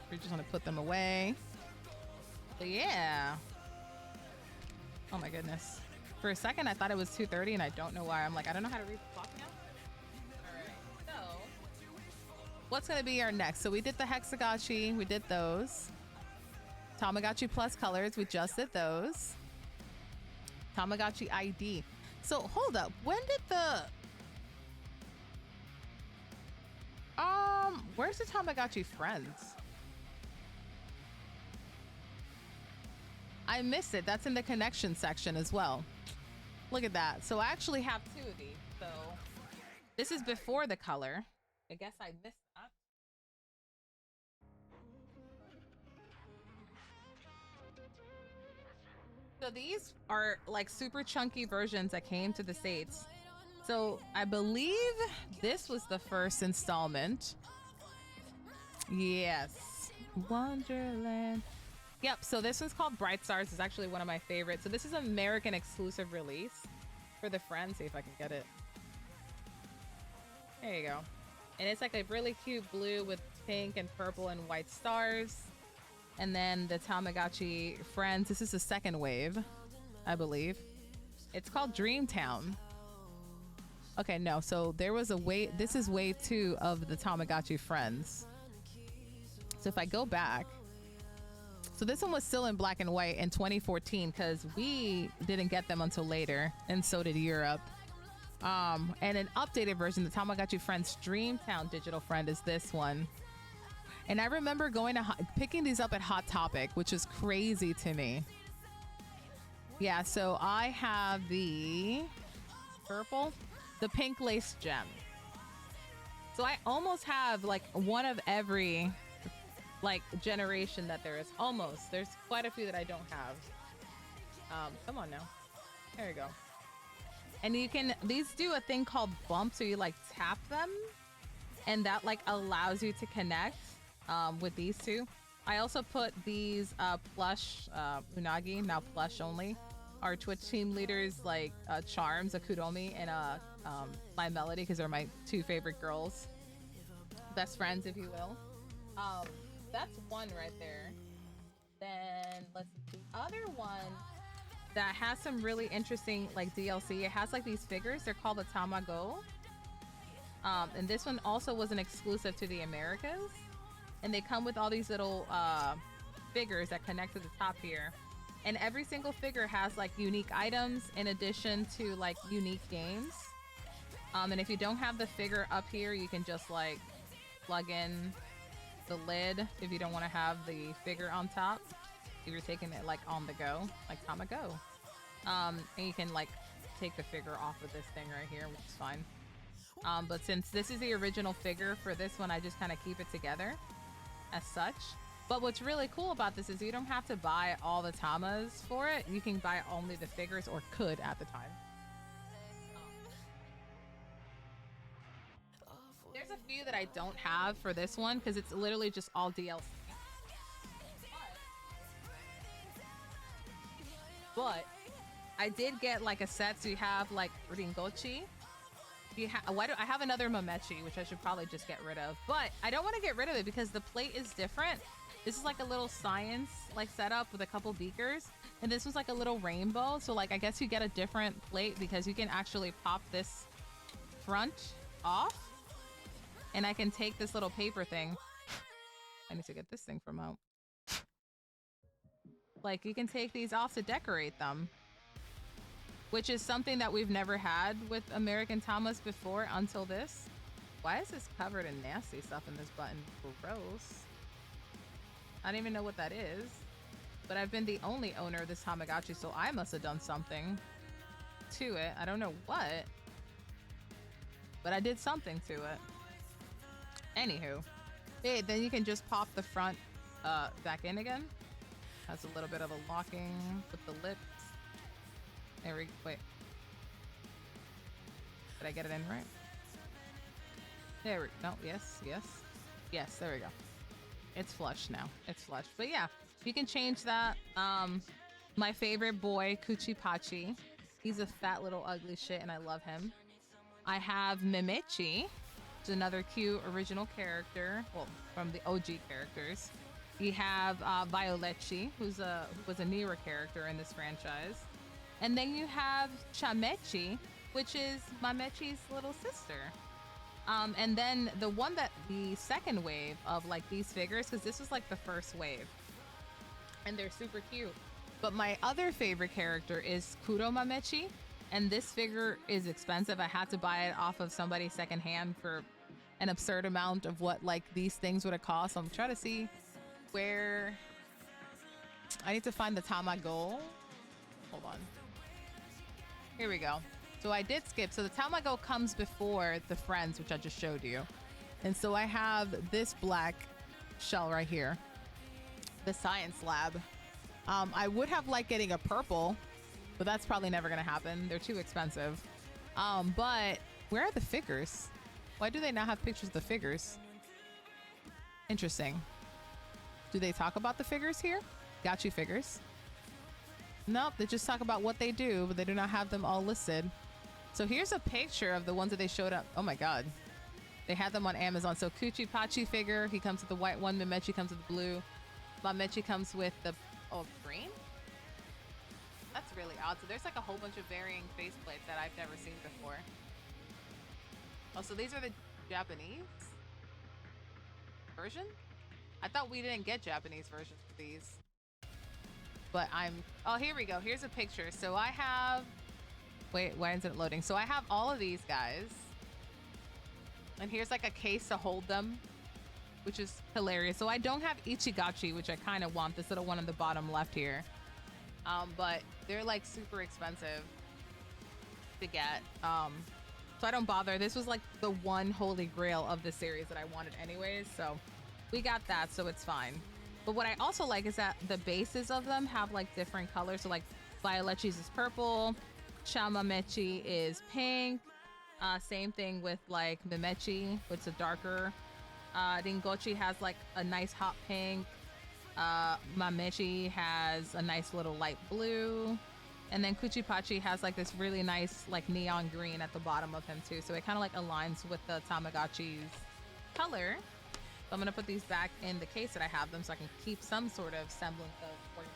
We just want to put them away. But yeah. Oh my goodness. For a second, I thought it was 2:30, and I don't know why. I'm like, I don't know how to read the clock now. What's going to be our next? So we did the Hexagotchi. We did those. Tamagotchi Plus colors. We just did those. Tamagotchi ID. So hold up. When did the... Where's the Tamagotchi Friends? I missed it. That's in the connection section as well. Look at that. So I actually have 2 of these. So this is before the color. I guess I missed that. So these are like super chunky versions that came to the States. So I believe this was the first installment. Yes. Wonderland. Yep, so this one's called Bright Stars. It's actually one of my favorites. So this is an American exclusive release for the Friends. See if I can get it. There you go. And it's like a really cute blue with pink and purple and white stars. And then the Tamagotchi Friends. This is the second wave, I believe. It's called Dreamtown. Okay, no. So there was a wave. This is wave 2 of the Tamagotchi Friends. So if I go back, so this one was still in black and white in 2014 because we didn't get them until later, and so did Europe. And an updated version, the Tamagotchi Friends Dreamtown digital friend is this one. And I remember going to picking these up at Hot Topic, which is crazy to me. Yeah, so I have the purple, the pink lace gem. So I almost have like one of every like generation that there is. Almost. There's quite a few that I don't have. Come on now. There you go. And you can, these do a thing called bump, so you like tap them and that like allows you to connect with these two. I also put these plush Unagi, now plush only, our Twitch team leaders like Charms, a Kuromi, and My Melody, because they're my two favorite girls, best friends if you will. That's one right there. Then let's see, the other one that has some really interesting like DLC. It has like these figures. They're called the Tamago. And this one also was an exclusive to the Americas. And they come with all these little figures that connect to the top here. And every single figure has like unique items in addition to like unique games. And if you don't have the figure up here, you can just like plug in the lid if you don't want to have the figure on top. If you're taking it like on the go, like Tamago. And you can like take the figure off of this thing right here, which is fine. But since this is the original figure for this one, I just kind of keep it together as such. But what's really cool about this is you don't have to buy all the Tamas for it. You can buy only the figures, or could at the time. There's a few that I don't have for this one because it's literally just all DLC. But I did get like a set, so you have like Ringochi. I have another Mamechi, which I should probably just get rid of. But I don't want to get rid of it because the plate is different. This is like a little science like setup with a couple beakers, and this was like a little rainbow. So like I guess you get a different plate because you can actually pop this front off, and I can take this little paper thing. I need to get this thing from out. Like you can take these off to decorate them, which is something that we've never had with American Tamas before until this. Why is this covered in nasty stuff in this button? Gross. I don't even know what that is, but I've been the only owner of this Tamagotchi, so I must have done something to it. I don't know what, but I did something to it. Anywho, hey, then you can just pop the front back in again. Has a little bit of a locking with the lips. There we go. Wait. Did I get it in right? There we go. No, yes, yes. Yes, there we go. It's flush now. It's flush. But yeah, you can change that. My favorite boy, Kuchipachi. He's a fat little ugly shit and I love him. I have Memechi, which is another cute original character. Well, from the OG characters. You have Violechi, who was a newer character in this franchise. And then you have Chamechi, which is Mamechi's little sister. And then the second wave of like these figures, because this was like the first wave, and they're super cute. But my other favorite character is Kuro Mamechi, and this figure is expensive. I had to buy it off of somebody secondhand for an absurd amount of what like these things would have cost. So I'm trying to see where I need to find the Tamago. Hold on. Here we go. So I did skip. So the Tamago comes before the Friends, which I just showed you. And so I have this black shell right here, the science lab. I would have liked getting a purple, but that's probably never gonna happen. They're too expensive. But where are the figures? Why do they not have pictures of the figures? Interesting. Do they talk about the figures here? Got you figures. Nope, they just talk about what they do, but they do not have them all listed. So here's a picture of the ones that they showed up. Oh my god. They had them on Amazon. So Kuchi Pachi figure, he comes with the white one. Mimechi comes with the blue. Mamechi comes with the green? That's really odd. So there's like a whole bunch of varying faceplates that I've never seen before. Oh, so these are the Japanese version? I thought we didn't get Japanese versions of these. But oh, here we go. Here's a picture. So I have, wait, why isn't it loading? So I have all of these guys. And here's like a case to hold them, which is hilarious. So I don't have Ichigachi, which I kind of want, this little one on the bottom left here. But they're like super expensive to get. So I don't bother. This was like the one holy grail of the series that I wanted anyways. So we got that, so it's fine. But what I also like is that the bases of them have like different colors. So like Violetchi's is purple, Chamamechi is pink. Same thing with like Mimechi, which is a darker. Ringochi has like a nice hot pink. Mamechi has a nice little light blue. And then Kuchipachi has like this really nice like neon green at the bottom of him too. So it kind of like aligns with the Tamagotchi's color. So I'm gonna put these back in the case that I have them so I can keep some sort of semblance of organization.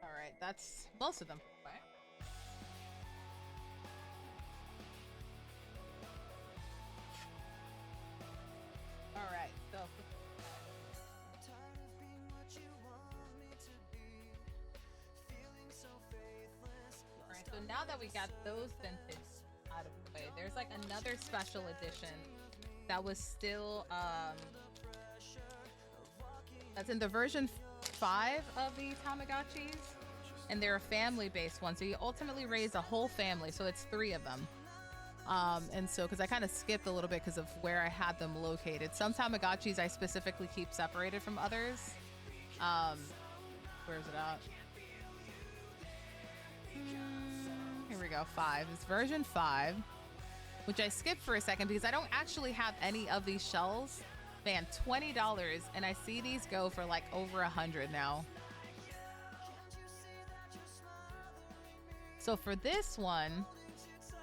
All right, that's most of them. Okay. All right, so all right, so now that we got those vintage out of the way, there's like another special edition that was still that's in the version 5 of the Tamagotchis, and they're a family-based one. So you ultimately raise a whole family, so it's 3 of them. And so, because I kind of skipped a little bit because of where I had them located. Some Tamagotchis I specifically keep separated from others. Where's it at? Here we go, 5. It's version 5, which I skipped for a second because I don't actually have any of these shells. Man, $20, and I see these go for like over 100 now. So for this one,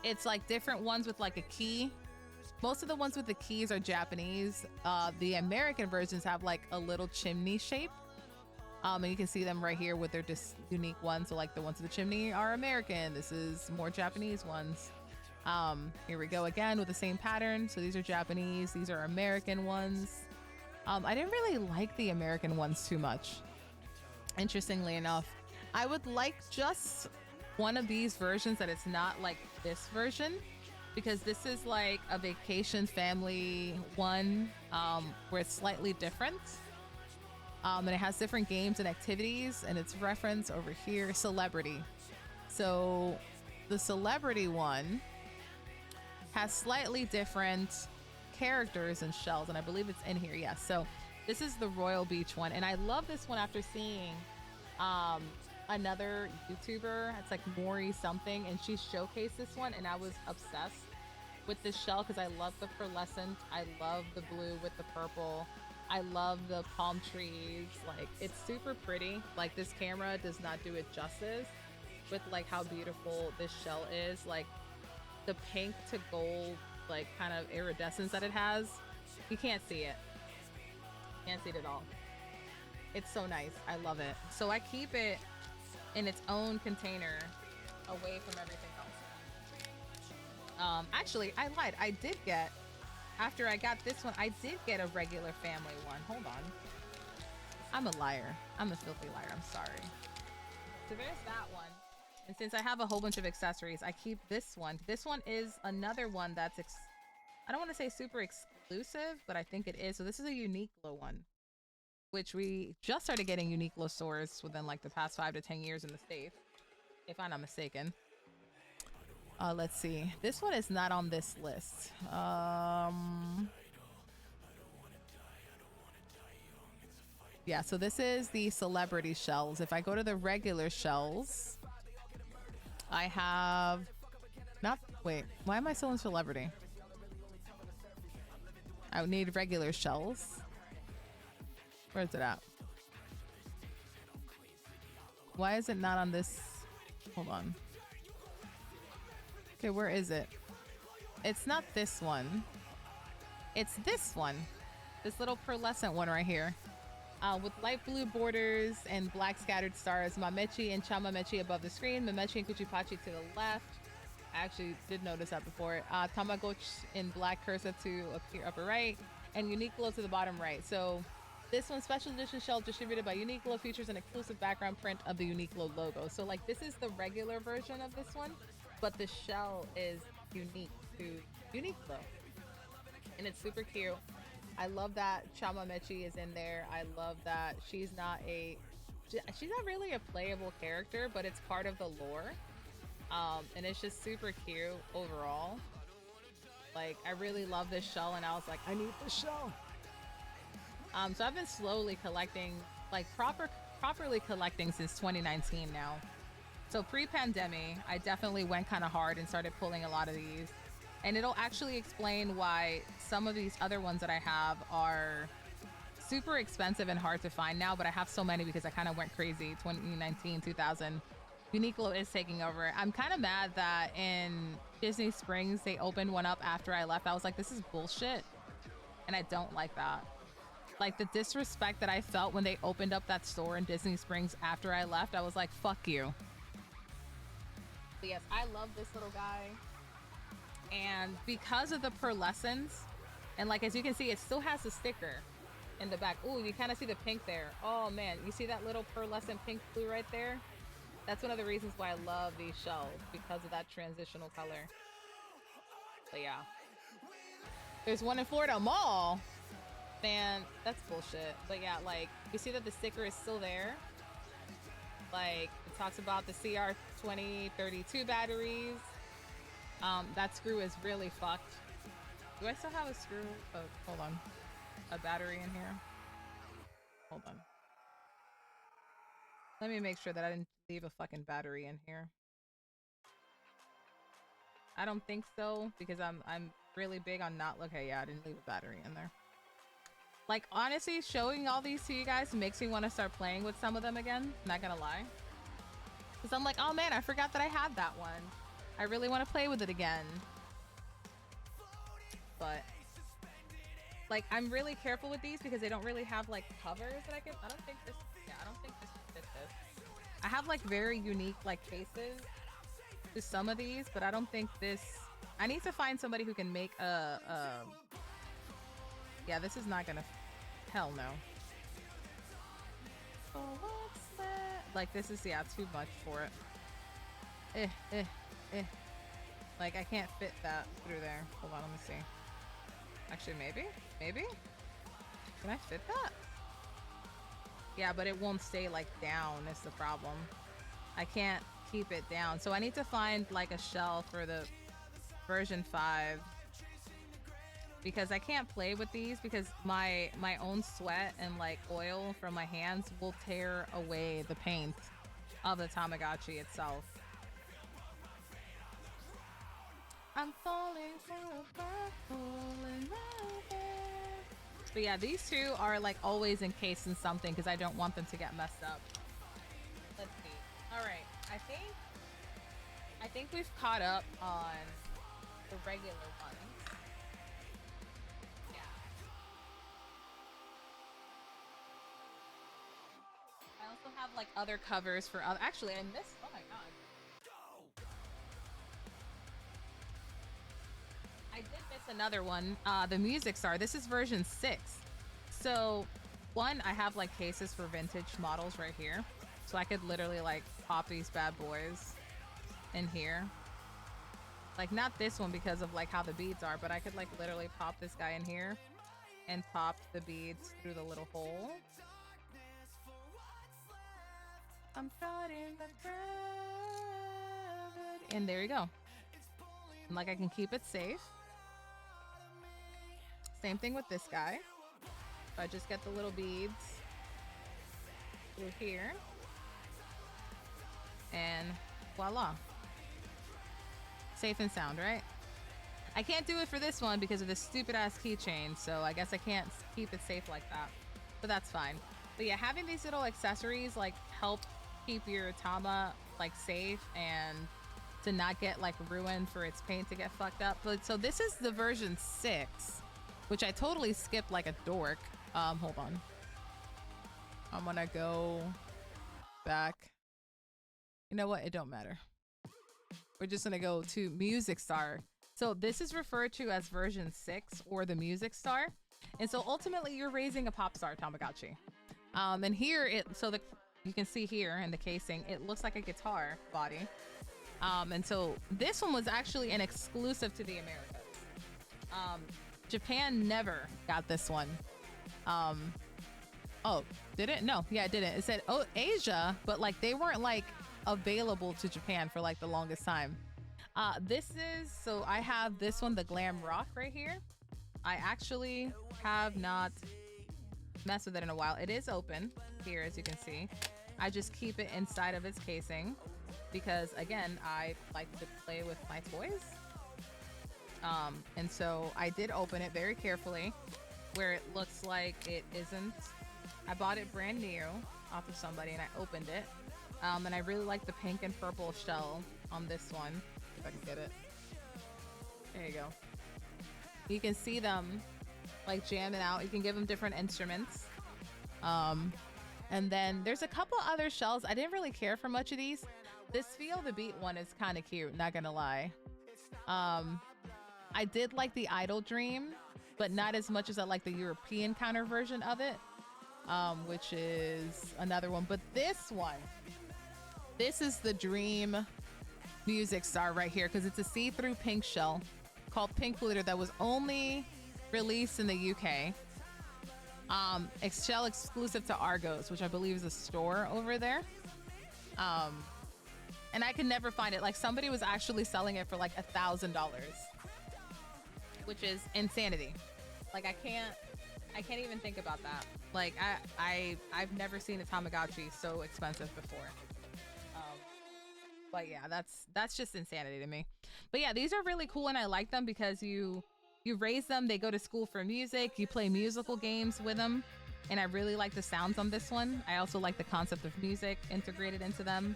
it's like different ones with like a key. Most of the ones with the keys are Japanese. The American versions have like a little chimney shape. And you can see them right here with their just unique ones. So like the ones with the chimney are American. This is more Japanese ones. Here we go again with the same pattern. So these are Japanese, these are American ones. I didn't really like the American ones too much. Interestingly enough, I would like just one of these versions that it's not like this version, because this is like a vacation family one, where it's slightly different. And it has different games and activities, and it's referenced over here, celebrity. So the celebrity one has slightly different characters and shells, and I believe it's in here. Yes. So this is the Royal Beach one, and I love this one after seeing another YouTuber. It's like Maury something, and she showcased this one, and I was obsessed with this shell because I love the pearlescent. I love the blue with the purple. I love the palm trees. Like, it's super pretty. Like, this camera does not do it justice with like how beautiful this shell is. Like the pink to gold, like kind of iridescence that it has. You can't see it. Can't see it at all. It's so nice. I love it. So I keep it in its own container away from everything else. Actually, I lied. I did get, after I got this one, I did get a regular family one. Hold on. I'm a liar. I'm a filthy liar. I'm sorry. So there's that one. And since I have a whole bunch of accessories, I keep this one. This one is another one that's, I don't want to say super exclusive, but I think it is. So this is a Uniqlo one, which we just started getting Uniqlo stores within like the past 5 to 10 years in the States, if I'm not mistaken. Let's see. This one is not on this list. Yeah, so this is the celebrity shells. If I go to the regular shells, I have not, wait, why am I still in celebrity? I would need regular shells. Where's it at? Why is it not on this? Hold on. Okay, where is it? It's not this one. It's this one. This little pearlescent one right here. With light blue borders and black scattered stars. Mamechi and Chamamechi above the screen. Mamechi and Kuchipachi to the left. I actually did notice that before. Tamagotchi in black cursive to appear upper right. And Uniqlo to the bottom right. So this one, special edition shell distributed by Uniqlo, features an exclusive background print of the Uniqlo logo. So like this is the regular version of this one, but the shell is unique to Uniqlo. And it's super cute. I love that Chamamechi is in there. I love that she's not really a playable character, but it's part of the lore. And it's just super cute overall. Like, I really love this shell, and I was like, I need this shell. So I've been slowly collecting, like properly collecting since 2019 now. So pre-pandemic, I definitely went kind of hard and started pulling a lot of these. And it'll actually explain why some of these other ones that I have are super expensive and hard to find now, but I have so many because I kind of went crazy 2019, 2000. Uniqlo is taking over. I'm kind of mad that in Disney Springs, they opened one up after I left. I was like, this is bullshit. And I don't like that. Like the disrespect that I felt when they opened up that store in Disney Springs after I left, I was like, fuck you. But yes, I love this little guy. And because of the pearlescence, and like as you can see, it still has the sticker in the back. Ooh, you kind of see the pink there. Oh man, you see that little pearlescent pink blue right there? That's one of the reasons why I love these shells, because of that transitional color. But yeah. There's one in Florida Mall. Man, that's bullshit. But yeah, like, you see that the sticker is still there? Like, it talks about the CR2032 batteries. That screw is really fucked. Do I still have a screw? Oh, hold on. A battery in here? Hold on. Let me make sure that I didn't leave a fucking battery in here. I don't think so, because I'm really big on not... Okay, yeah, I didn't leave a battery in there. Like, honestly, showing all these to you guys makes me want to start playing with some of them again. Not gonna lie. Because I'm like, oh man, I forgot that I had that one. I really want to play with it again. But, like, I'm really careful with these because they don't really have, like, covers that I can... I don't think this... Yeah, I don't think this can fit this. I have, like, very unique, like, cases to some of these, but I don't think this... I need to find somebody who can make a... Yeah, this is not gonna... Hell no. Oh, what's that? Like, this is, yeah, too much for it. Like, I can't fit that through there. Hold on, let me see. Actually, maybe? Maybe? Can I fit that? Yeah, but it won't stay, like, down is the problem. I can't keep it down. So I need to find, like, a shell for the version 5. Because I can't play with these because my own sweat and like oil from my hands will tear away the paint of the Tamagotchi itself. I'm falling for a purple in my head. But yeah, these two are like always encased in something because I don't want them to get messed up. Let's see. All right, I think we've caught up on the regular ones. Have like other covers for other... Actually, I missed... Oh my god. I did miss another one. The Music Star. This is version 6. So, one, I have like cases for vintage models right here. So I could literally like pop these bad boys in here. Like, not this one because of like how the beads are, but I could like literally pop this guy in here and pop the beads through the little hole. I'm fighting the gravity. And there you go. And like I can keep it safe. Same thing with this guy. So I just get the little beads through here. And voila. Safe and sound, right? I can't do it for this one because of this stupid ass keychain, so I guess I can't keep it safe like that. But that's fine. But yeah, having these little accessories like help keep your Tama like safe and to not get like ruined for its paint to get fucked up. But so this is the version 6, which I totally skipped like a dork. Hold on. I'm gonna go back. You know what? It don't matter. We're just gonna go to Music Star. So this is referred to as version 6 or the Music Star. And so ultimately you're raising a pop star Tamagotchi. And here you can see here in the casing, it looks like a guitar body. And so this one was actually an exclusive to the Americas. Japan never got this one. Oh, did it? No, yeah, it didn't. It said, oh, Asia, but like they weren't like available to Japan for like the longest time. So I have this one, the Glam Rock right here. I actually have not messed with it in a while. It is open here, as you can see. I just keep it inside of its casing because again, I like to play with my toys. And so I did open it very carefully where it looks like it isn't. I bought it brand new off of somebody and I opened it. And I really like the pink and purple shell on this one. If I can get it. There you go. You can see them like jamming out. You can give them different instruments. And then there's a couple other shells. I didn't really care for much of these. This Feel the Beat one is kind of cute, not gonna lie. I did like the Idol Dream, but not as much as I like the European counter version of it, which is another one. But this one, this is the Dream Music Star right here because it's a see-through pink shell called Pink Glitter that was only released in the UK. Shell exclusive to Argos, which I believe is a store over there. And I could never find it. Like somebody was actually selling it for like $1,000, which is insanity. Like I can't even think about that. Like I've never seen a Tamagotchi so expensive before. But yeah, that's just insanity to me. But yeah, these are really cool and I like them because you raise them, they go to school for music, you play musical games with them, and I really like the sounds on this one. I also like the concept of music integrated into them.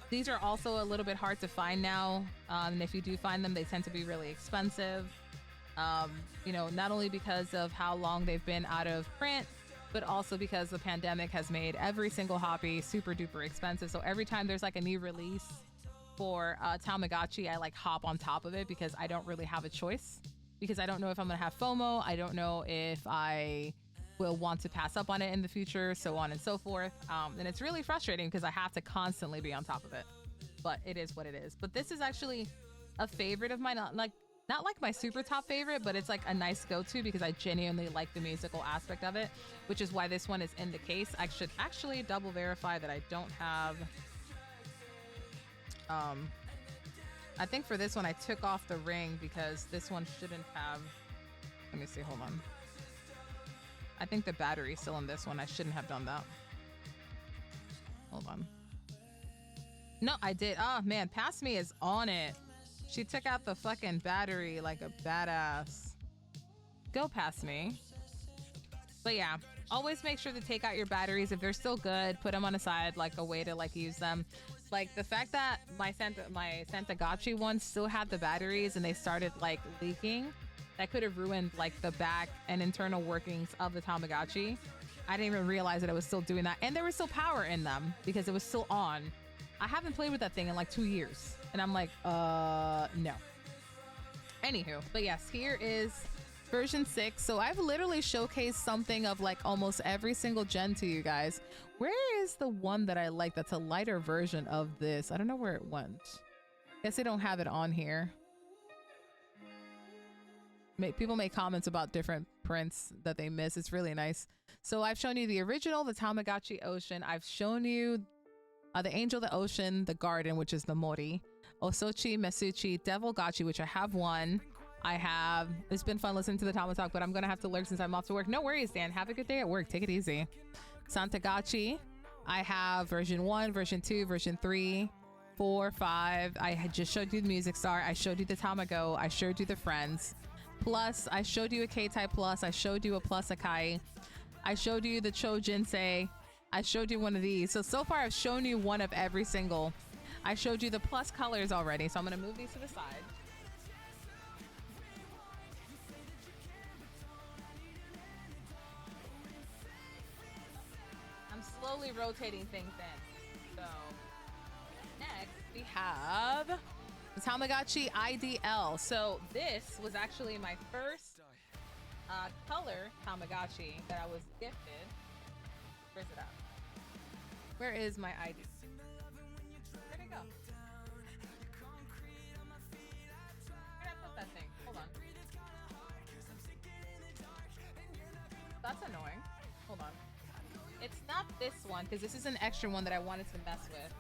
These are also a little bit hard to find now, and if you do find them, they tend to be really expensive. You know, not only because of how long they've been out of print, but also because the pandemic has made every single hobby super duper expensive. So every time there's like a new release for Tamagotchi, I like hop on top of it because I don't really have a choice, because I don't know if I'm gonna have FOMO. I don't know if I will want to pass up on it in the future, so on and so forth. And it's really frustrating because I have to constantly be on top of it, but it is what it is. But this is actually a favorite of mine, not like my super top favorite, but it's like a nice go-to because I genuinely like the musical aspect of it, which is why this one is in the case. I should actually double verify that I don't have I think for this one I took off the ring because this one shouldn't have, let me see, hold on. I think the battery's still in this one. I shouldn't have done that. Hold on. No, I did. Oh man, Past Me is on it. She took out the fucking battery like a badass. Go Past Me. But yeah, always make sure to take out your batteries if they're still good. Put them on the side, like a way to like use them. Like the fact that my Tamagotchi one still had the batteries and they started like leaking, that could have ruined like the back and internal workings of the Tamagotchi. I didn't even realize that it was still doing that, and there was still power in them because it was still on. I haven't played with that thing in like 2 years, and I'm like, no. Anywho, but yes, here is version 6. So I've literally showcased something of like almost every single gen to you guys. Where is the one that I like that's a lighter version of this? I don't know where it went. Guess they don't have it on here. People make comments about different prints that they miss. It's really nice. So I've shown you the original, the Tamagotchi Ocean. I've shown you the Angel, the Ocean, the Garden, which is the Mori, Osochi, Mesuchi, Devil Gachi, which I have one. I have, it's been fun listening to the Tama Talk, but I'm gonna have to lurk since I'm off to work. No worries, Dan. Have a good day at work. Take it easy. Santagachi. I have version 1, version 2, version 3, 4, 5. I had just showed you the Music Star. I showed you the Tamago. I showed you the Friends. Plus, I showed you a K-Type Plus. I showed you a Plus Akai. I showed you the Cho Jinsei. I showed you one of these. So far, I've shown you one of every single. I showed you the Plus colors already. So I'm going to move these to the side. I'm slowly rotating things in. So next, we have the Tamagotchi IDL. So this was actually my first color Tamagotchi that I was gifted. Where's it at? Where is my ID? Where'd it go? Where'd I put that thing? Hold on. That's annoying. Hold on. It's not this one because this is an extra one that I wanted to mess with.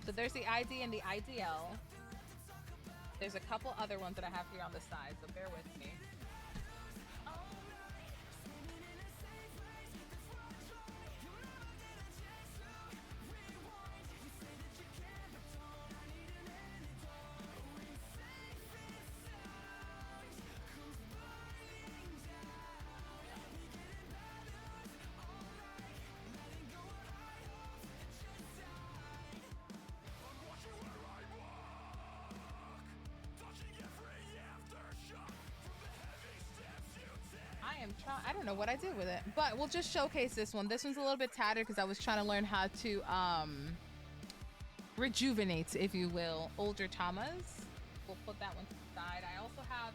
So there's the ID and the IDL. There's a couple other ones that I have here on the side, so bear with me. I don't know what I did with it, but we'll just showcase this one. This one's a little bit tattered because I was trying to learn how to rejuvenate, if you will, older Tamas. We'll put that one to the side. I also have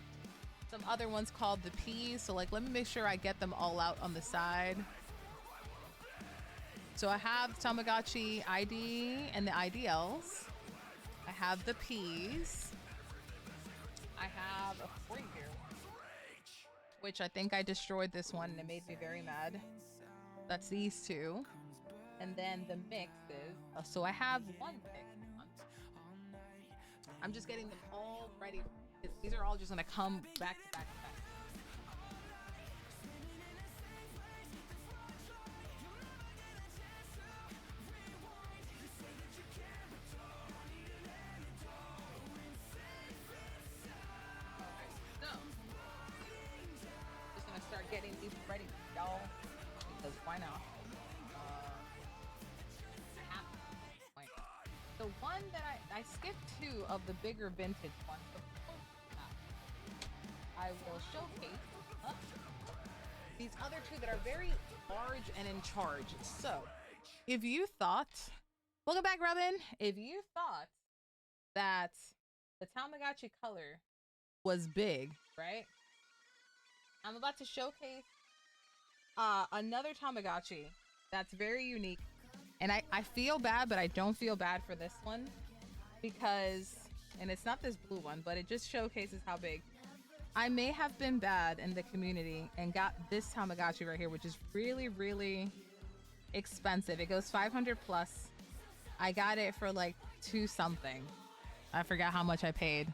some other ones called the P's, so like let me make sure I get them all out on the side. So I have Tamagotchi ID and the IDLs. I have the P's. I have a 4-year one, which I think I destroyed this one and it made me very mad. That's these two. And then the mixes. So I have one mix. I'm just getting them all ready. These are all just gonna come back to back to back. Start getting these ready, y'all, because why not? The one that I skipped 2 of the bigger vintage ones. I will showcase these other 2 that are very large and in charge. So, if you thought, welcome back, Robin. If you thought that the Tamagotchi color was big, right? I'm about to showcase another Tamagotchi that's very unique. And I feel bad, but I don't feel bad for this one because, and it's not this blue one, but it just showcases how big. I may have been bad in the community and got this Tamagotchi right here, which is really, really expensive. It goes 500 plus. I got it for like 2 something. I forgot how much I paid.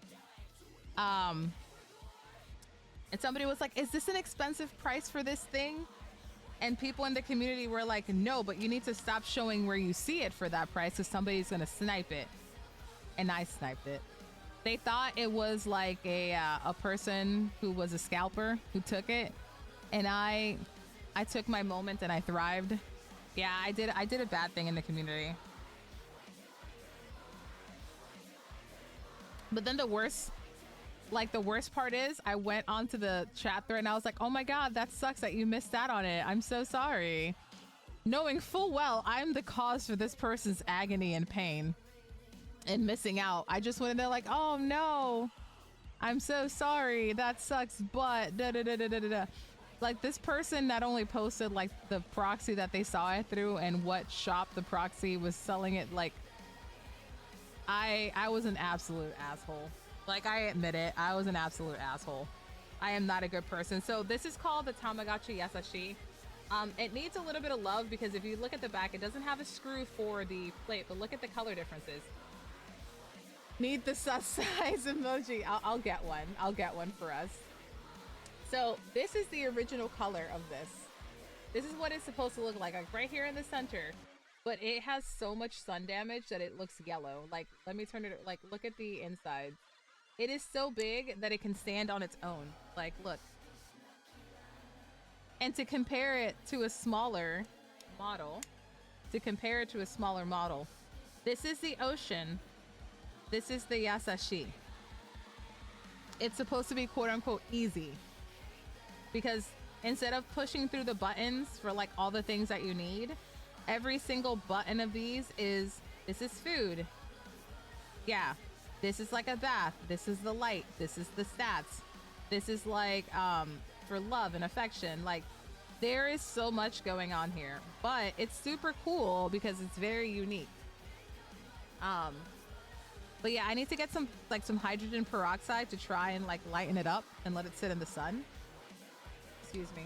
And somebody was like, is this an expensive price for this thing? And people in the community were like, no, but you need to stop showing where you see it for that price because somebody's going to snipe it. And I sniped it. They thought it was like a person who was a scalper who took it. And I took my moment and I thrived. Yeah, I did a bad thing in the community. But then the worst part is I went onto the chat thread and I was like, oh my God, that sucks that you missed out on it. I'm so sorry. Knowing full well I'm the cause for this person's agony and pain and missing out. I just went in there like, oh no. I'm so sorry. That sucks, but da da da da da da. Like this person not only posted like the proxy that they saw it through and what shop the proxy was selling it. Like I was an absolute asshole. Like I admit it, I was an absolute asshole. I am not a good person. So this is called the Tamagotchi Yasashi. It needs a little bit of love because if you look at the back, it doesn't have a screw for the plate, but look at the color differences. Need the sus size emoji. I'll get one. I'll get one for us. So this is the original color of this. This is what it's supposed to look like right here in the center. But it has so much sun damage that it looks yellow. Like, let me turn it, like, look at the inside. It is so big that it can stand on its own. Like, look. And to compare it to a smaller model, this is the ocean. This is the Yasashi. It's supposed to be quote unquote easy. Because instead of pushing through the buttons for like all the things that you need, every single button of these is, this is food. Yeah. This is like a bath. This is the light. This is the stats. This is like, for love and affection. Like there is so much going on here, but it's super cool because it's very unique. But yeah, I need to get some hydrogen peroxide to try and like lighten it up and let it sit in the sun. Excuse me.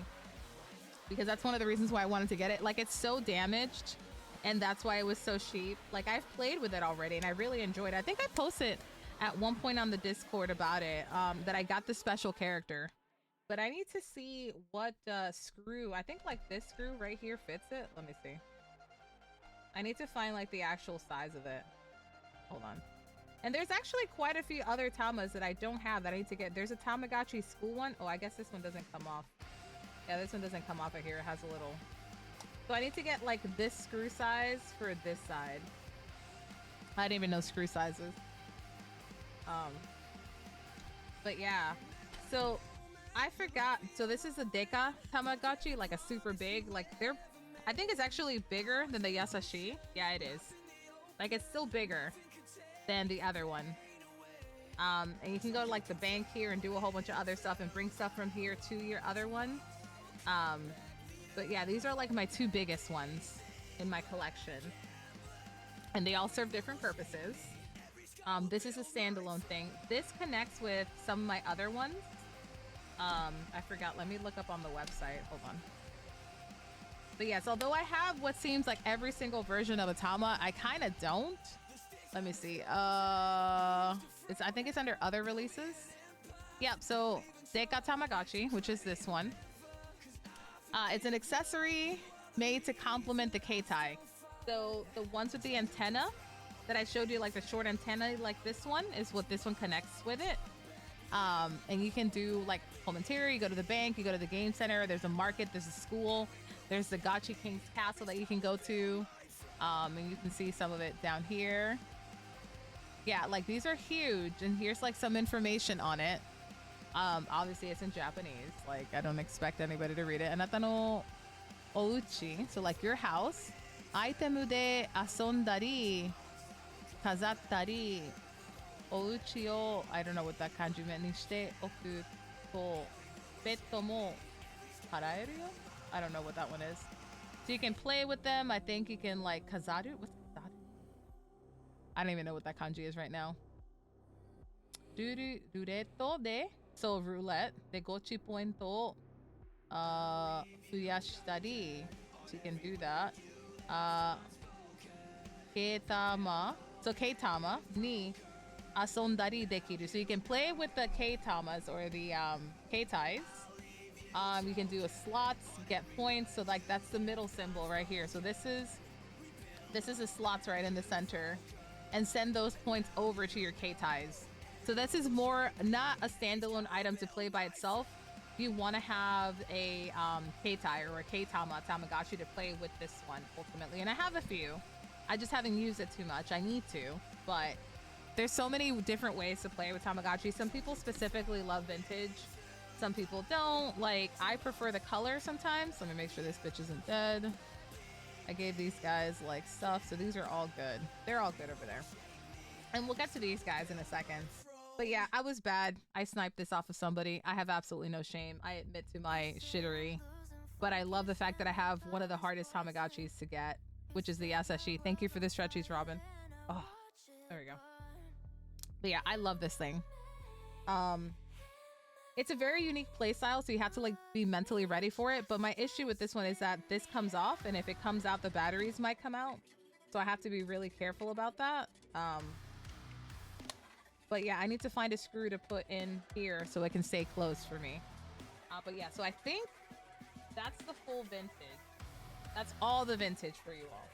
Because that's one of the reasons why I wanted to get it. Like it's so damaged and that's why it was so cheap. Like I've played with it already and I really enjoyed it. I think I posted at one point on the Discord about it, that I got the special character. But I need to see what screw, I think like this screw right here fits it. Let me see. I need to find like the actual size of it. Hold on. And there's actually quite a few other Tamas that I don't have that I need to get. There's a Tamagotchi school one. Oh, I guess this one doesn't come off. Yeah, this one doesn't come off of here. It has a little. So I need to get like this screw size for this side. I didn't even know screw sizes. But yeah. So I forgot. So this is a Deka Tamagotchi, like a super big. Like they're, I think it's actually bigger than the Yasashi. Yeah, it is. Like it's still bigger than the other one. And you can go to like the bank here and do a whole bunch of other stuff and bring stuff from here to your other one. But yeah, these are like my two biggest ones in my collection. And they all serve different purposes. This is a standalone thing. This connects with some of my other ones. I forgot. Let me look up on the website. Hold on. But yes, although I have what seems like every single version of a Tama, I kind of don't. Let me see. I think it's under other releases. Yep. So Deka Tamagotchi, which is this one. It's an accessory made to complement the K-Tai. So the ones with the antenna that I showed you, like the short antenna, like this one, is what this one connects with it. And you can do like home interior, you go to the bank, you go to the game center, there's a market, there's a school, there's the Gotchi King's Castle that you can go to. And you can see some of it down here. Yeah, like these are huge, and here's like some information on it. Obviously it's in Japanese, like I don't expect anybody to read it. Anata no ouchi, so like your house. Itemu de asondari, kazattari, ouchi o, I don't know what that kanji meant, ni shite oku to betto mo haraeru yo? I don't know what that one is. So you can play with them. I think you can like kazaru. What's kazaru? I don't even know what that kanji is right now. Rureto de, so roulette, de gochi pointo fuyashitari. So you can do that. Keitama. So keitama ni asondari dekiru. So you can play with the keitamas or the keitais. You can do a slots, get points. So like that's the middle symbol right here. So this is the slots right in the center, and send those points over to your keitais. So this is more not a standalone item to play by itself. You want to have a keitai or a keitama Tamagotchi to play with this one ultimately. And I have a few. I just haven't used it too much. I need to, but there's so many different ways to play with Tamagotchi. Some people specifically love vintage. Some people don't. Like, I prefer the color sometimes. Let me make sure this bitch isn't dead. I gave these guys like stuff, so these are all good. They're all good over there. And we'll get to these guys in a second. But yeah, I was bad. I sniped this off of somebody. I have absolutely no shame. I admit to my shittery. But I love the fact that I have one of the hardest Tamagotchis to get, which is the SSG. Thank you for the stretchies, Robin. Oh, there we go. But yeah, I love this thing. It's a very unique playstyle, so you have to like be mentally ready for it. But my issue with this one is that this comes off, and if it comes out, the batteries might come out. So I have to be really careful about that. But yeah, I need to find a screw to put in here so it can stay closed for me. But yeah, so I think that's the full vintage. That's all the vintage for you all.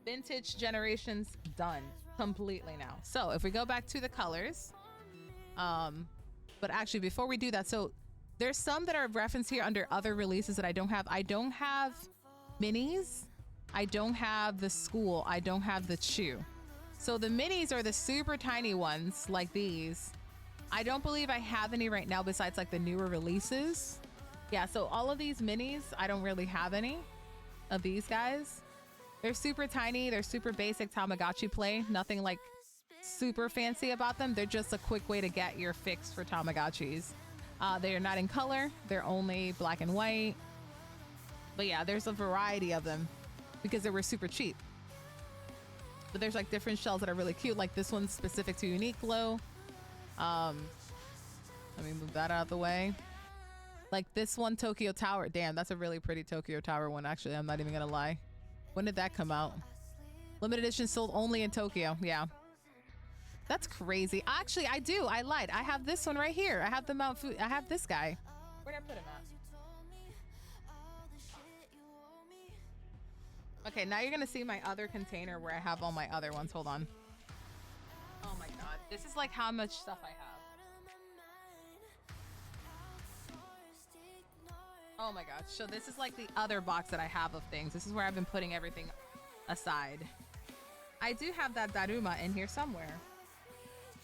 Vintage generations done completely now. So if we go back to the colors, but actually before we do that, so there's some that are referenced here under other releases that I don't have. I don't have minis. I don't have the school. I don't have the chew. So the minis are the super tiny ones like these. I don't believe I have any right now besides like the newer releases. Yeah, so all of these minis, I don't really have any of these guys. They're super tiny. They're super basic Tamagotchi play. Nothing like super fancy about them. They're just a quick way to get your fix for Tamagotchis. They are not in color. They're only black and white. But yeah, there's a variety of them because they were super cheap. But there's like different shells that are really cute. Like this one's specific to Uniqlo. Let me move that out of the way. Like this one, Tokyo Tower. Damn, that's a really pretty Tokyo Tower one. Actually, I'm not even gonna lie. When did that come out? Limited edition sold only in Tokyo. Yeah. That's crazy. Actually, I do. I lied. I have this one right here. I have the Mount Fu. I have this guy. Where did I put him at? Okay, now you're going to see my other container where I have all my other ones. Hold on. Oh my god. This is like how much stuff I have. Oh my gosh. So this is like the other box that I have of things. This is where I've been putting everything aside. I do have that Daruma in here somewhere.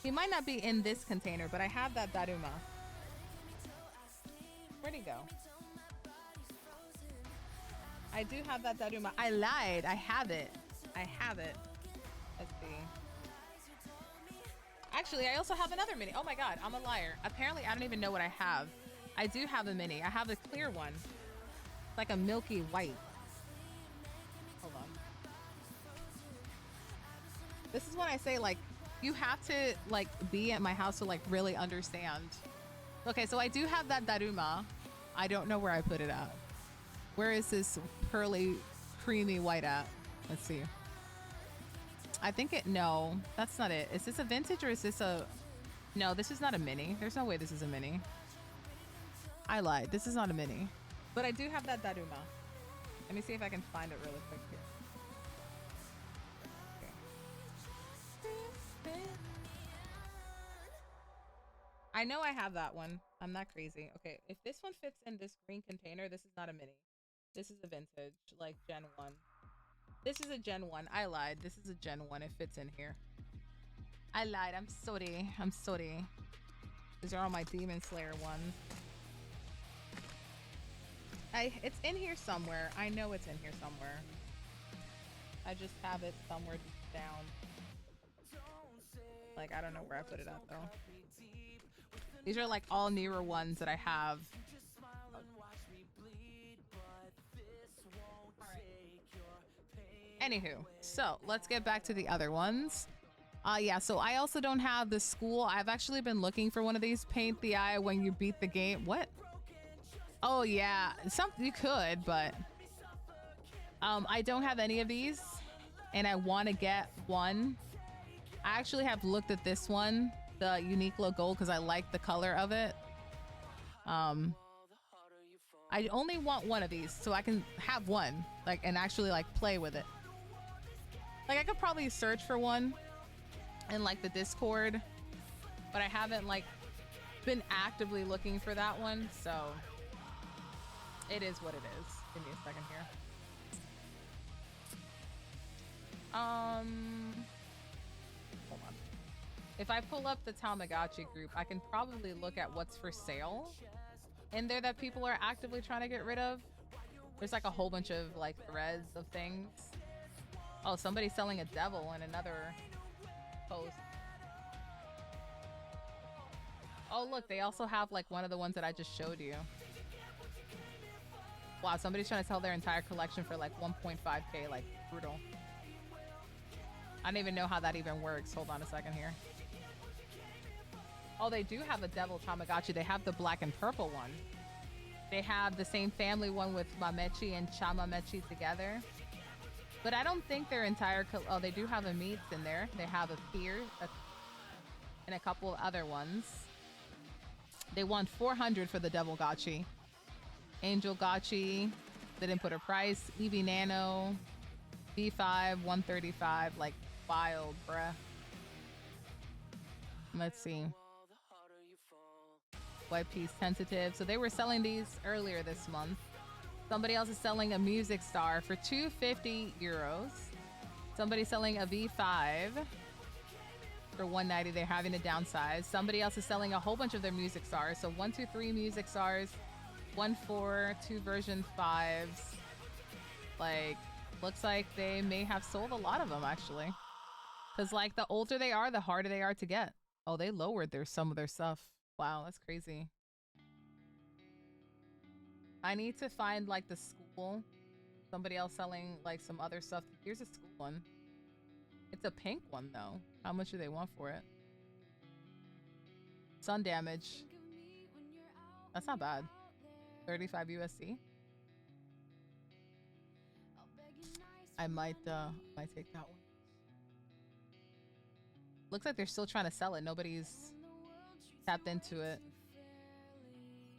He might not be in this container, but I have that Daruma. Where'd he go? I do have that Daruma. I lied. I have it. I have it. Let's see. Actually, I also have another mini. Oh my god, I'm a liar. Apparently, I don't even know what I have. I do have a mini. I have a clear one. Like a milky white. Hold on. This is when I say, like, you have to, like, be at my house to, like, really understand. Okay, so I do have that Daruma. I don't know where I put it at. Where is this pearly, creamy white at? Let's see. I think it, no, that's not it. Is this a vintage or is this a, no, this is not a mini. There's no way this is a mini. I lied. This is not a mini. But I do have that Daruma. Let me see if I can find it really quick here. Okay. I know I have that one. I'm not crazy. Okay, if this one fits in this green container, this is not a mini. This is a vintage, like Gen 1. This is a Gen 1. I lied. This is a Gen 1. It fits in here. I lied. I'm sorry. I'm sorry. These are all my Demon Slayer ones. It's in here somewhere. I know it's in here somewhere. I just have it somewhere down. Like, I don't know where I put it at, though. These are, like, all newer ones that I have. Anywho, so let's get back to the other ones. Yeah, so I also don't have the school. I've actually been looking for one of these. Paint the eye when you beat the game. What? Oh yeah, you could, but I don't have any of these, and I want to get one. I actually have looked at this one, the Uniqlo Gold, because I like the color of it. I only want one of these, so I can have one, like, and actually like play with it. Like, I could probably search for one in like the Discord, but I haven't like been actively looking for that one, so it is what it is. Give me a second here. Hold on. If I pull up the Tamagotchi group, I can probably look at what's for sale in there that people are actively trying to get rid of. There's like a whole bunch of like threads of things. Oh, somebody's selling a devil in another post. Oh, look, they also have like one of the ones that I just showed you. Wow, somebody's trying to sell their entire collection for like 1.5K, like brutal. I don't even know how that even works. Hold on a second here. Oh, they do have a devil Tamagotchi. They have the black and purple one. They have the same family one with Mamechi and Chamamechi together. But I don't think their entire... Oh, they do have a meats in there. They have a Pier and a couple of other ones. They want 400 for the Devil Gotchi. Angel Gotchi. They didn't put a price. Eevee Nano. B5, 135. Like, wild, bruh. Let's see. White Piece Tentative. So they were selling these earlier this month. Somebody else is selling a Music Star for 250 euros. Somebody's selling a V5 for 190. They're having a downsize. Somebody else is selling a whole bunch of their Music Stars. So 1, 2, 3 Music Stars, 1, 4, 2 version 5s. Like, looks like they may have sold a lot of them actually. Because like the older they are, the harder they are to get. Oh, they lowered some of their stuff. Wow, that's crazy. I need to find like the school. Somebody else selling like some other stuff. Here's a school one. It's a pink one though. How much do they want for it? Sun damage. That's not bad. 35 USD. I might take that one. Looks like they're still trying to sell it. Nobody's tapped into it.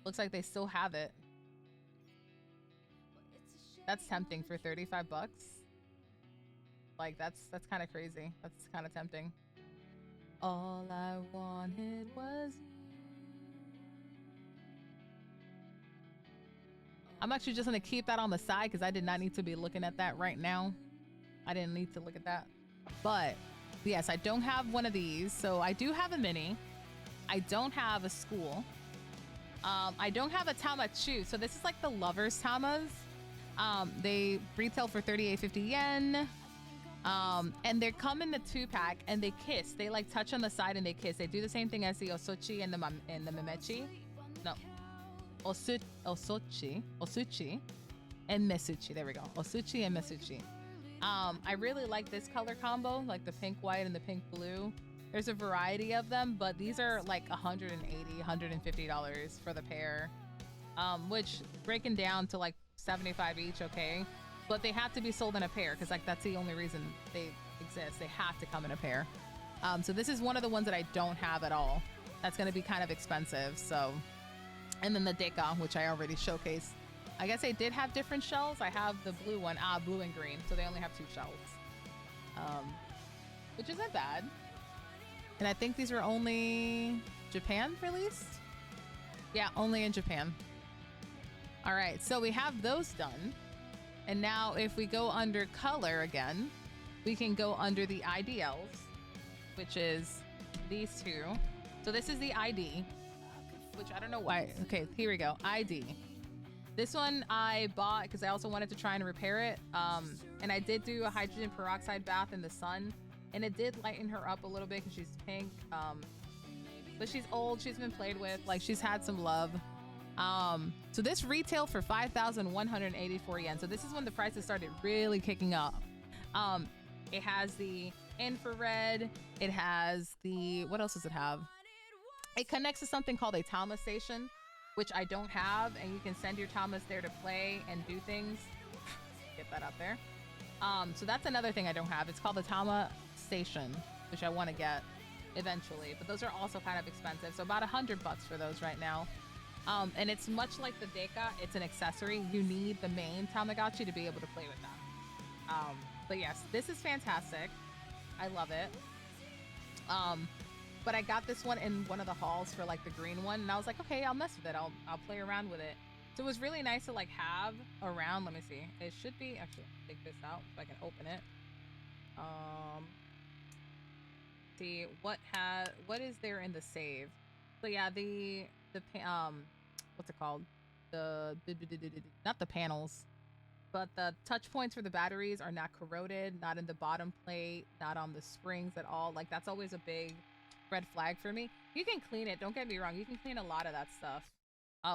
Looks like they still have it. That's tempting for 35 bucks. Like that's kind of crazy. That's kind of tempting. All I wanted was you. I'm actually just gonna keep that on the side because I did not need to be looking at that right now. I didn't need to look at that. But yes, I don't have one of these. So I do have a mini. I don't have a school. I don't have a Tamachu. So this is like the lovers Tamas. They retail for 38.50 yen. And they come in the 2-pack and they kiss. They like touch on the side and they kiss. They do the same thing as the Osochi and the Memechi. No. Osuchi and Mesuchi. There we go. Osuchi and Mesuchi. I really like this color combo, like the pink white and the pink blue. There's a variety of them, but these are like $180, $150 for the pair. Which breaking down to like 75 each, okay. But they have to be sold in a pair because like that's the only reason they exist. They have to come in a pair. So this is one of the ones that I don't have at all. That's going to be kind of expensive. So, and then the Deka, which I already showcased. I guess they did have different shells. I have the blue one, blue and green. So they only have 2 shells, which isn't bad. And I think these are only Japan released. Yeah, only in Japan. All right, so we have those done. And now if we go under color again, we can go under the IDLs, which is these two. So this is the ID, which I don't know why. Okay, here we go. ID. This one I bought because I also wanted to try and repair it. And I did do a hydrogen peroxide bath in the sun, and it did lighten her up a little bit because she's pink. But she's old. She's been played with. Like, she's had some love. So this retailed for 5,184 yen. So this is when the prices started really kicking up. It has the infrared. It has the, what else does it have? It connects to something called a Tama station, which I don't have. And you can send your Tamas there to play and do things. Get that up there. So that's another thing I don't have. It's called the Tama station, which I want to get eventually. But those are also kind of expensive. So about $100 for those right now. And it's much like the Deka. It's an accessory. You need the main Tamagotchi to be able to play with that. But yes, this is fantastic. I love it. But I got this one in one of the halls for like the green one, and I was like, okay, I'll mess with it. I'll play around with it. So it was really nice to like have around. Let me see. It should be actually. Take this out so I can open it. See what is there in the save. So yeah, the what's it called? The not the panels. but the touch points for the batteries are not corroded, not in the bottom plate, not on the springs at all. Like, that's always a big red flag for me. You can clean it, don't get me wrong. You can clean a lot of that stuff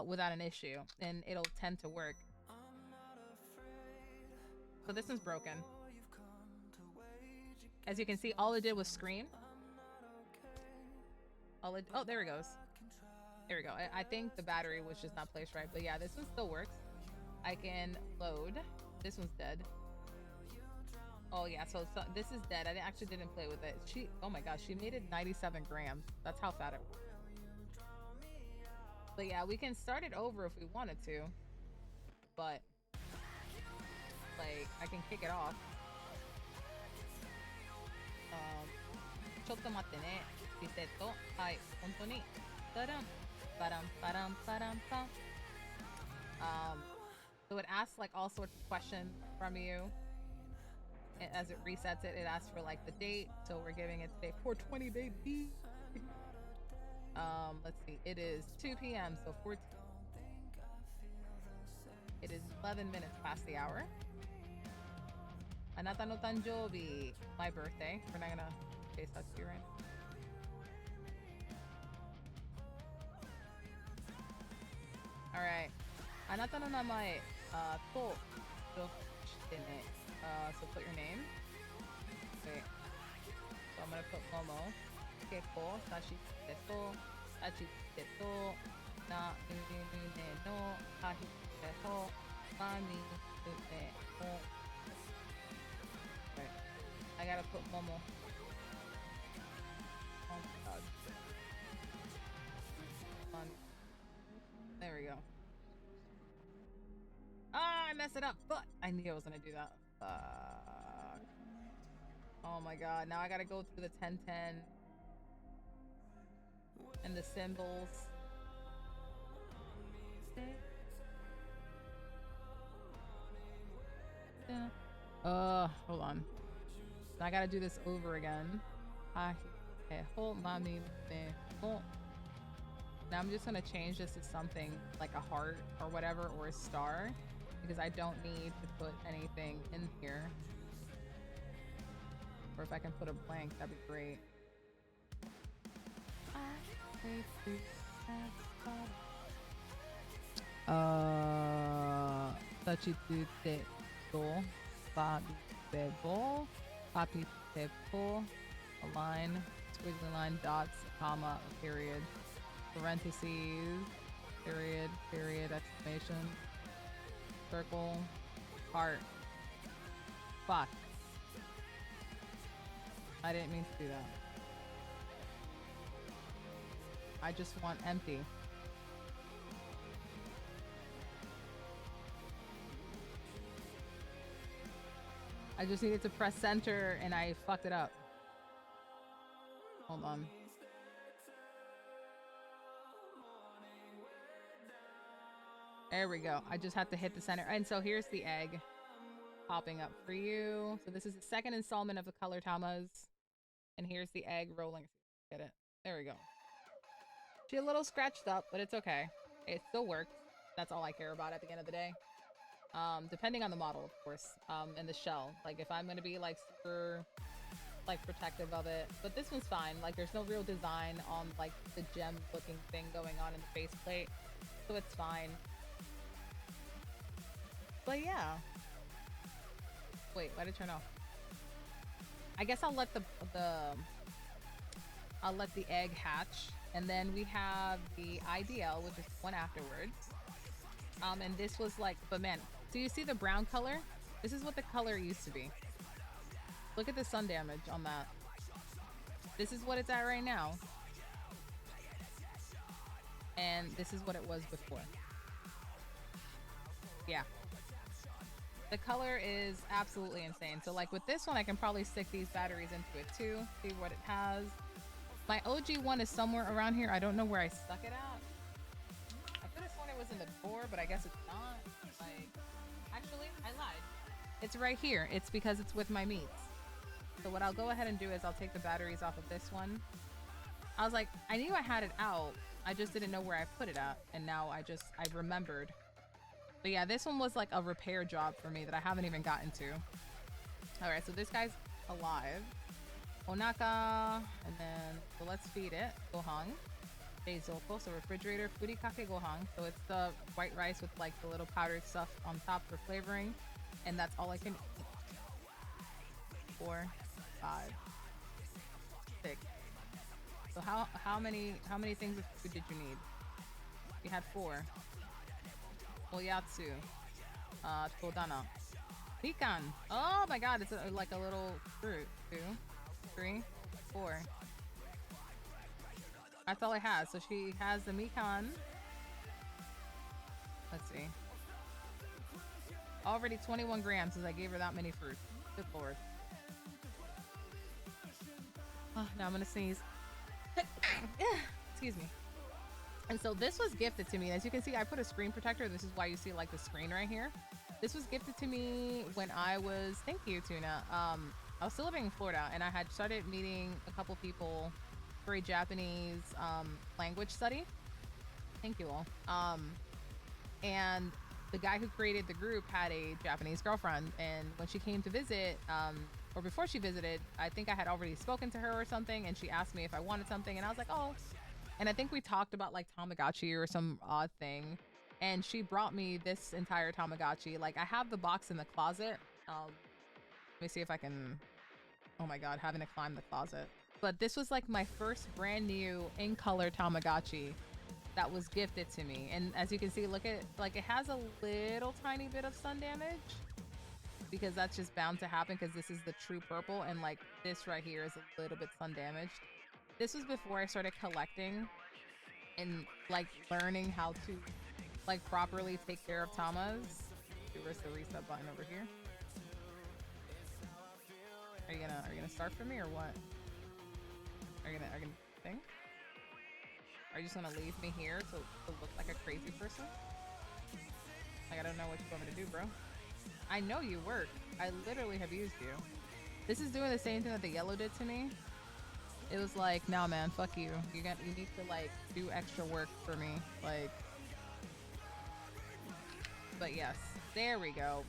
without an issue, and it'll tend to work. So this one's broken. As you can see, all it did was scream. Oh, there it goes. There we go. I think the battery was just not placed right, but yeah, this one still works. I can load. This one's dead. Oh yeah, so this is dead. I actually didn't play with it. Oh my gosh, she made it 97 grams. That's how fat it was. But yeah, we can start it over if we wanted to. But like, I can kick it off. Chotto matte ne. Risetto. Hai, honto ni. Tadam. Badam, badam, badam, bam. So it asks like all sorts of questions from you. As it resets it, it asks for like the date. So we're giving it today 420, baby. Let's see. It is 2 p.m. So 14. It is 11 minutes past the hour. Anata no tanjoubi, my birthday. We're not gonna chase that to you right now. Alright. Anata no namae to shite ne. So put your name. Wait. So I'm gonna put Momo. Keko, Sashite to, Sashite to, na ne no, Kahite to, Mami ne no. Right. I gotta put Momo. Oh my god. There we go. Ah, I messed it up. But I knew I was gonna do that. Fuck. Oh my god. Now I gotta go through the 1010 and the symbols. Hold on. I gotta do this over again. Now I'm just gonna change this to something like a heart or whatever, or a star, because I don't need to put anything in here. Or if I can put a blank, that'd be great. Tachitute to Babibebo, Papipepo, a line, squiggly line, dots, comma, period, parentheses, period, period, exclamation, circle, heart. Fuck. I didn't mean to do that. I just want empty. I just needed to press center and I fucked it up. Hold on. There we go. I just have to hit the center. And so here's the egg popping up for you. So this is the second installment of the color tamas. And here's the egg rolling. Get it? There we go. She's a little scratched up, but it's okay. It still works. That's all I care about at the end of the day. Depending on the model, of course, and the shell. Like, if I'm gonna be, like, super, like, protective of it. But this one's fine. Like, there's no real design on, like, the gem-looking thing going on in the faceplate. So it's fine. But, yeah. Wait, why did it turn off? I guess I'll let I'll let the egg hatch. And then we have the IDL, which is one afterwards. And this was like, but man, so you see the brown color? This is what the color used to be. Look at the sun damage on that. This is what it's at right now. And this is what it was before. Yeah. The color is absolutely insane. So like with this one, I can probably stick these batteries into it too. See what it has. My OG one is somewhere around here. I don't know where I stuck it at. I could have sworn it was in the drawer, but I guess it's not. Like, actually, I lied. It's right here. It's because it's with my meats. So what I'll go ahead and do is I'll take the batteries off of this one. I was like, I knew I had it out. I just didn't know where I put it at. And now I remembered. But yeah, this one was like a repair job for me that I haven't even gotten to. All right, so this guy's alive. Onaka, and then, so let's feed it. Gohan. Deizoko, so refrigerator. Furikake gohan, so it's the white rice with like the little powdered stuff on top for flavoring. And that's all I can eat. 4, 5, 6. So how many things of food did you need? You had 4. Oyatsu. Todana. Mikan. Oh my god, it's like a little fruit. 2, 3, 4. That's all I have. So she has the mikan. Let's see. Already 21 grams as I gave her that many fruits. Good lord. Oh, now I'm gonna sneeze. Excuse me. And so this was gifted to me. As you can see, I put a screen protector. This is why you see like the screen right here. This was gifted to me when I was, thank you, Tuna. I was still living in Florida, and I had started meeting a couple people for a Japanese language study. Thank you all. And the guy who created the group had a Japanese girlfriend, and when she came to visit, or before she visited, I think I had already spoken to her or something, and she asked me if I wanted something, and I was like, oh. And I think we talked about like Tamagotchi or some odd thing, and she brought me this entire Tamagotchi. Like, I have the box in the closet. Let me see if I can, oh my god, having to climb the closet. But this was like my first brand new in color Tamagotchi that was gifted to me. And as you can see, look at, like, it has a little tiny bit of sun damage, because that's just bound to happen because this is the true purple, and like this right here is a little bit sun damaged. This was before I started collecting and like learning how to like properly take care of Tamas. Where's the reset button over here? Are you gonna start for me or what? Are you gonna think? Are you just gonna leave me here to look like a crazy person? Like, I don't know what you want me to do, bro. I know you work. I literally have used you. This is doing the same thing that the yellow did to me. It was like, nah, man, fuck you. You need to like do extra work for me, like. But yes, there we go.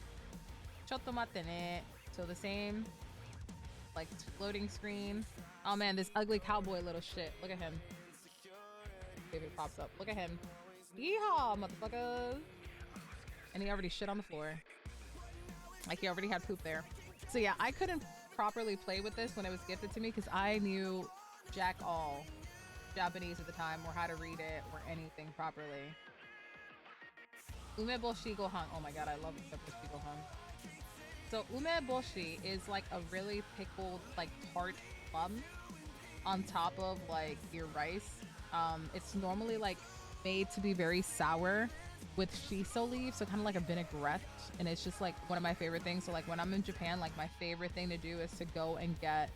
Chotto matte ne. So the same, like, loading screen. Oh man, this ugly cowboy little shit. Look at him. See if it pops up. Look at him. Yeehaw, motherfuckers. And he already shit on the floor. Like, he already had poop there. So yeah, I couldn't properly play with this when it was gifted to me because I knew jack all Japanese at the time, or how to read it or anything properly. Umeboshi gohan. Oh my god, I love umeboshi gohan. So umeboshi is like a really pickled, like, tart plum on top of like your rice. It's normally like made to be very sour with shiso leaves, so kind of like a vinaigrette, and it's just like one of my favorite things. So like when I'm in Japan, like my favorite thing to do is to go and get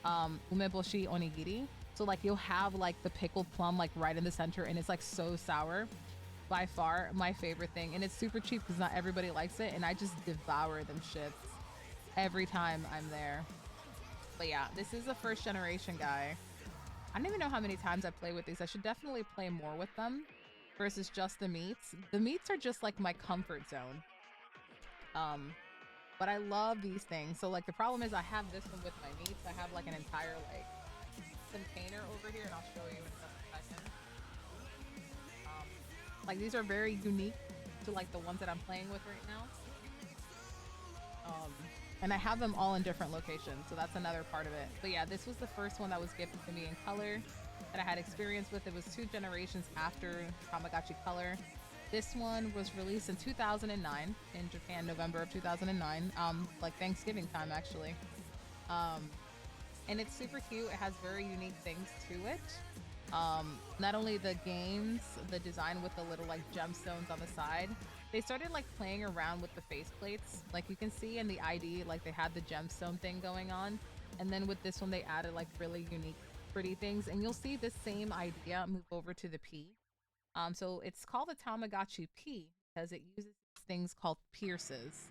umeboshi onigiri. So like you'll have like the pickled plum like right in the center, and it's like so sour. By far my favorite thing, and it's super cheap because not everybody likes it, and I just devour them shits every time I'm there. But yeah, this is the first generation guy. I don't even know how many times I play with these. I should definitely play more with them versus just the meats. The meats are just like my comfort zone. But I love these things. So like the problem is I have this one with my meats. I have like an entire like container over here, and I'll show you in a second. Like, these are very unique to like the ones that I'm playing with right now. And I have them all in different locations, so that's another part of it. But yeah, this was the first one that was gifted to me in color that I had experience with. It was 2 generations after Tamagotchi Color. This one was released in 2009 in Japan, November of 2009, like Thanksgiving time actually. And it's super cute. It has very unique things to it. Not only the games, the design with the little like gemstones on the side, they started like playing around with the faceplates. Like you can see in the ID, like they had the gemstone thing going on, and then with this one they added like really unique pretty things, and you'll see this same idea move over to the P. So it's called a Tamagotchi P because it uses things called pierces.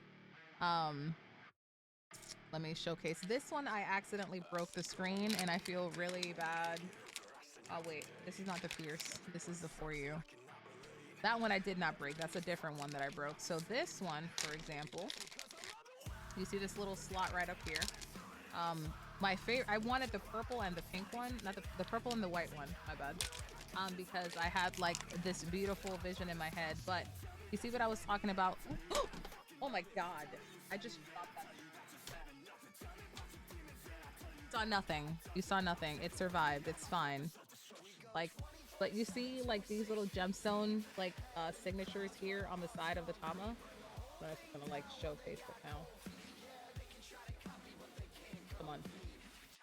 Let me showcase this one. I accidentally broke the screen and I feel really bad. Oh wait, this is not the pierce. This is the for you. That one I did not break. That's a different one that I broke. So this one, for example, you see this little slot right up here. My favorite, I wanted the purple and the pink one, not the purple and the white one, my bad. Because I had like this beautiful vision in my head. But you see what I was talking about? Oh my god. I just dropped that. Saw nothing. You saw nothing. It survived. It's fine. Like, but you see like these little gemstone like signatures here on the side of the Tama. So I'm gonna like showcase it now. Come on.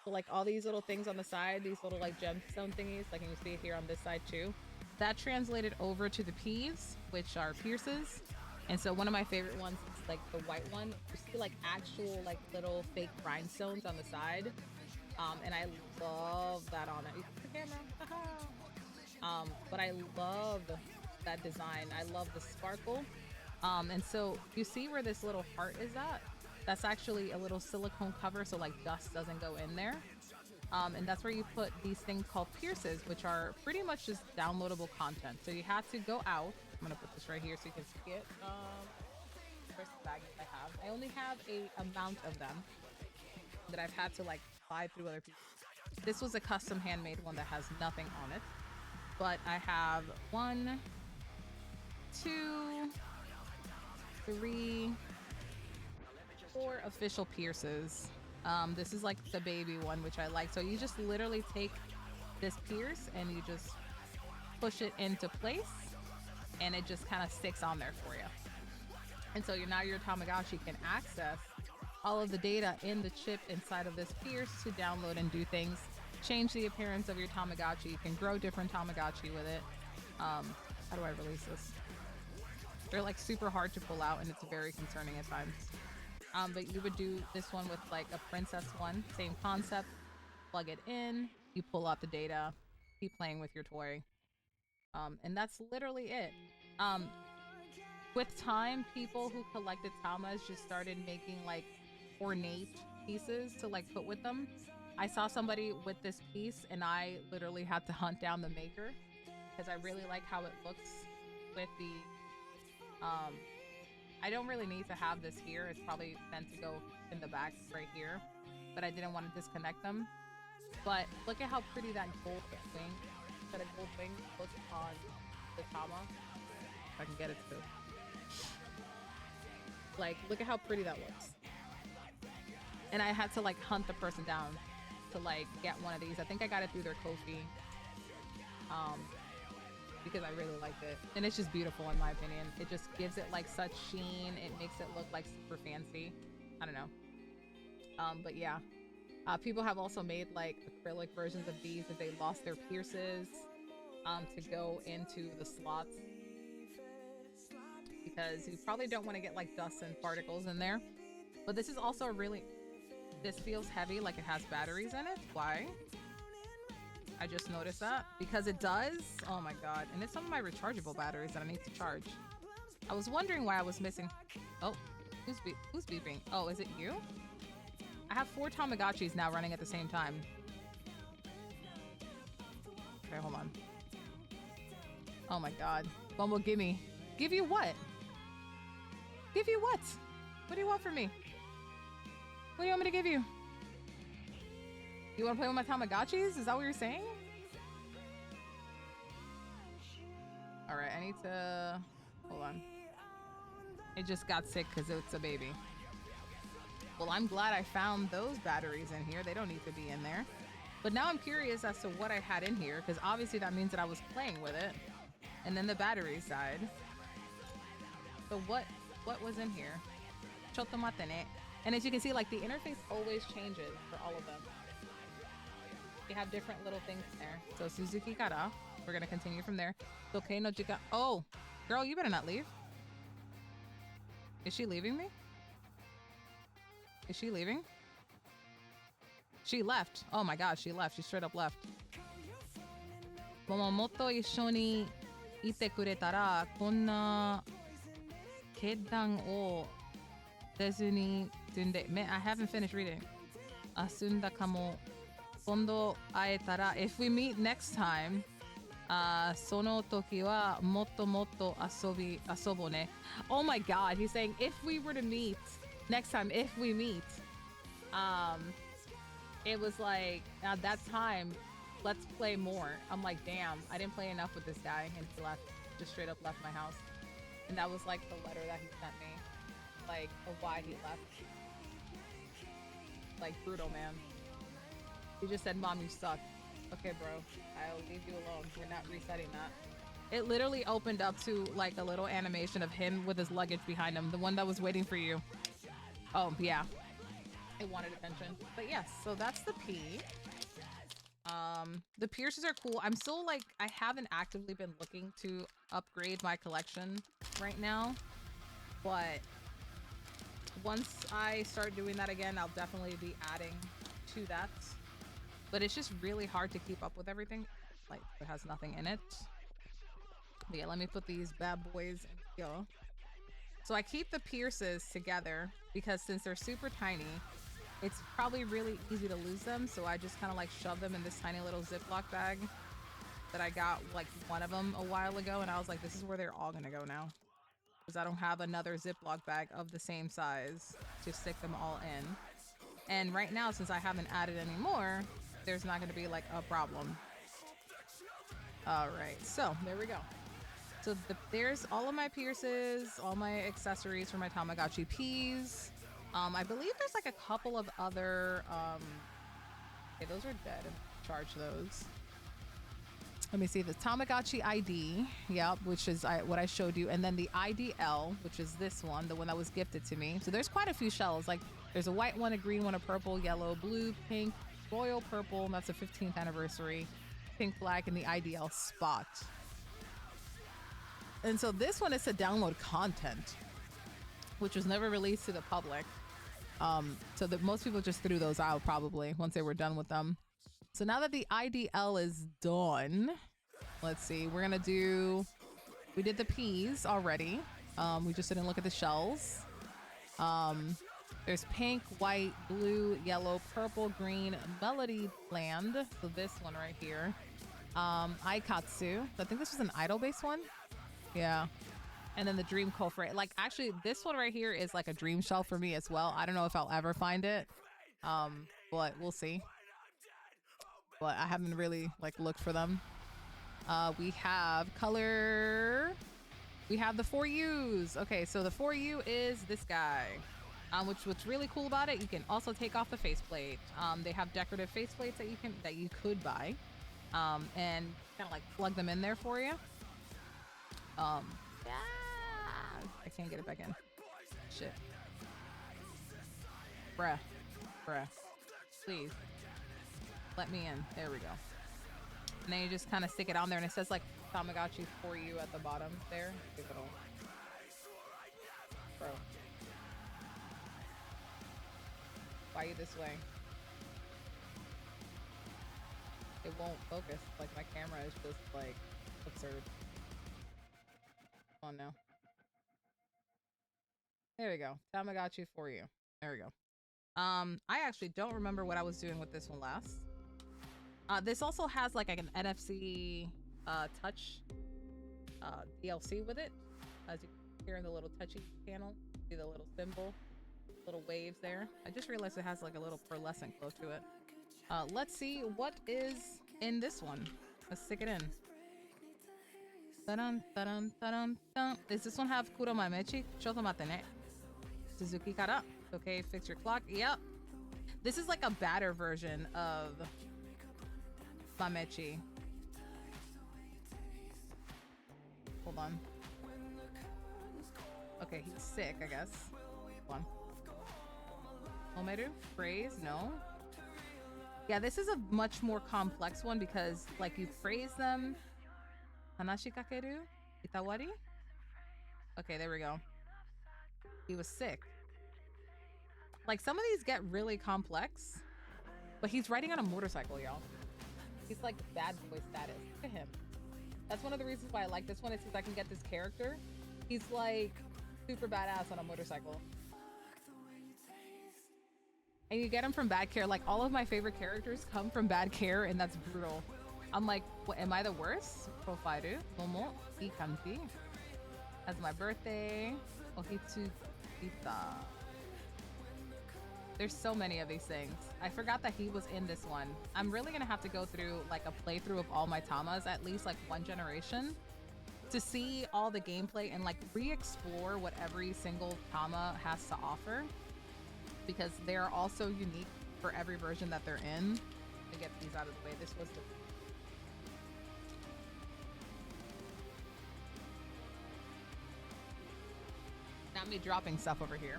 So like all these little things on the side, these little like gemstone thingies, like you see it here on this side too. That translated over to the P's, which are pierces. And so one of my favorite ones is like the white one. You see like actual like little fake rhinestones on the side. And I love that on it. You see the camera? But I love that design. I love the sparkle. And so you see where this little heart is at? That's actually a little silicone cover so like dust doesn't go in there. And that's where you put these things called pierces, which are pretty much just downloadable content. So you have to go out. I'm gonna put this right here so you can see it. First bag I have. I only have a amount of them that I've had to like buy through other people. This was a custom handmade one that has nothing on it. But I have 1, 2, 3, 4 official pierces. This is like the baby one, which I like. So you just literally take this pierce and you just push it into place and it just kind of sticks on there for you. And so now your Tamagotchi can access all of the data in the chip inside of this pierce to download and do things. Change the appearance of your Tamagotchi. You can grow different Tamagotchi with it. How do I release this? They're like super hard to pull out and it's very concerning at times. But you would do this one with like a princess one, same concept. Plug it in, you pull out the data, keep playing with your toy. And that's literally it. With time, people who collected Tamas just started making like ornate pieces to like put with them. I saw somebody with this piece and I literally had to hunt down the maker because I really like how it looks with the I don't really need to have this here. It's probably meant to go in the back right here, but I didn't want to disconnect them. But look at how pretty that gold wing, looks on the Tama. If I can get it to. Like, look at how pretty that looks. And I had to like hunt the person down to like get one of these. I think I got it through their Ko-fi. Because I really liked it. And it's just beautiful in my opinion. It just gives it like such sheen. It makes it look like super fancy. I don't know. But yeah. People have also made like acrylic versions of these if they lost their pierces to go into the slots. Because you probably don't want to get like dust and particles in there. But this is also really... This feels heavy, like it has batteries in it. Why? I just noticed that. Because it does. Oh my god. And it's some of my rechargeable batteries that I need to charge. I was wondering why I was missing... Oh, who's beeping? Oh, is it you? I have 4 Tamagotchis now running at the same time. Okay, hold on. Oh my god. Bumble, gimme. Give you what? Give you what? What do you want from me? What do you want me to give you? You want to play with my Tamagotchis? Is that what you're saying? Alright, I need to... Hold on. It just got sick because it's a baby. Well, I'm glad I found those batteries in here. They don't need to be in there. But now I'm curious as to what I had in here, because obviously that means that I was playing with it. And then the battery side. So what was in here? Chotomatene. And as you can see, like the interface always changes for all of them. You have different little things in there. So Suzuki Kara. We're gonna continue from there. Okay, no Jika. Oh, girl, you better not leave. Is she leaving me? Is she leaving? She left. Oh my god, she left. She straight up left. Momomoto issho ni ite kuretara konna keddan o desu ni tunde. I haven't finished reading. Asunda kamo kondo aetara. If we meet next time, Sono toki wa motto motto asobo ne. Oh my god, he's saying if we were to meet next time, if we meet, it was like at that time, let's play more. I'm like, damn, I didn't play enough with this guy, and he left, just straight up left my house. And that was like the letter that he sent me, like of why he left. Like brutal, man. He just said, "Mom, you suck." Okay, bro, I'll leave you alone. We're not resetting that. It literally opened up to like a little animation of him with his luggage behind him, the one that was waiting for you. Oh yeah, it wanted attention. But yes, so that's the P. The piercers are cool. I'm still like, I haven't actively been looking to upgrade my collection right now, but once I start doing that again, I'll definitely be adding to that. But it's just really hard to keep up with everything. Like, it has nothing in it. But yeah, let me put these bad boys in here. So I keep the pierces together because since they're super tiny, it's probably really easy to lose them. So I just kind of like shove them in this tiny little Ziploc bag that I got like one of them a while ago. And I was like, this is where they're all gonna go now, because I don't have another Ziploc bag of the same size to stick them all in. And right now, since I haven't added any more, there's not gonna be like a problem. All right, so there we go. So there's all of my pierces, all my accessories for my Tamagotchi Ps. I believe there's like a couple of other, okay, those are dead. Charge those. Let me see, the Tamagotchi ID, yep, which is what I showed you. And then the IDL, which is this one, the one that was gifted to me. So there's quite a few shells. Like there's a white one, a green one, a purple, yellow, blue, pink, royal purple, and that's the 15th anniversary, pink flag, and the IDL spot. And so this one is to download content, which was never released to the public. So that most people just threw those out probably once they were done with them. So now that the IDL is done, let's see, we're gonna do, we did the P's already. We just didn't look at the shells. There's pink, white, blue, yellow, purple, green, Melody Land. So this one right here. Aikatsu. I think this was an idol-based one. Yeah. And then the Dream Cofre. Like, actually, this one right here is like a dream shell for me as well. I don't know if I'll ever find it. But we'll see. But I haven't really like looked for them. We have color. We have the 4Us. Okay, so the 4U is this guy. What's really cool about it, you can also take off the faceplate. They have decorative faceplates that you could buy, and kind of like plug them in there for you. Yeah, I can't get it back in. Shit. Bruh. Please. Let me in. There we go. And then you just kind of stick it on there, and it says like Tamagotchi for you at the bottom there. Give it all. Bro. Why are you this way? It won't focus. Like my camera is just like absurd. Come on now. There we go. Tamagotchi for you. There we go. I actually don't remember what I was doing with this one last. This also has like an NFC touch DLC with it. As you can hear in the little touchy panel, see the little symbol, little waves there. I just realized it has like a little pearlescent glow to it. Let's see what is in this one. Let's stick it in. Ta-dun, ta-dun, ta-dun, ta-dun. Does this one have Kuro Mamechi? Chotomate ne. Suzuki kara. Okay, fix your clock. Yep. This is like a badder version of Mamechi. Hold on. Okay, he's sick, I guess. Hold on. Omeru? Phrase? No. Yeah, this is a much more complex one because, like, you phrase them. Hanashi kakeru? Itawari? Okay, there we go. He was sick. Like, some of these get really complex, but he's riding on a motorcycle, y'all. He's like bad boy status. Look at him. That's one of the reasons why I like this one, is because I can get this character. He's like super badass on a motorcycle. And you get him from Bad Care. Like, all of my favorite characters come from Bad Care, and that's brutal. I'm like, what, am I the worst? Profiru, Momo, Ikanti. As my birthday, Ohitsu Ita. There's so many of these things. I forgot that he was in this one. I'm really gonna have to go through like a playthrough of all my Tamas, at least like one generation, to see all the gameplay and like re-explore what every single Tama has to offer, because they're also unique for every version that they're in. To get these out of the way, this was the not me dropping stuff over here.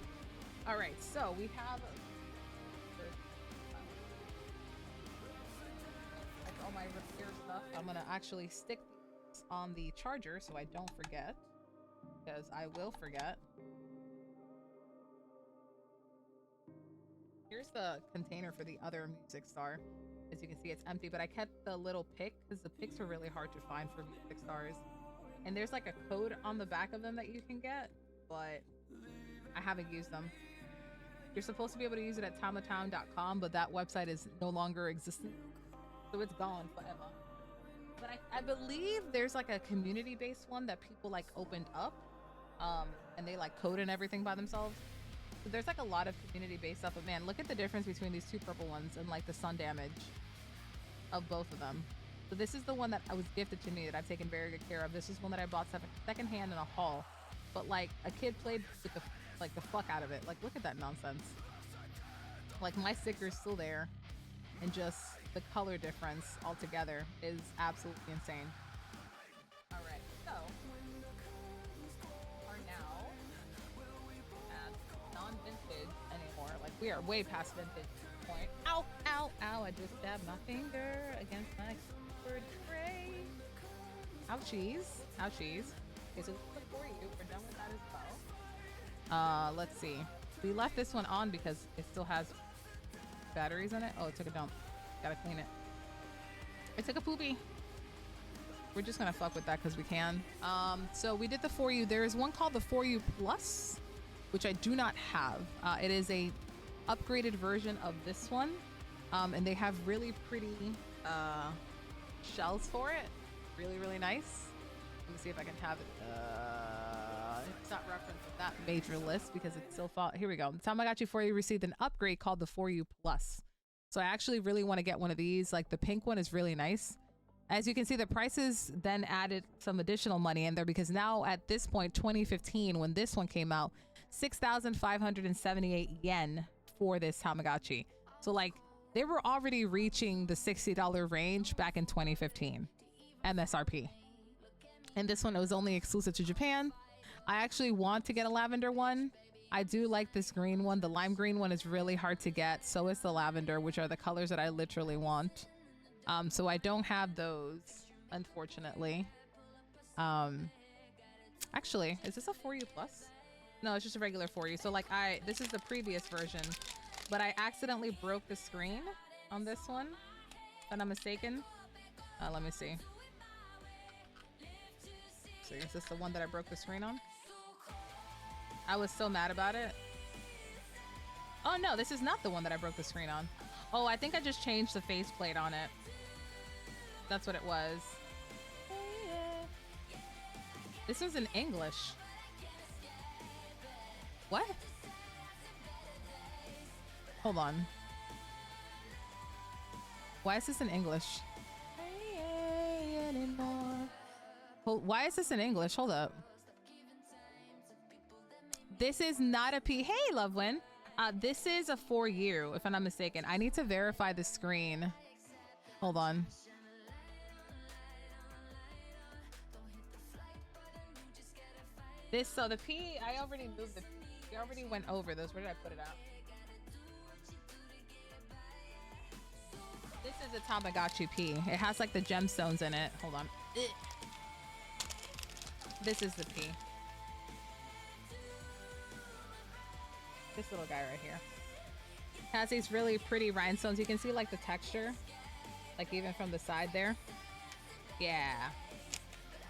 All right, so we have like all my repair stuff. I'm gonna actually stick this on the charger so I don't forget, because I will forget. Here's the container for the other Music Star. As you can see, it's empty, but I kept the little pick because the picks are really hard to find for Music Stars. And there's like a code on the back of them that you can get, but I haven't used them. You're supposed to be able to use it at tamatown.com, but that website is no longer existent, so it's gone forever. But I believe there's like a community-based one that people like opened up, and they like code and everything by themselves. So there's like a lot of community-based stuff, but man, look at the difference between these two purple ones and like the sun damage of both of them. So this is the one that was gifted to me that I've taken very good care of. This is one that I bought secondhand in a haul, but like a kid played with the fuck out of it. Like, look at that nonsense. Like, my sticker is still there, and just the color difference altogether is absolutely insane. All right, so are now at non-vintage anymore. Like, we are way past vintage at this point. Ow, ow, ow! I just stabbed my finger against my keyboard tray. Ouchies, ouchies. Okay, so this is for you. We're done with that as well. Let's see. We left this one on because it still has batteries in it. Oh, it took a dump. Gotta clean it. It took a poopy. We're just gonna fuck with that because we can. So we did the For You. There is one called the For You Plus, which I do not have. It is a upgraded version of this one. And they have really pretty shells for it. Really, really nice. Let me see if I can have it. It's not referenced with that major list because it's still here we go. The Tamagotchi For You received an upgrade called the For You Plus. So I actually really want to get one of these. Like, the pink one is really nice. As you can see, the prices then added some additional money in there because now at this point, 2015, when this one came out, 6,578 yen for this Tamagotchi. So like, they were already reaching the $60 range back in 2015 MSRP. And this one was only exclusive to Japan. I actually want to get a lavender one. I do like this green one. The lime green one is really hard to get. So is the lavender, which are the colors that I literally want. So I don't have those, unfortunately. Actually, is this a For You Plus? No, it's just a regular For You. So like this is the previous version, but I accidentally broke the screen on this one, if I'm not mistaken. Let me see. So is this the one that I broke the screen on? I was so mad about it. Oh no, this is not the one that I broke the screen on. Oh, I think I just changed the faceplate on it. That's what it was. This was in English. What? Hold on. Why is this in English? Why is this in English? Hold up. This is not a P. Hey, Loveland. This is a For You, if I'm not mistaken. I need to verify the screen. Hold on. So the P, I already moved the P. We already went over those. Where did I put it at? This is a Tamagotchi P. It has like the gemstones in it. Hold on. This is the P. This little guy right here has these really pretty rhinestones. You can see like the texture, like even from the side there. Yeah.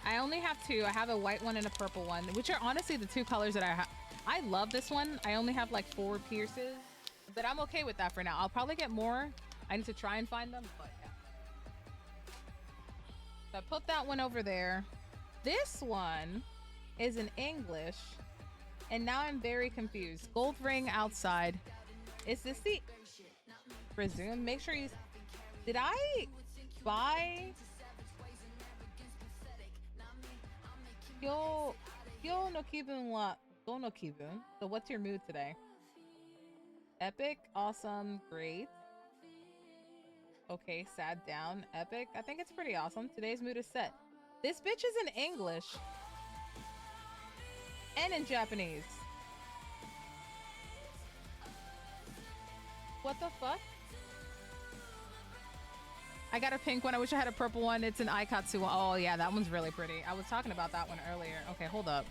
I only have two. I have a white one and a purple one, which are honestly the two colors that I have. I love this one. I only have like 4 pierces, but I'm okay with that for now. I'll probably get more. I need to try and find them, but yeah. So I put that one over there. This one is in English, and now I'm very confused. Gold ring outside. Is this the resume? Make sure you. Did I buy? Yo no kibun wa go no kibun. So what's your mood today? Epic, awesome, great. Okay, sad, down, epic. I think it's pretty awesome. Today's mood is set. This bitch is in English and in Japanese. What the fuck? I got a pink one. I wish I had a purple one. It's an Aikatsu one. Oh yeah, that one's really pretty. I was talking about that one earlier. Okay, hold up.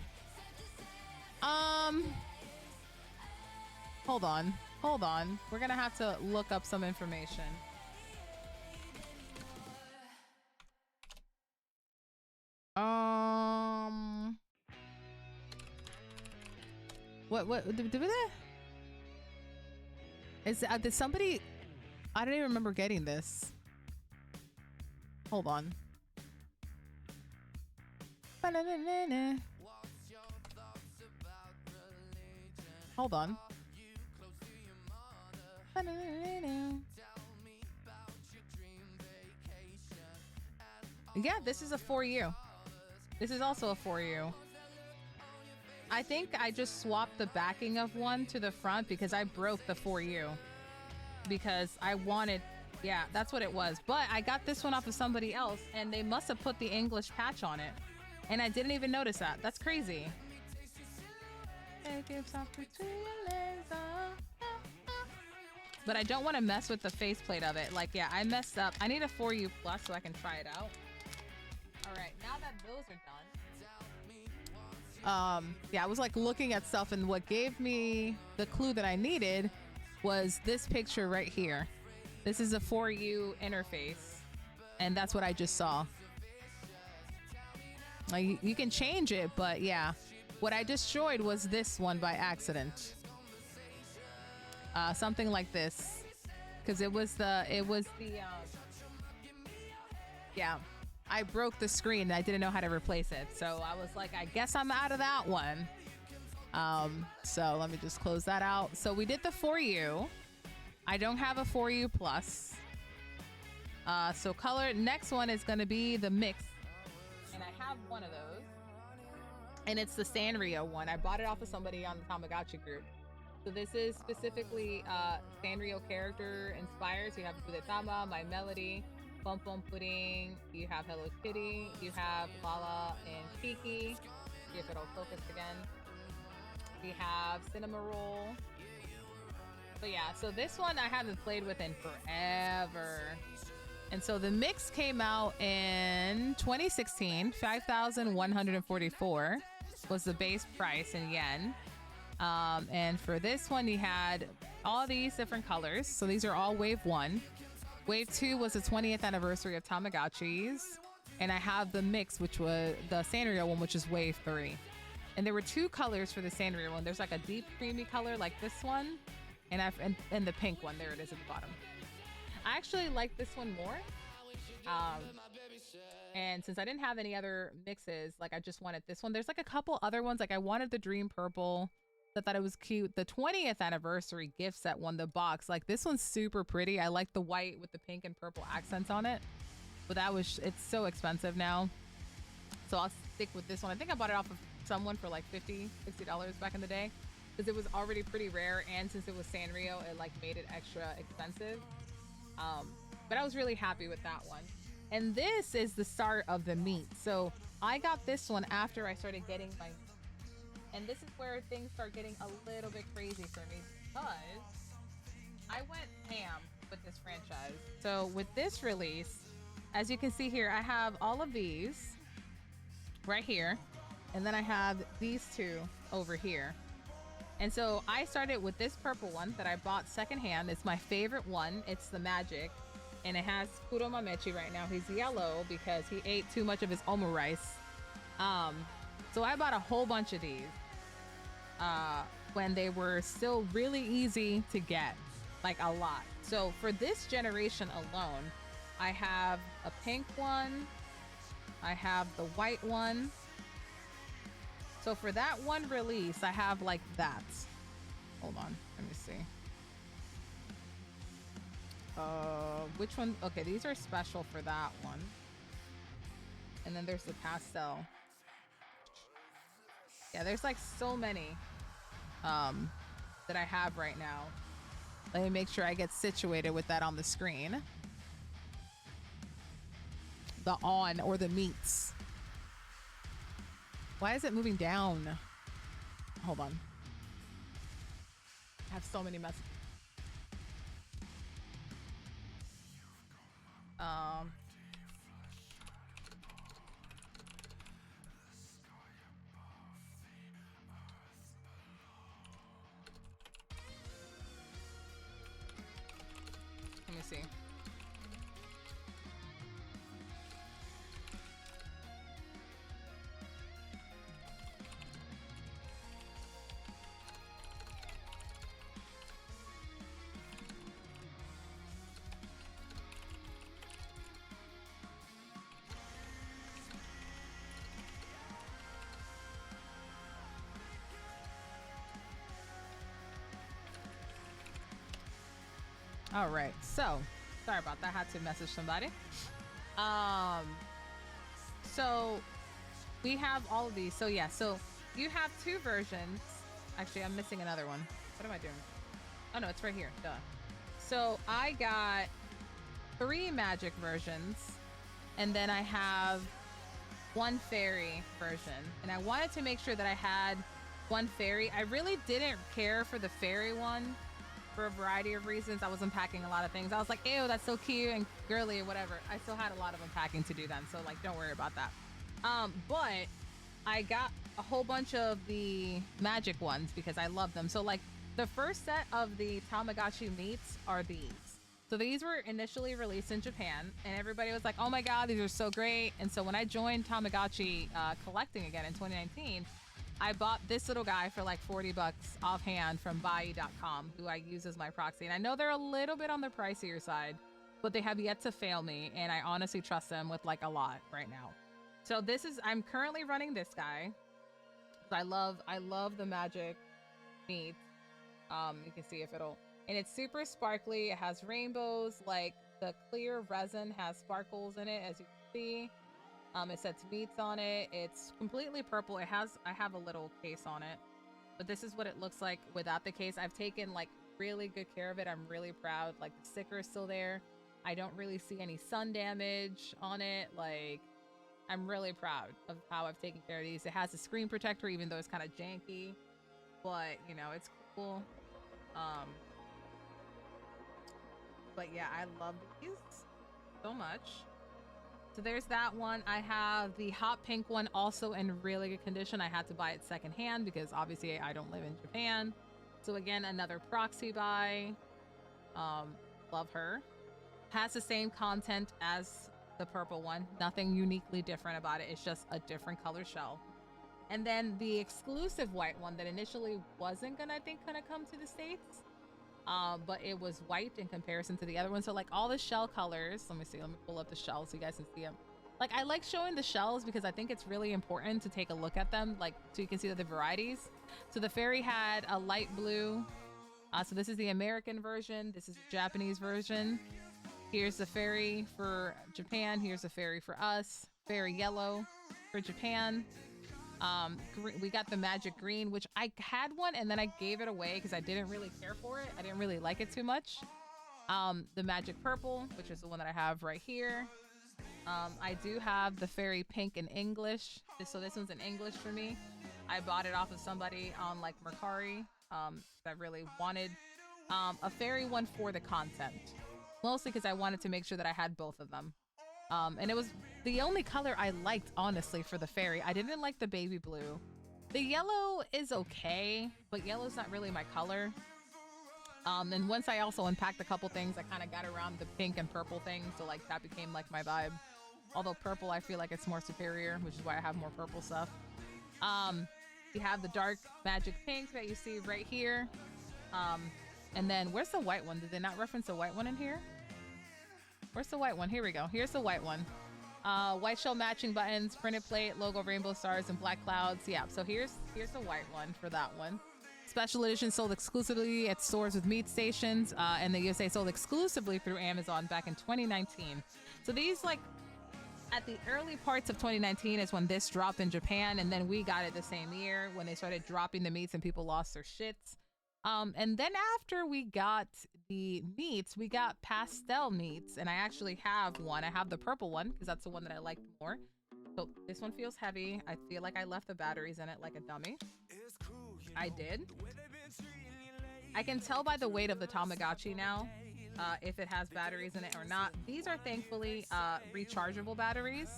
Hold on. Hold on. We're gonna have to look up some information. What did that? Did somebody? I don't even remember getting this. Hold on. Hold on. Yeah, this is a for you. This is also a for you. I think I just swapped the backing of one to the front because I broke the for you. Because I wanted, yeah, that's what it was. But I got this one off of somebody else and they must have put the English patch on it. And I didn't even notice that. That's crazy. But I don't want to mess with the faceplate of it. Like, yeah, I messed up. I need a 4U plus so I can try it out. All right, now that those are done. Yeah, I was like looking at stuff and what gave me the clue that I needed was this picture right here. This is a 4U interface. And that's what I just saw. Like, you can change it, but yeah. What I destroyed was this one by accident. Something like this. Because yeah. I broke the screen and I didn't know how to replace it. So I was like, I guess I'm out of that one. So let me just close that out. So we did the 4U. I don't have a 4U plus. So color, next one is going to be the mix. And I have one of those. And it's the Sanrio one. I bought it off of somebody on the Tamagotchi group. So this is specifically Sanrio character inspired. So you have Budetama, My Melody, Pom Pom Pudding, you have Hello Kitty, you have Lala and Kiki. See if it'll focus again. We have Cinema Roll. But yeah, so this one I haven't played with in forever. And so the mix came out in 2016, 5,144 was the base price in yen. And for this one, you had all these different colors. So these are all Wave 1. Wave 2 was the 20th anniversary of Tamagotchis. And I have the mix, which was the Sanrio one, which is Wave 3. And there were two colors for the Sanrio one. There's like a deep creamy color like this one. And the pink one. There it is at the bottom. I actually like this one more. And since I didn't have any other mixes, like I just wanted this one. There's like a couple other ones. Like I wanted the Dream Purple. I thought it was cute. The 20th anniversary gift set one, the box. Like this one's super pretty. I like the white with the pink and purple accents on it. But it's so expensive now. So I'll stick with this one. I think I bought it off of someone for like $50, $60 back in the day. Because it was already pretty rare. And since it was Sanrio, it like made it extra expensive. But I was really happy with that one. And this is the start of the meat. So I got this one after I started getting my... And this is where things start getting a little bit crazy for me. Because I went ham with this franchise. So with this release, as you can see here, I have all of these right here. And then I have these two over here. And so I started with this purple one that I bought secondhand. It's my favorite one. It's the Magic. And it has Kuroma Mechi right now. He's yellow because he ate too much of his omurice. So I bought a whole bunch of these when they were still really easy to get, like a lot. So for this generation alone, I have a pink one, I have the white one. So for that one release, I have like that. Hold on, let me see. Which one? Okay, these are special for that one. And then there's the pastel. Yeah, there's like so many that I have right now. Let me make sure I get situated with that on the screen. The on or the meats. Why is it moving down? Hold on. I have so many messages. Let me see. All right, so sorry about that. I had to message somebody. So we have all of these. So yeah, so you have two versions. Actually, I'm missing another one. What am I doing? Oh no, it's right here. Duh. So I got 3 magic versions, and then I have 1 fairy version. And I wanted to make sure that I had 1 fairy. I really didn't care for the fairy one for a variety of reasons. I was unpacking a lot of things. I was like, ew, that's so cute and girly or whatever. I still had a lot of unpacking to do then, so like, don't worry about that. But I got a whole bunch of the magic ones because I love them. So like, the first set of the Tamagotchi meats are these. So these were initially released in Japan, and everybody was like, oh my god, these are so great. And so when I joined Tamagotchi collecting again in 2019, I bought this little guy for like 40 bucks offhand from buy.com, who I use as my proxy. And I know they're a little bit on the pricier side, but they have yet to fail me, and I honestly trust them with like a lot right now. So this is, I'm currently running this guy. I love the magic meat. You can see if it'll, and it's super sparkly. It has rainbows, like the clear resin has sparkles in it, as you can see. It says meats on it. It's completely purple. I have a little case on it, but this is what it looks like without the case. I've taken like really good care of it. I'm really proud. Like the sticker is still there. I don't really see any sun damage on it. Like, I'm really proud of how I've taken care of these. It has a screen protector, even though it's kind of janky, but you know, it's cool. But yeah, I love these so much. So there's that one. I have the hot pink one, also in really good condition. I had to buy it secondhand because obviously I don't live in Japan. So again, another proxy buy. Love her. Has the same content as the purple one. Nothing uniquely different about it. It's just a different color shell. And then the exclusive white one that initially wasn't gonna, I think, come to the States. But it was white in comparison to the other one. So like all the shell colors, let me pull up the shells so you guys can see them. Like, I like showing the shells because I think it's really important to take a look at them, like, so you can see the varieties. So the fairy had a light blue. So this is the American version. This is the Japanese version. Here's the fairy for Japan. Here's the fairy for us. Fairy yellow for Japan. We got the magic green, which I had one and then I gave it away because I didn't really care for it. I didn't really like it too much. The magic purple, which is the one that I have right here. I do have the fairy pink in English. So this one's in English for me. I bought it off of somebody on like Mercari that really wanted a fairy one for the content. Mostly because I wanted to make sure that I had both of them. And it was the only color I liked, honestly, for the fairy. I didn't like the baby blue. The yellow is okay, but yellow's not really my color. And once I also unpacked a couple things, I kind of got around the pink and purple thing, so like that became like my vibe. Although purple, I feel like it's more superior, which is why I have more purple stuff. You have the dark magic pink that you see right here. And then where's the white one? Did they not reference the white one in here? Where's the white one? Here we go. Here's the white one. White shell matching buttons, printed plate, logo, rainbow stars, and black clouds. Yeah, so here's the white one for that one. Special edition sold exclusively at stores with meat stations, and the USA sold exclusively through Amazon back in 2019. So these, like, at the early parts of 2019 is when this dropped in Japan, and then we got it the same year when they started dropping the meats and people lost their shits. And then after we got the meats, we got pastel meats, and I actually have one. I have the purple one because that's the one that I like more. So this one feels heavy. I feel like I left the batteries in it like a dummy. I did. I can tell by the weight of the Tamagotchi now if it has batteries in it or not. These are thankfully rechargeable batteries,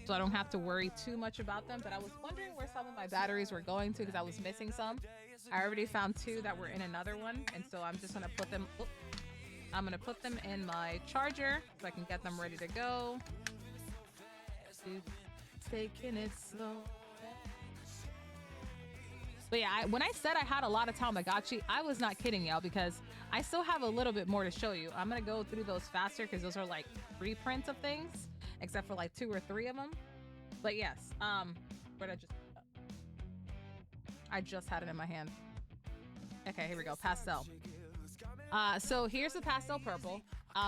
so I don't have to worry too much about them. But I was wondering where some of my batteries were going to because I was missing some. I already found 2 that were in another one, and so I'm just gonna put them. I'm gonna put them in my charger so I can get them ready to go. Taking it slow. But yeah, when I said I had a lot of Tamagotchi, I was not kidding y'all, because I still have a little bit more to show you. I'm gonna go through those faster because those are like reprints of things, except for like 2 or 3 of them. But yes, what I just had it in my hand. Okay, here we go. Pastel. So here's the pastel purple.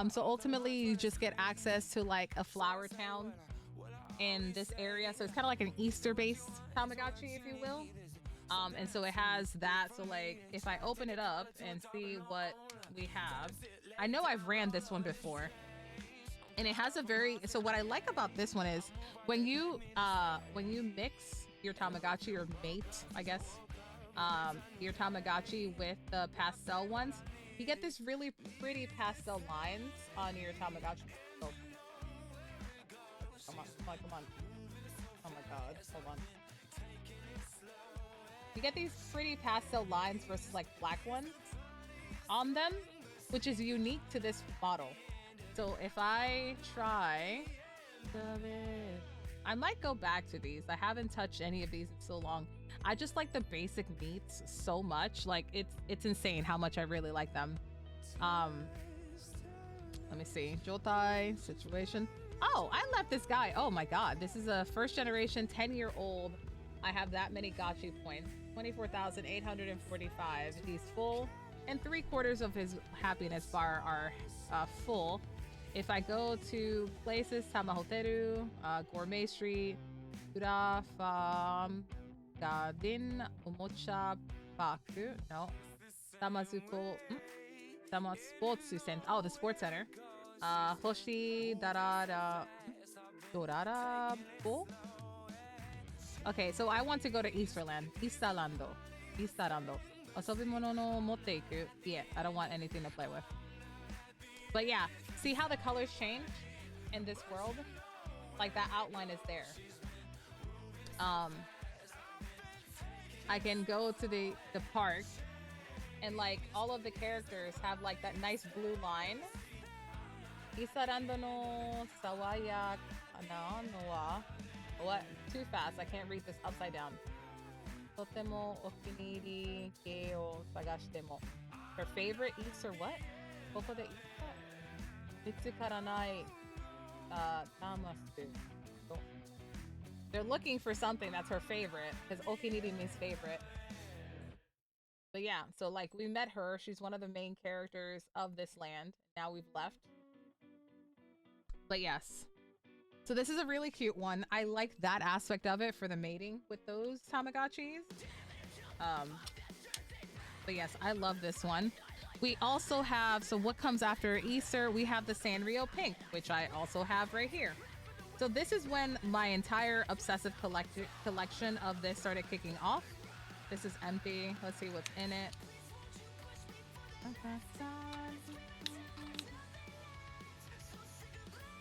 So ultimately you just get access to like a flower town in this area. So it's kind of like an Easter-based Tamagotchi, if you will. And so it has that. So like if I open it up and see what we have, I know I've ran this one before. And it has a very, so what I like about this one is when you mix your Tamagotchi, or mate, I guess, your Tamagotchi with the pastel ones, you get this really pretty pastel lines on your Tamagotchi. Oh. Come on. Oh my god, hold on. You get these pretty pastel lines versus like black ones on them, which is unique to this model. So if I try, I might go back to these. I haven't touched any of these in so long. I just like the basic meats so much. Like it's insane how much I really like them. Let me see. Jotai situation. Oh, I left this guy. Oh my god. This is a first generation 10-year-old. I have that many Gotchi points. 24,845. He's full, and 3/4 of his happiness bar are full. If I go to places, Tamahoteru, Gourmet Street, Ura Farm, Garden, Omocha Paku, no, Tamazuko, Tamaspotsu Center, oh, the sports center, Hoshi Dorarabo. Okay, so I want to go to Easterland. Eastalando. Osobimono no motte iku. Yeah, I don't want anything to play with. But yeah, see how the colors change in this world? Like that outline is there. I can go to the park, and like all of the characters have like that nice blue line. Isarando no sawaya kana no wa. What? Too fast. I can't read this upside down. Totemo okiniri ke o sagashite mo. Her favorite eats or what? Koko de ita? Mitsukara nai tamasu. They're looking for something that's her favorite, because okiniri means favorite. But yeah, so like we met her. She's one of the main characters of this land. Now we've left. But yes. So this is a really cute one. I like that aspect of it for the mating with those Tamagotchis. But yes, I love this one. We also have, so what comes after Easter? We have the Sanrio Pink, which I also have right here. So this is when my entire obsessive collection of this started kicking off. This is empty. Let's see what's in it.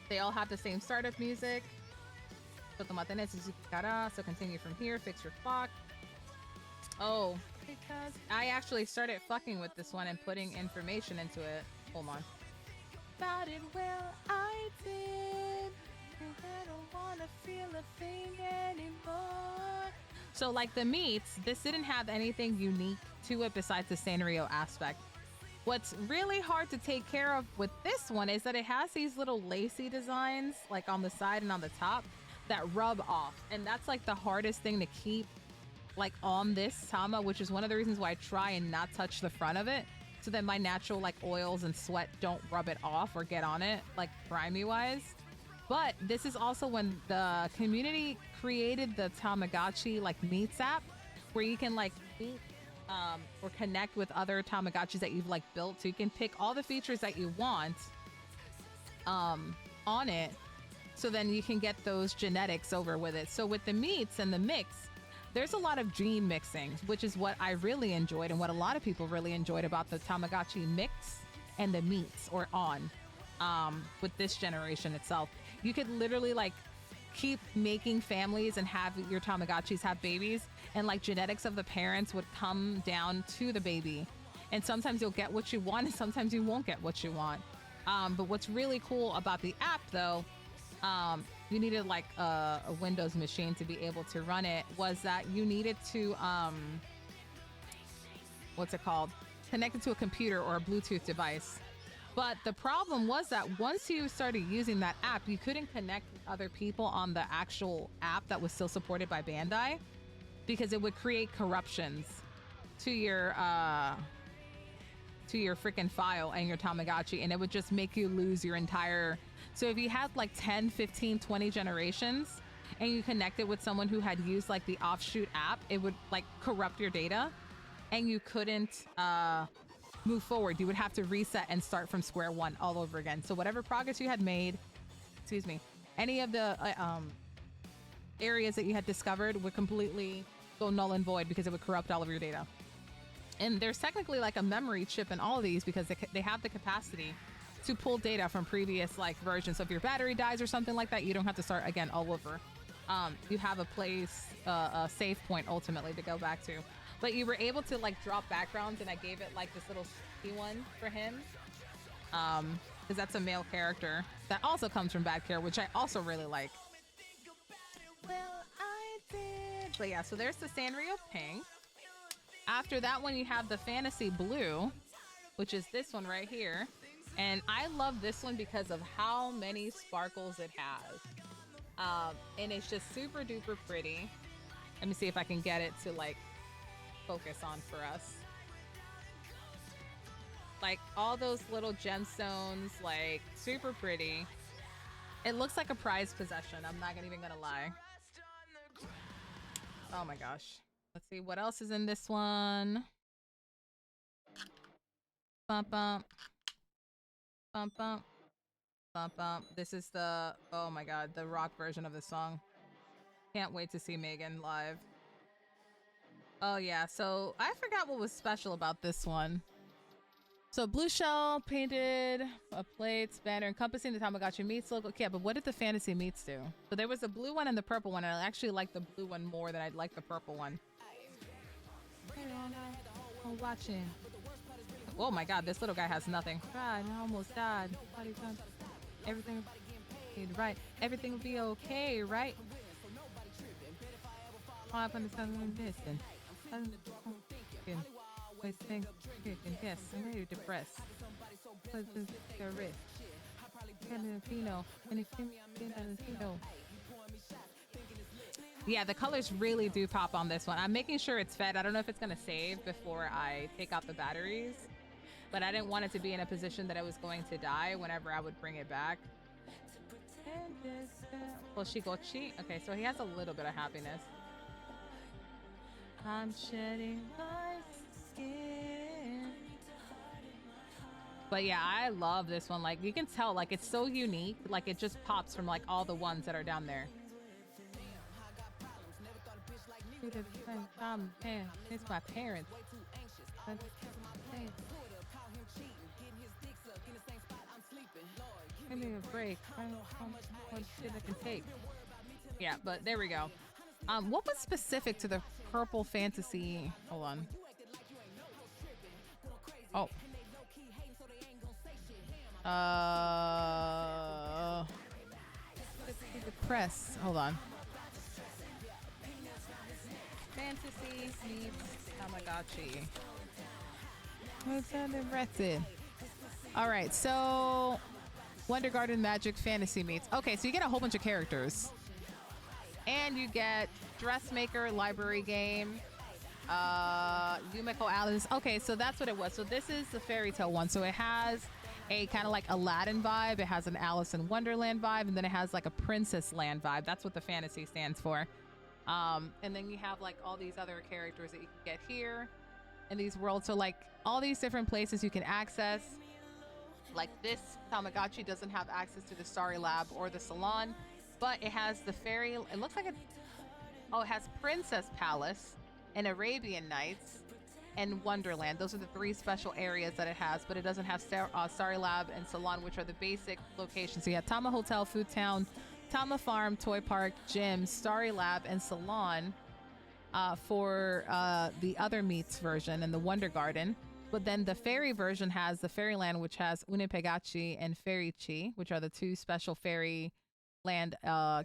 They all have the same startup music. So continue from here. Fix your clock. Oh, because I actually started fucking with this one and putting information into it. Hold on. About it, well, I did. I don't wanna feel a thing anymore. So like the meats, this didn't have anything unique to it besides the Sanrio aspect. What's really hard to take care of with this one is that it has these little lacy designs like on the side and on the top that rub off. And that's like the hardest thing to keep like on this Tama, which is one of the reasons why I try and not touch the front of it, so that my natural like oils and sweat don't rub it off or get on it like grimy wise. But this is also when the community created the Tamagotchi like meets app, where you can like meet or connect with other Tamagotchis that you've like built, so you can pick all the features that you want on it, so then you can get those genetics over with it. So with the meats and the mix, there's a lot of gene mixing, which is what I really enjoyed and what a lot of people really enjoyed about the Tamagotchi mix and the meats or on with this generation itself. You could literally like keep making families and have your Tamagotchis have babies, and like genetics of the parents would come down to the baby. And sometimes you'll get what you want and sometimes you won't get what you want. But what's really cool about the app though, you needed like a Windows machine to be able to run it, was that you needed to, what's it called? Connect it to a computer or a Bluetooth device. But the problem was that once you started using that app, you couldn't connect with other people on the actual app that was still supported by Bandai, because it would create corruptions to your freaking file and your Tamagotchi, and it would just make you lose your entire. So if you had like 10, 15, 20 generations and you connected with someone who had used like the offshoot app, it would like corrupt your data and you couldn't move forward. You would have to reset and start from square one all over again. So whatever progress you had made, excuse me, any of the areas that you had discovered would completely go null and void because it would corrupt all of your data. And there's technically like a memory chip in all of these because they have the capacity to pull data from previous like versions. So if your battery dies or something like that, you don't have to start again all over. You have a place, a save point ultimately to go back to. But you were able to like drop backgrounds, and I gave it like this little one for him. Because that's a male character that also comes from Bad Care, which I also really like. Well, I did. But yeah, so there's the Sanrio Pink. After that one, you have the Fantasy Blue, which is this one right here. And I love this one because of how many sparkles it has. And it's just super duper pretty. Let me see if I can get it to like focus on for us. Like all those little gemstones, like super pretty. It looks like a prized possession. I'm not even gonna lie. Oh my gosh. Let's see what else is in this one. Bump bump. Bump bump. Bump bump. This is the, oh my god, the rock version of this song. Can't wait to see Megan live. Oh yeah, so I forgot what was special about this one. So blue shell painted a plate banner encompassing the Tamagotchi meats logo. Yeah, but what did the fantasy meats do? So there was a blue one and the purple one, and I actually like the blue one more than I'd like the purple one. I'm watching. Oh my god, this little guy has nothing. God, I almost died. Everything right. Everything will be okay, right? Up on the sun and this and yes, I'm very depressed. Yeah, the colors really do pop on this one. I'm making sure it's fed. I don't know if it's gonna save before I take out the batteries, but I didn't want it to be in a position that it was going to die whenever I would bring it back. Well, Shigochi. Okay, so he has a little bit of happiness. I'm shedding my skin. But yeah, I love this one. Like, you can tell, like, it's so unique. Like, it just pops from, like, all the ones that are down there. It's my parents. Give me a break. I don't know how much shit I can take. Yeah, but there we go. What was specific to the purple fantasy? Hold on. Oh. The press. Hold on. Fantasy meets Tamagotchi. What's interesting? All right, so Wonder Garden Magic Fantasy Meets. Okay, so you get a whole bunch of characters. And you get Dressmaker Library Game, Yumiko Alice. Okay, so that's what it was. So this is the fairy tale one. So it has a kind of like Aladdin vibe. It has an Alice in Wonderland vibe, and then it has like a Princess Land vibe. That's what the fantasy stands for. And then you have like all these other characters that you can get here in these worlds. So like all these different places you can access. Like this Tamagotchi doesn't have access to the Starry Lab or the Salon, but it has the fairy. It looks like it has Princess Palace and Arabian Nights and Wonderland. Those are the three special areas that it has, but it doesn't have Starry Lab and Salon, which are the basic locations. So you have Tama Hotel, Food Town, Tama Farm, Toy Park, Gym, Starry Lab, and Salon for the other meats version and the Wonder Garden. But then the fairy version has the Fairyland, which has Unipegachi and Fairy Chi, which are the two special fairy land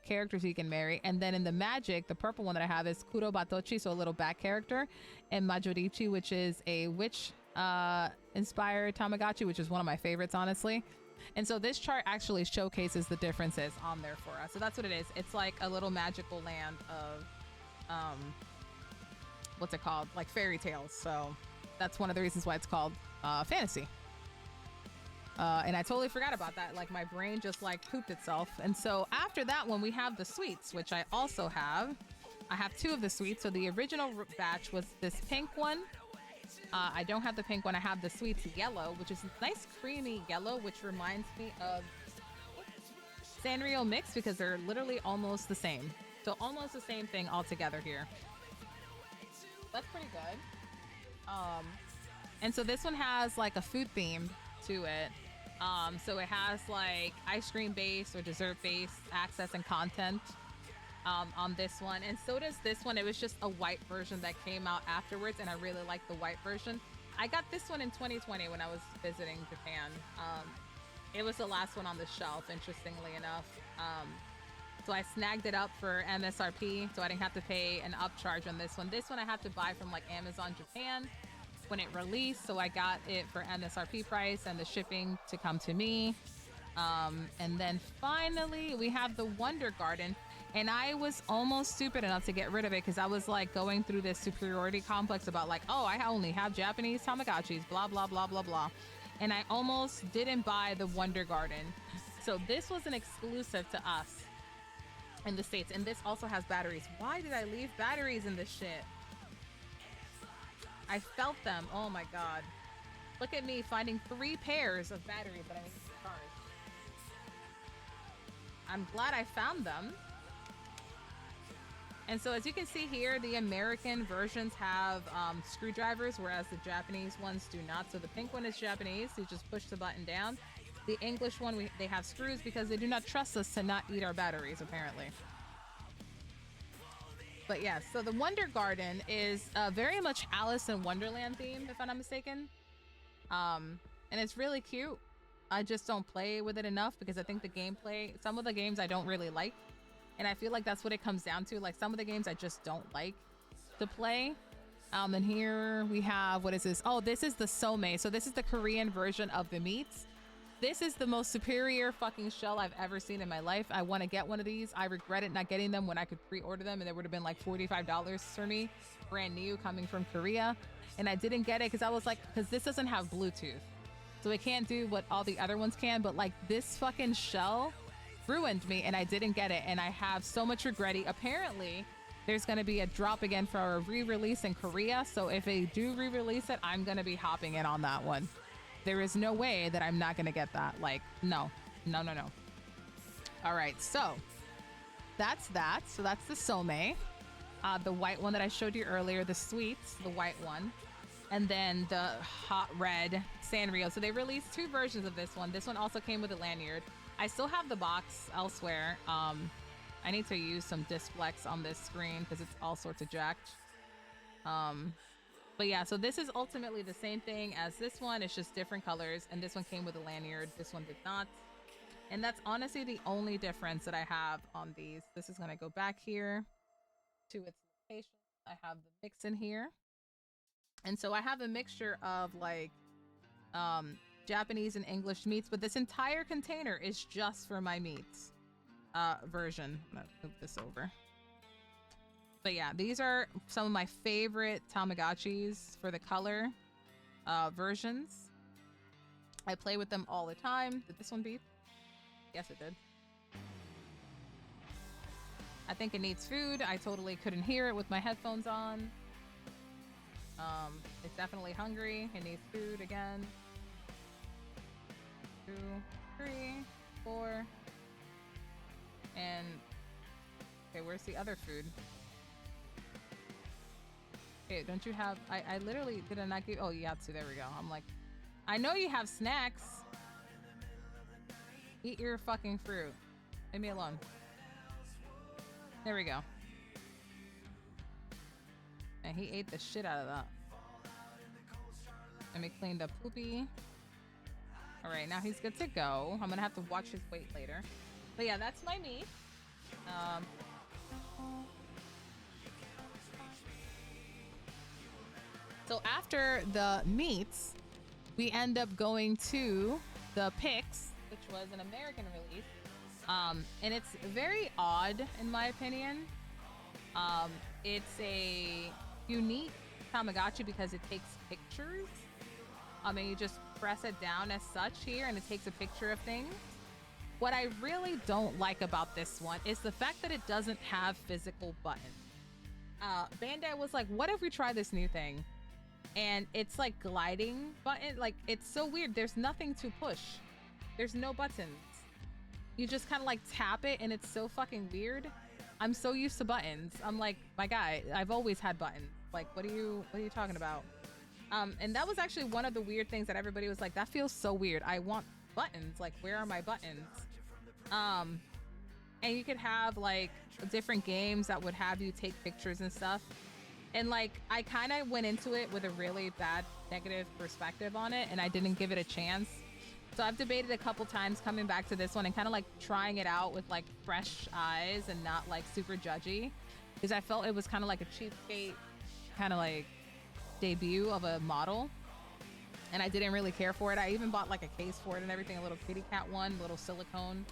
characters you can marry. And then in the magic, the purple one that I have is Kuro Batochi, so a little bat character, and Majorichi, which is a witch inspired Tamagotchi, which is one of my favorites, honestly. And so this chart actually showcases the differences on there for us. So that's what it is. It's like a little magical land of what's it called? Like fairy tales. So that's one of the reasons why it's called fantasy. And I totally forgot about that. Like my brain just like pooped itself. And so after that one, we have the sweets, which I also have. I have two of the sweets. So the original batch was this pink one. I don't have the pink one. I have the sweets yellow, which is a nice creamy yellow, which reminds me of Sanrio Mix because they're literally almost the same. So almost the same thing all together here. That's pretty good. And so this one has like a food theme to it. So it has like ice cream based or dessert based access and content on this one. And so does this one. It was just a white version that came out afterwards, and I really like the white version. I got this one in 2020 when I was visiting Japan. It was the last one on the shelf, interestingly enough. So I snagged it up for MSRP, so I didn't have to pay an upcharge on this one. This one I had to buy from like Amazon Japan when it released, so I got it for MSRP price and the shipping to come to me. And then finally we have the Wonder Garden, and I was almost stupid enough to get rid of it because I was like going through this superiority complex about like, oh, I only have Japanese Tamagotchis, blah blah blah blah blah, and I almost didn't buy the Wonder Garden. So this was an exclusive to us in the States, and this also has batteries. Why did I leave batteries in this shit? I felt them. Oh my god. Look at me finding 3 pairs of batteries that I need to charge. I'm glad I found them. And so as you can see here, the American versions have screwdrivers, whereas the Japanese ones do not. So the pink one is Japanese. You just push the button down. The English one, they have screws because they do not trust us to not eat our batteries, apparently. But yeah, so the Wonder Garden is very much Alice in Wonderland themed, if I'm not mistaken. And it's really cute. I just don't play with it enough because I think the gameplay, some of the games I don't really like. And I feel like that's what it comes down to. Like some of the games I just don't like to play. And here we have, what is this? Oh, this is the Some. So this is the Korean version of the meats. This is the most superior fucking shell I've ever seen in my life. I want to get one of these. I regret it not getting them when I could pre-order them, and they would have been like $45 for me, brand new, coming from Korea. And I didn't get it because I was like, because this doesn't have Bluetooth. So it can't do what all the other ones can, but like this fucking shell ruined me and I didn't get it. And I have so much regretty. Apparently, there's going to be a drop again for a re-release in Korea. So if they do re-release it, I'm going to be hopping in on that one. There is no way that I'm not going to get that. Like, no. All right, so that's that. So that's the Some. The white one that I showed you earlier, the sweets, the white one. And then the hot red Sanrio. So they released 2 versions of this one. This one also came with a lanyard. I still have the box elsewhere. I need to use some Displex on this screen because it's all sorts of jacked. But yeah, so this is ultimately the same thing as this one. It's just different colors. And this one came with a lanyard. This one did not. And that's honestly the only difference that I have on these. This is going to go back here to its location. I have the mix in here. And so I have a mixture of like Japanese and English meats, but this entire container is just for my meats version. I'm gonna move this over. But yeah, these are some of my favorite Tamagotchis for the color versions. I play with them all the time. Did this one beep? Yes, it did. I think it needs food. I totally couldn't hear it with my headphones on. It's definitely hungry. It needs food again. 2, 3, 4. And okay, where's the other food? Okay, don't you have... I literally did not give... Oh, Yatsu, there we go. I'm like, I know you have snacks. Eat your fucking fruit. Leave me alone. There we go. And he ate the shit out of that. And we cleaned up Poopy. All right, now he's good to go. I'm gonna have to watch his weight later. But yeah, that's my meat. So after the meats, we end up going to the Pix, which was an American release. And it's very odd in my opinion. It's a unique Tamagotchi because it takes pictures. And you just press it down as such here and it takes a picture of things. What I really don't like about this one is the fact that it doesn't have physical buttons. Bandai was like, what if we try this new thing? And it's like gliding button. Like, it's so weird. There's nothing to push. There's no buttons. You just kind of like tap it and it's so fucking weird. I'm so used to buttons. I'm like, my guy, I've always had buttons. Like, what are you talking about? And that was actually one of the weird things that everybody was like, that feels so weird. I want buttons. Like, where are my buttons? And you could have like different games that would have you take pictures and stuff. And like, I kind of went into it with a really bad negative perspective on it and I didn't give it a chance. So I've debated a couple times coming back to this one and kind of like trying it out with like fresh eyes and not like super judgy, because I felt it was kind of like a cheapskate kind of like debut of a model and I didn't really care for it. I even bought like a case for it and everything, a little kitty cat one, little silicone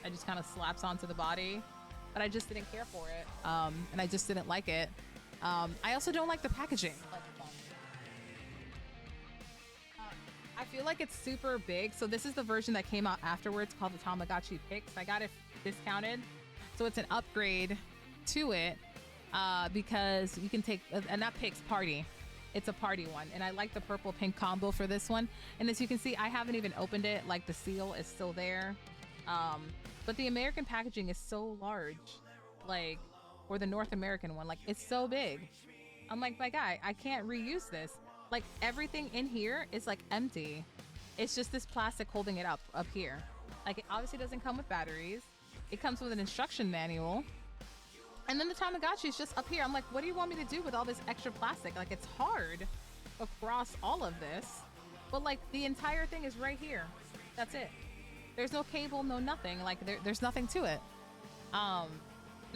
that just kind of slaps onto the body, but I just didn't care for it. And I just didn't like it. I also don't like the packaging. I feel like it's super big. So this is the version that came out afterwards called the Tamagotchi Pix. I got it discounted. So it's an upgrade to it because you can take, and not Pix, Party. It's a party one. And I like the purple pink combo for this one. And as you can see, I haven't even opened it. Like the seal is still there. But the American packaging is so large. Like, or the North American one, like it's so big. I'm like, my guy, I can't reuse this. Like everything in here is like empty. It's just this plastic holding it up here. Like it obviously doesn't come with batteries. It comes with an instruction manual. And then the Tamagotchi is just up here. I'm like, what do you want me to do with all this extra plastic? Like it's hard across all of this, but like the entire thing is right here. That's it. There's no cable, no nothing. Like there's nothing to it. And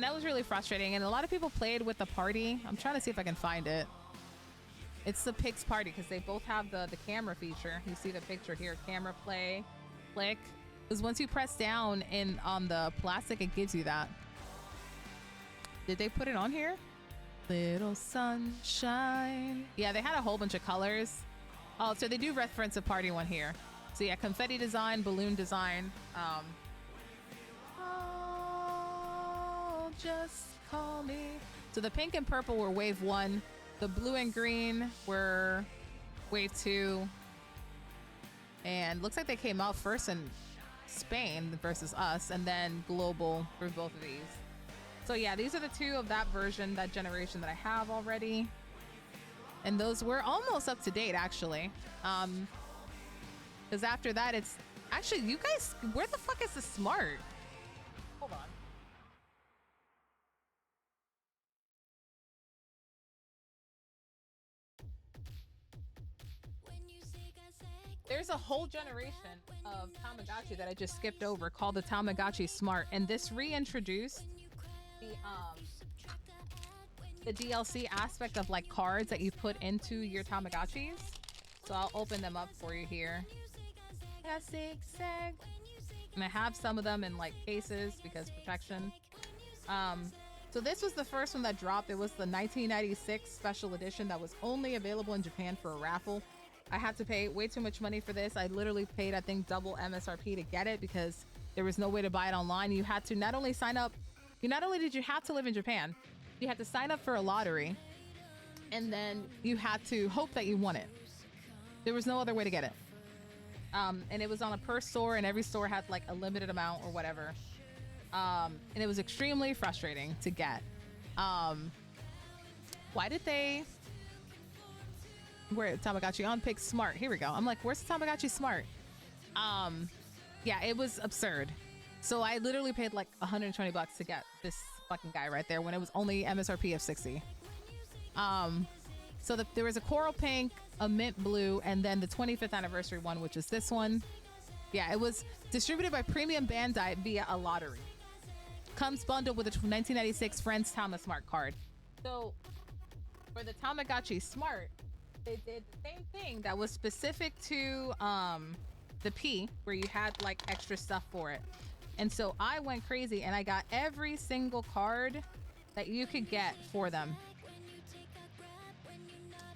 that was really frustrating. And a lot of people played with the party. I'm trying to see if I can find it. It's the Pix Party because they both have the camera feature. You see the picture here, camera play, click. Because once you press down on the plastic, it gives you that. Did they put it on here? Little sunshine. Yeah, they had a whole bunch of colors. Oh, so they do reference a party one here. So yeah, confetti design, balloon design. Just call me. So the pink and purple were wave 1. The blue and green were wave 2. And looks like they came out first in Spain versus us, and then global for both of these. So yeah, these are the two of that version, that generation that I have already. And those were almost up to date, actually. Because after that, it's... Actually, you guys, where the fuck is the smart? Hold on. There's a whole generation of Tamagotchi that I just skipped over called the Tamagotchi Smart, and this reintroduced the DLC aspect of like cards that you put into your Tamagotchis. So I'll open them up for you here. I got 6 eggs. And I have some of them in like cases because protection. So this was the first one that dropped. It was the 1996 special edition that was only available in Japan for a raffle. I had to pay way too much money for this. I literally paid, I think, double MSRP to get it because there was no way to buy it online. You had to not only sign up, not only did you have to live in Japan, you had to sign up for a lottery, and then you had to hope that you won it. There was no other way to get it. And it was on a per store, and every store had like a limited amount or whatever. And it was extremely frustrating to get. Why did they... Where Tamagotchi on pick smart? Here we go. I'm like, where's the Tamagotchi smart? Yeah, it was absurd. So I literally paid like 120 bucks to get this fucking guy right there when it was only MSRP of 60. So there was a coral pink, a mint blue, and then the 25th anniversary one, which is this one. Yeah, it was distributed by Premium Bandai via a lottery. Comes bundled with a 1996 Friends Tama Smart card. So for the Tamagotchi Smart, they did the same thing that was specific to the P, where you had like extra stuff for it. And so I went crazy and I got every single card that you could get for them.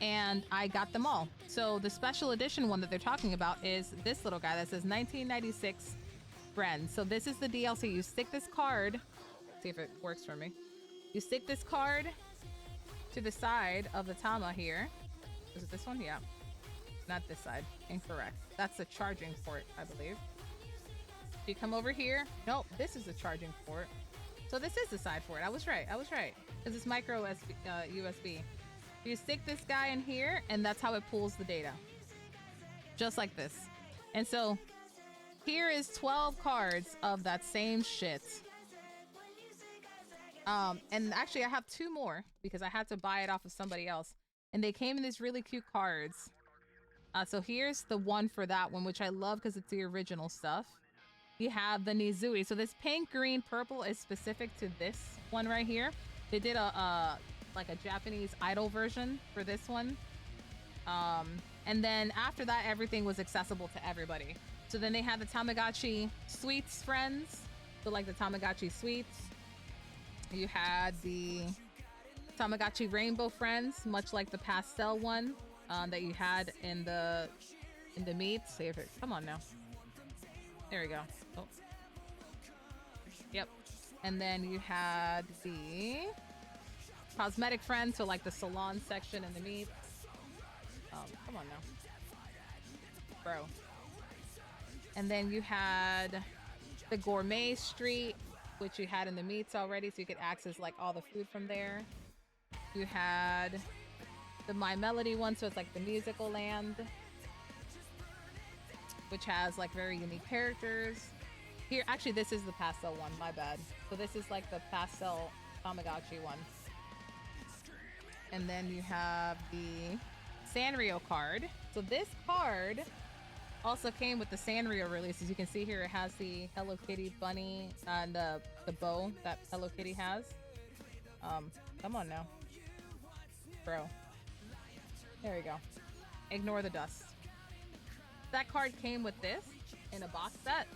And I got them all. So the special edition one that they're talking about is this little guy that says 1996 Friends. So this is the DLC. You stick this card, see if it works for me. You stick this card to the side of the Tama here. Is it this one? Yeah. Not this side. Incorrect. That's the charging port, I believe. You come over here. Nope, this is the charging port. So this is the side for it. I was right. Because it's micro USB. You stick this guy in here, and that's how it pulls the data. Just like this. And so here is 12 cards of that same shit. And actually I have 2 more because I had to buy it off of somebody else. And they came in these really cute cards. So here's the one for that one, which I love because it's the original stuff. You have the Nizui. So this pink, green, purple is specific to this one right here. They did like a Japanese idol version for this one. And then after that, everything was accessible to everybody. So then they had the Tamagotchi Sweets Friends. So like the Tamagotchi Sweets. You had the Tamagotchi Rainbow Friends, much like the pastel one that you had in the meat. Save it. Come on now. There we go. Oh. Yep. And then you had the Cosmetic Friends, so like the salon section in the meat. Come on now. Bro. And then you had the Gourmet Street, which you had in the meats already, so you could access like all the food from there. You had the My Melody one, so it's like the musical land, which has like very unique characters. Here, actually, this is the pastel one, my bad. So this is like the pastel Tamagotchi one. And then you have the Sanrio card. So this card also came with the Sanrio release. As you can see here, it has the Hello Kitty bunny and the bow that Hello Kitty has. Come on now. Bro. There we go. Ignore the dust. That card came with this in a box set.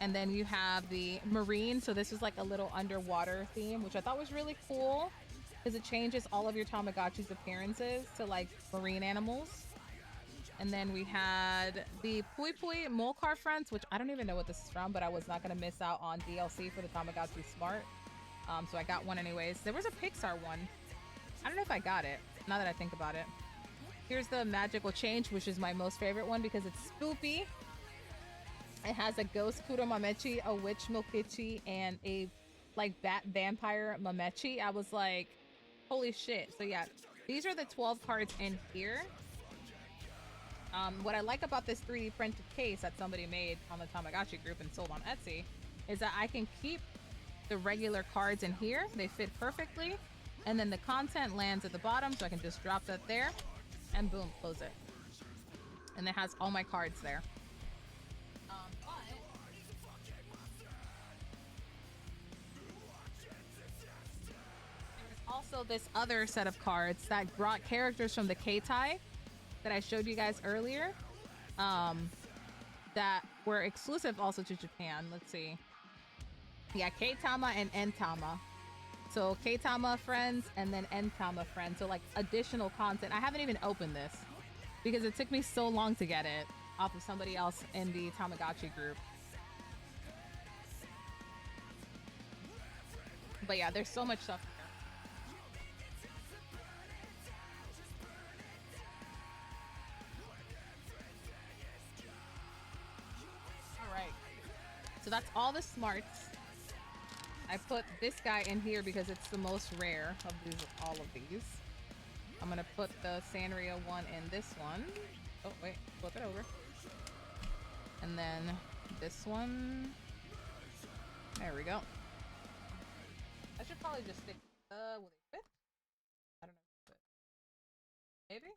And then you have the marine. So this is like a little underwater theme, which I thought was really cool because it changes all of your Tamagotchi's appearances to like marine animals. And then we had the Pui Pui Molcar Friends, which I don't even know what this is from, but I was not going to miss out on DLC for the Tamagotchi Smart. So I got one anyways. There was a Pixar one. I don't know if I got it, now that I think about it. Here's the Magical Change, which is my most favorite one because it's spoopy. It has a ghost Kuro Mamechi, a witch Milkichi, and a like bat vampire Mamechi. I was like, holy shit. So yeah, these are the 12 cards in here. What I like about this 3D printed case that somebody made on the Tamagotchi group and sold on Etsy is that I can keep the regular cards in here. They fit perfectly. And then the content lands at the bottom, so I can just drop that there and boom, close it. And it has all my cards there. There's also this other set of cards that brought characters from the Keitai that I showed you guys earlier, that were exclusive also to Japan. Let's see. Yeah, K-Tama and N-Tama. So K-Tama friends and then N-Tama friends. So like additional content. I haven't even opened this because it took me so long to get it off of somebody else in the Tamagotchi group. But yeah, there's so much stuff here. All right. So that's all the smarts. I put this guy in here because it's the most rare of these, all of these. I'm gonna put the Sanrio one in this one. Oh wait, flip it over. And then this one. There we go. I should probably just stick. Will they fit? I don't know. Maybe.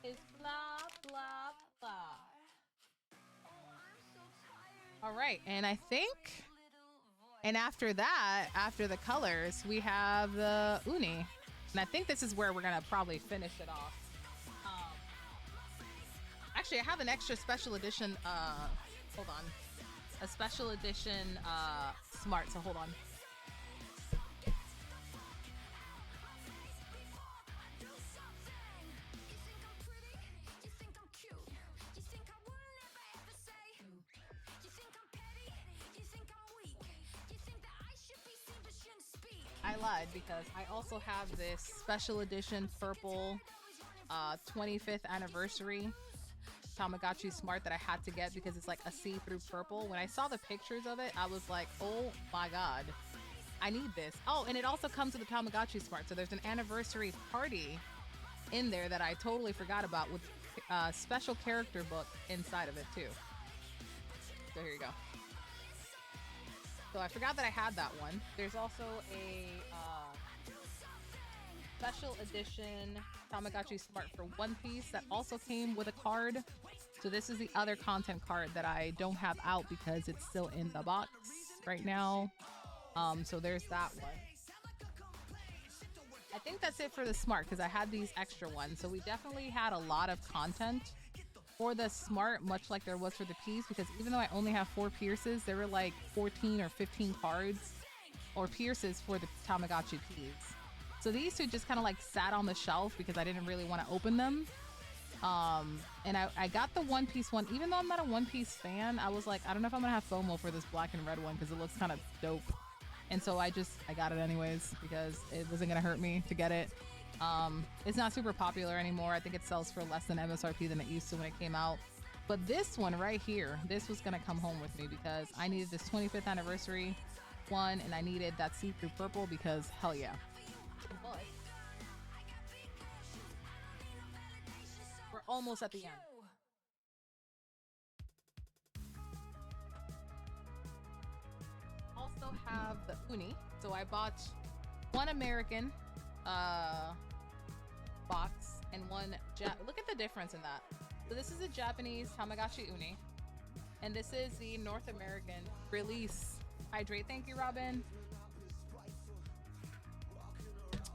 It's blah blah blah. All right, and I think, and after that, after the colors, we have the uni, and I think this is where we're gonna probably finish it off. Actually, I have an extra special edition. Hold on, a special edition smart. So hold on. I lied because I also have this special edition purple 25th anniversary Tamagotchi Smart that I had to get because it's like a see-through purple. When I saw the pictures of it, I was like, oh my god, I need this. Oh, and it also comes with the Tamagotchi Smart. So there's an anniversary party in there that I totally forgot about with a special character book inside of it too. So here you go. So I forgot that I had that one. There's also a special edition Tamagotchi Smart for One Piece that also came with a card. So this is the other content card that I don't have out because it's still in the box right now. So there's that one. I think that's it for the Smart because I had these extra ones. So we definitely had a lot of content for the Smart, much like there was for the Piece, because even though I only have 4 Pierces, there were like 14 or 15 cards or Pierces for the Tamagotchi Piece. So these two just kind of like sat on the shelf because I didn't really want to open them. And I got the One Piece one. Even though I'm not a One Piece fan, I was like, I don't know if I'm gonna have FOMO for this black and red one because it looks kind of dope. And so I got it anyways because it wasn't gonna hurt me to get it. It's not super popular anymore. I think it sells for less than MSRP than it used to when it came out. But this one right here, this was gonna come home with me because I needed this 25th anniversary one and I needed that see-through purple because hell yeah. But we're almost at the end. Also have the uni. So I bought one American box and one look at the difference in that. So this is a Japanese Tamagotchi uni and this is the North American release. Hydrate, thank you, Robin.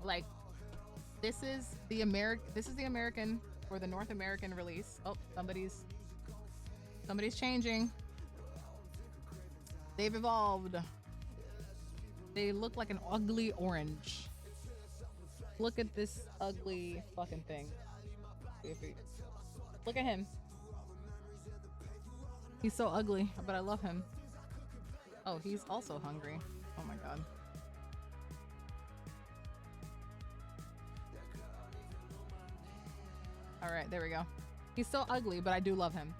Like this is the American or the North American release. Oh, somebody's changing. They've evolved. They look like an ugly orange. Look at this ugly fucking thing. Look at him. He's so ugly, but I love him. Oh, he's also hungry. Oh my god. All right, there we go. He's so ugly, but I do love him.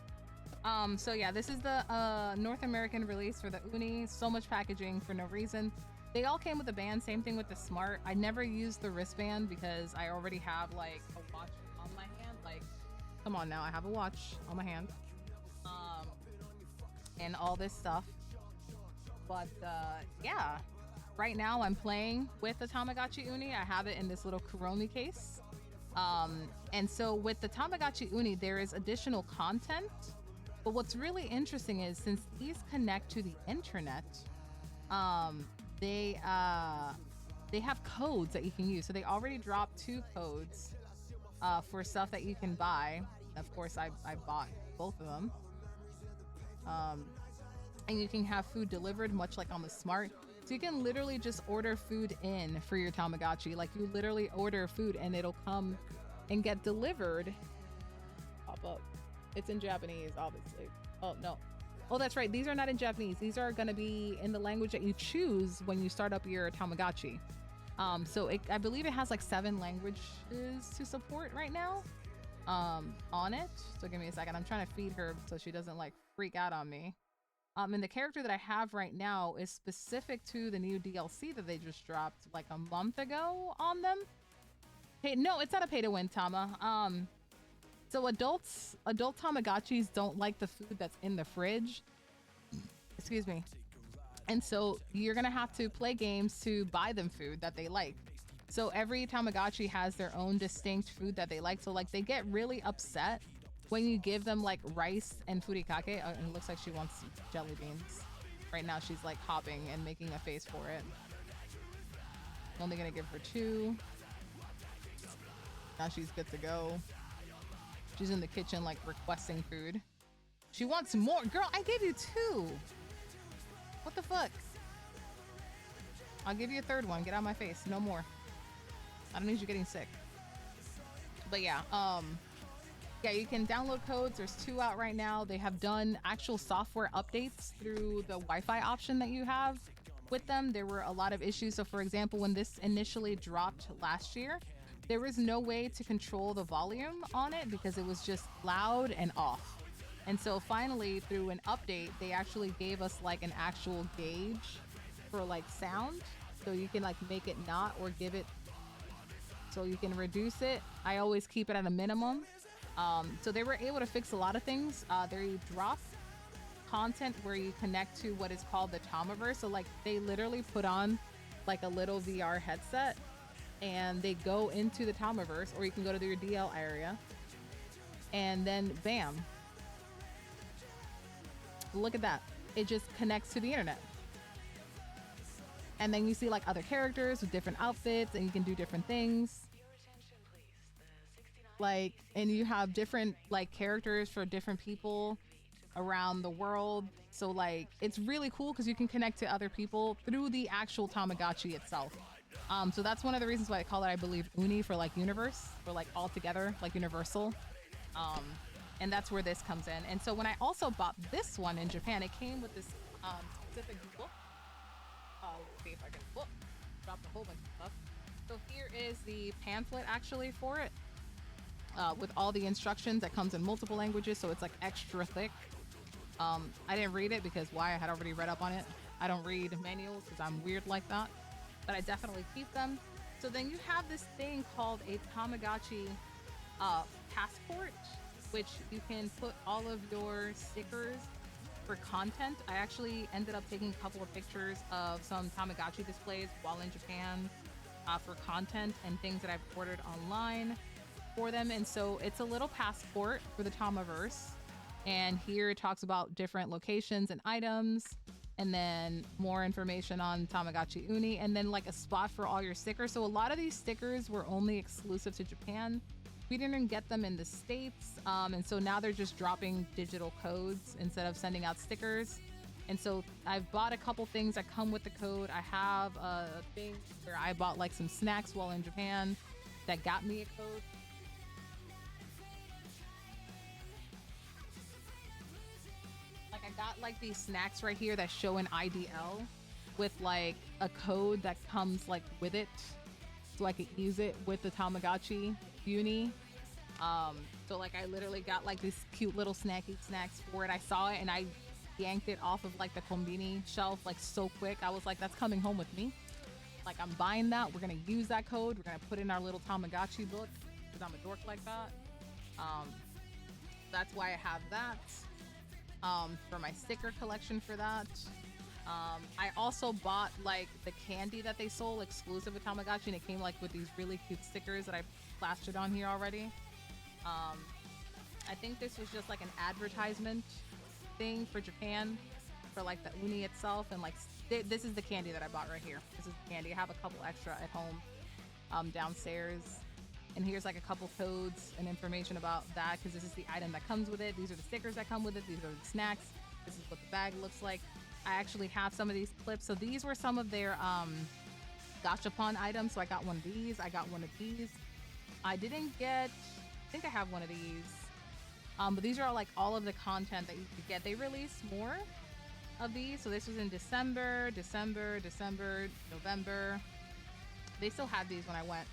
So yeah, this is the North American release for the uni. So much packaging for no reason. They all came with a band. Same thing with the Smart. I never used the wristband because I already have like a watch on my hand. Like, come on now, I have a watch on my hand. And all this stuff. But yeah, right now I'm playing with the Tamagotchi uni. I have it in this little Kuromi case. And so with the Tamagotchi uni, there is additional content. But what's really interesting is since these connect to the internet, they they have codes that you can use. So they already dropped 2 codes for stuff that you can buy. Of course, I bought both of them. And you can have food delivered, much like on the Smart. So you can literally just order food in for your Tamagotchi. Like you literally order food and it'll come and get delivered. Pop up. It's in Japanese, obviously. Oh, no. Oh, that's right. These are not in Japanese. These are going to be in the language that you choose when you start up your Tamagotchi. So I believe it has like 7 languages to support right now on it. So give me a second. I'm trying to feed her so she doesn't like freak out on me. And the character that I have right now is specific to the new DLC that they just dropped like a month ago on them. Hey, no, it's not a pay to win, Tama. So adult Tamagotchis don't like the food that's in the fridge. Excuse me. And so you're gonna have to play games to buy them food that they like. So every Tamagotchi has their own distinct food that they like. So like they get really upset when you give them like rice and furikake. And it looks like she wants jelly beans. Right now she's like hopping and making a face for it. I'm only gonna give her 2. Now she's good to go. She's in the kitchen like requesting food. She wants more. Girl, I gave you 2. What the fuck? I'll give you a 3rd one. Get out of my face. No more. I don't need you getting sick. But yeah, yeah, you can download codes. There's 2 out right now. They have done actual software updates through the Wi-Fi option that you have with them. There were a lot of issues. So for example, when this initially dropped last year, there was no way to control the volume on it because it was just loud and off. And so finally, through an update, they actually gave us like an actual gauge for like sound. So you can like make it not or give it, so you can reduce it. I always keep it at a minimum. So they were able to fix a lot of things. They dropped content where you connect to what is called the Tomaverse. So like they literally put on like a little VR headset and they go into the Tomaverse, or you can go to your DL area and then bam. Look at that. It just connects to the internet. And then you see like other characters with different outfits and you can do different things. Like, and you have different like characters for different people around the world. So like, it's really cool because you can connect to other people through the actual Tamagotchi itself. So that's one of the reasons why I call it, I believe, Uni for like universe, for like all together, like universal. And that's where this comes in. And so when I also bought this one in Japan, it came with this specific book. Let's see if I can drop a whole bunch of stuff. So here is the pamphlet actually for it, with all the instructions that comes in multiple languages. So it's like extra thick. I didn't read it because why? I had already read up on it. I don't read manuals because I'm weird like that, but I definitely keep them. So then you have this thing called a Tamagotchi passport, which you can put all of your stickers for content. I actually ended up taking a couple of pictures of some Tamagotchi displays while in Japan for content and things that I've ordered online for them. And so it's a little passport for the Tamaverse. And here it talks about different locations and items, and then more information on Tamagotchi Uni, and then like a spot for all your stickers. So a lot of these stickers were only exclusive to Japan. We didn't get them in the States. And so now they're just dropping digital codes instead of sending out stickers. And so I've bought a couple things that come with the code. I have a thing where I bought like some snacks while in Japan that got me a code. Like I got like these snacks right here that show an IDL with like a code that comes like with it, so I could use it with the Tamagotchi Uni. So like I literally got like these cute little snacky snacks for it. I saw it and I yanked it off of like the Konbini shelf like so quick. I was like, that's coming home with me. Like I'm buying that. We're gonna use that code. We're gonna put in our little Tamagotchi book because I'm a dork like that. That's why I have that. For my sticker collection for that. I also bought like the candy that they sold exclusive to Tamagotchi, and it came like with these really cute stickers that I plastered on here already. I think this was just like an advertisement thing for Japan for like the Uni itself, and like This is the candy that I bought right here. This is the candy. I have a couple extra at home downstairs. And here's like a couple codes and information about that because this is the item that comes with it. These are the stickers that come with it. These are the snacks. This is what the bag looks like. I actually have some of these clips. So these were some of their gachapon items. So I got one of these. I got one of these. I didn't get, I think I have one of these. But these are all like all of the content that you could get. They released more of these. So this was in December, November. They still had these when I went.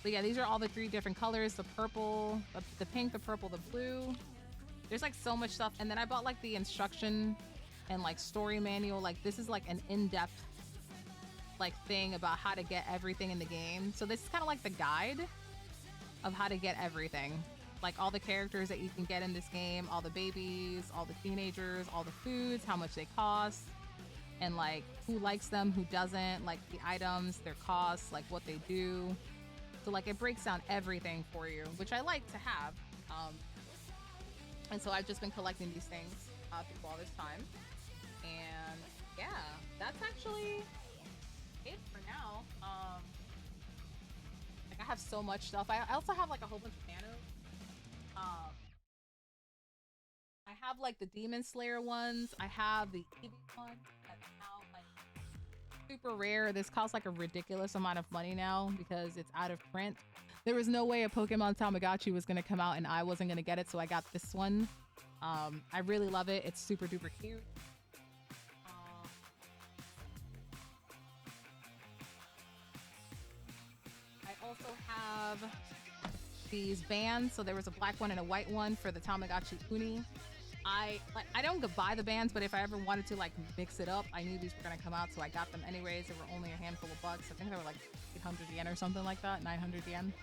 But yeah, these are all the 3 different colors: the purple, the pink, the purple, the blue. There's like so much stuff. And then I bought like the instruction and like story manual. Like this is like an in-depth like thing about how to get everything in the game. So this is kind of like the guide of how to get everything. Like all the characters that you can get in this game, all the babies, all the teenagers, all the foods, how much they cost, and like who likes them, who doesn't, like the items, their costs, like what they do. So like it breaks down everything for you, which I like to have. And so I've just been collecting these things through all this time. And yeah, that's actually it for now. Like I have so much stuff. I also have like a whole bunch of nanos. I have like the Demon Slayer ones. I have the Eevee one that's now like super rare. This costs like a ridiculous amount of money now because it's out of print. There was no way a Pokemon Tamagotchi was gonna come out and I wasn't gonna get it, so I got this one. I really love it. It's super duper cute. I also have these bands. So there was a black one and a white one for the Tamagotchi Uni. I don't buy the bands, but if I ever wanted to like mix it up, I knew these were gonna come out, so I got them anyways. They were only a handful of bucks. I think they were like 800 yen or something like that, 900 yen.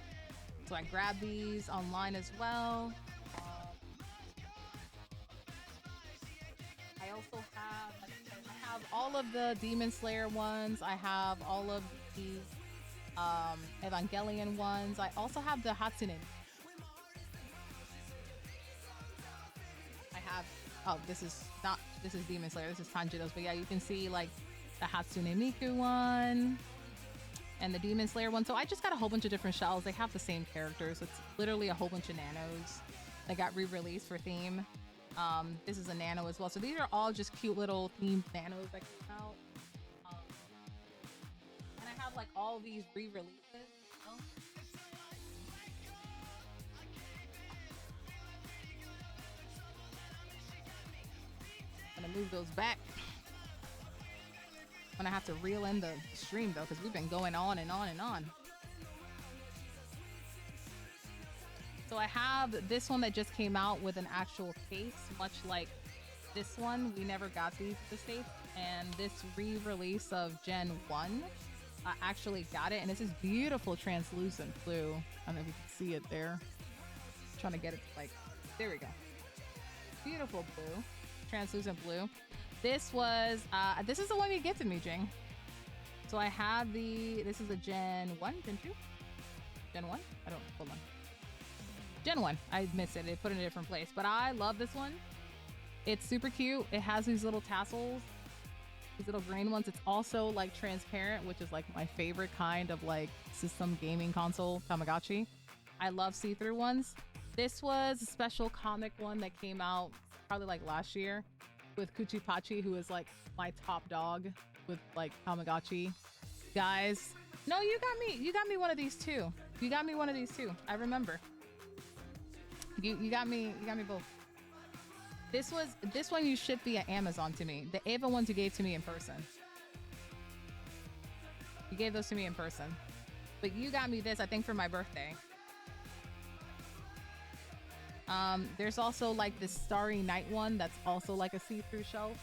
So I grabbed these online as well. I also have, I have all of the Demon Slayer ones. I have all of the Evangelion ones. I also have the Hatsune. I have, oh, this is Demon Slayer. This is Tanjiro's. But yeah, you can see like the Hatsune Miku one and the Demon Slayer one. So I just got a whole bunch of different shells. They have the same characters. It's literally a whole bunch of nanos that got re-released for theme. This is a nano as well. So these are all just cute little themed nanos that came out. And I have like all these re-releases. I'm gonna move those back. I'm gonna have to reel in the stream though, because we've been going on and on and on. So I have this one that just came out with an actual case, much like this one. We never got these to the States. And this re-release of Gen 1, I actually got it. And it's this beautiful translucent blue. I don't know if you can see it there. I'm trying to get it like, there we go. Beautiful blue, translucent blue. This was, this is the one you gifted me, Jing. So I have this is a Gen 1, Gen 2? Gen 1? I don't, hold on. Gen 1. I missed it. They put it in a different place. But I love this one. It's super cute. It has these little tassels. These little green ones. It's also like transparent, which is like my favorite kind of like system gaming console Tamagotchi. I love see-through ones. This was a special comic one that came out probably like last year with Kuchipachi, who is like my top dog with like Tamagotchi. Guys, no, you got me one of these too. You got me one of these too. I remember. You got me both. This one you shipped via Amazon to me. The Ava ones you gave to me in person. You gave those to me in person. But you got me this, I think, for my birthday. There's also like this Starry Night one that's also like a see-through shelf.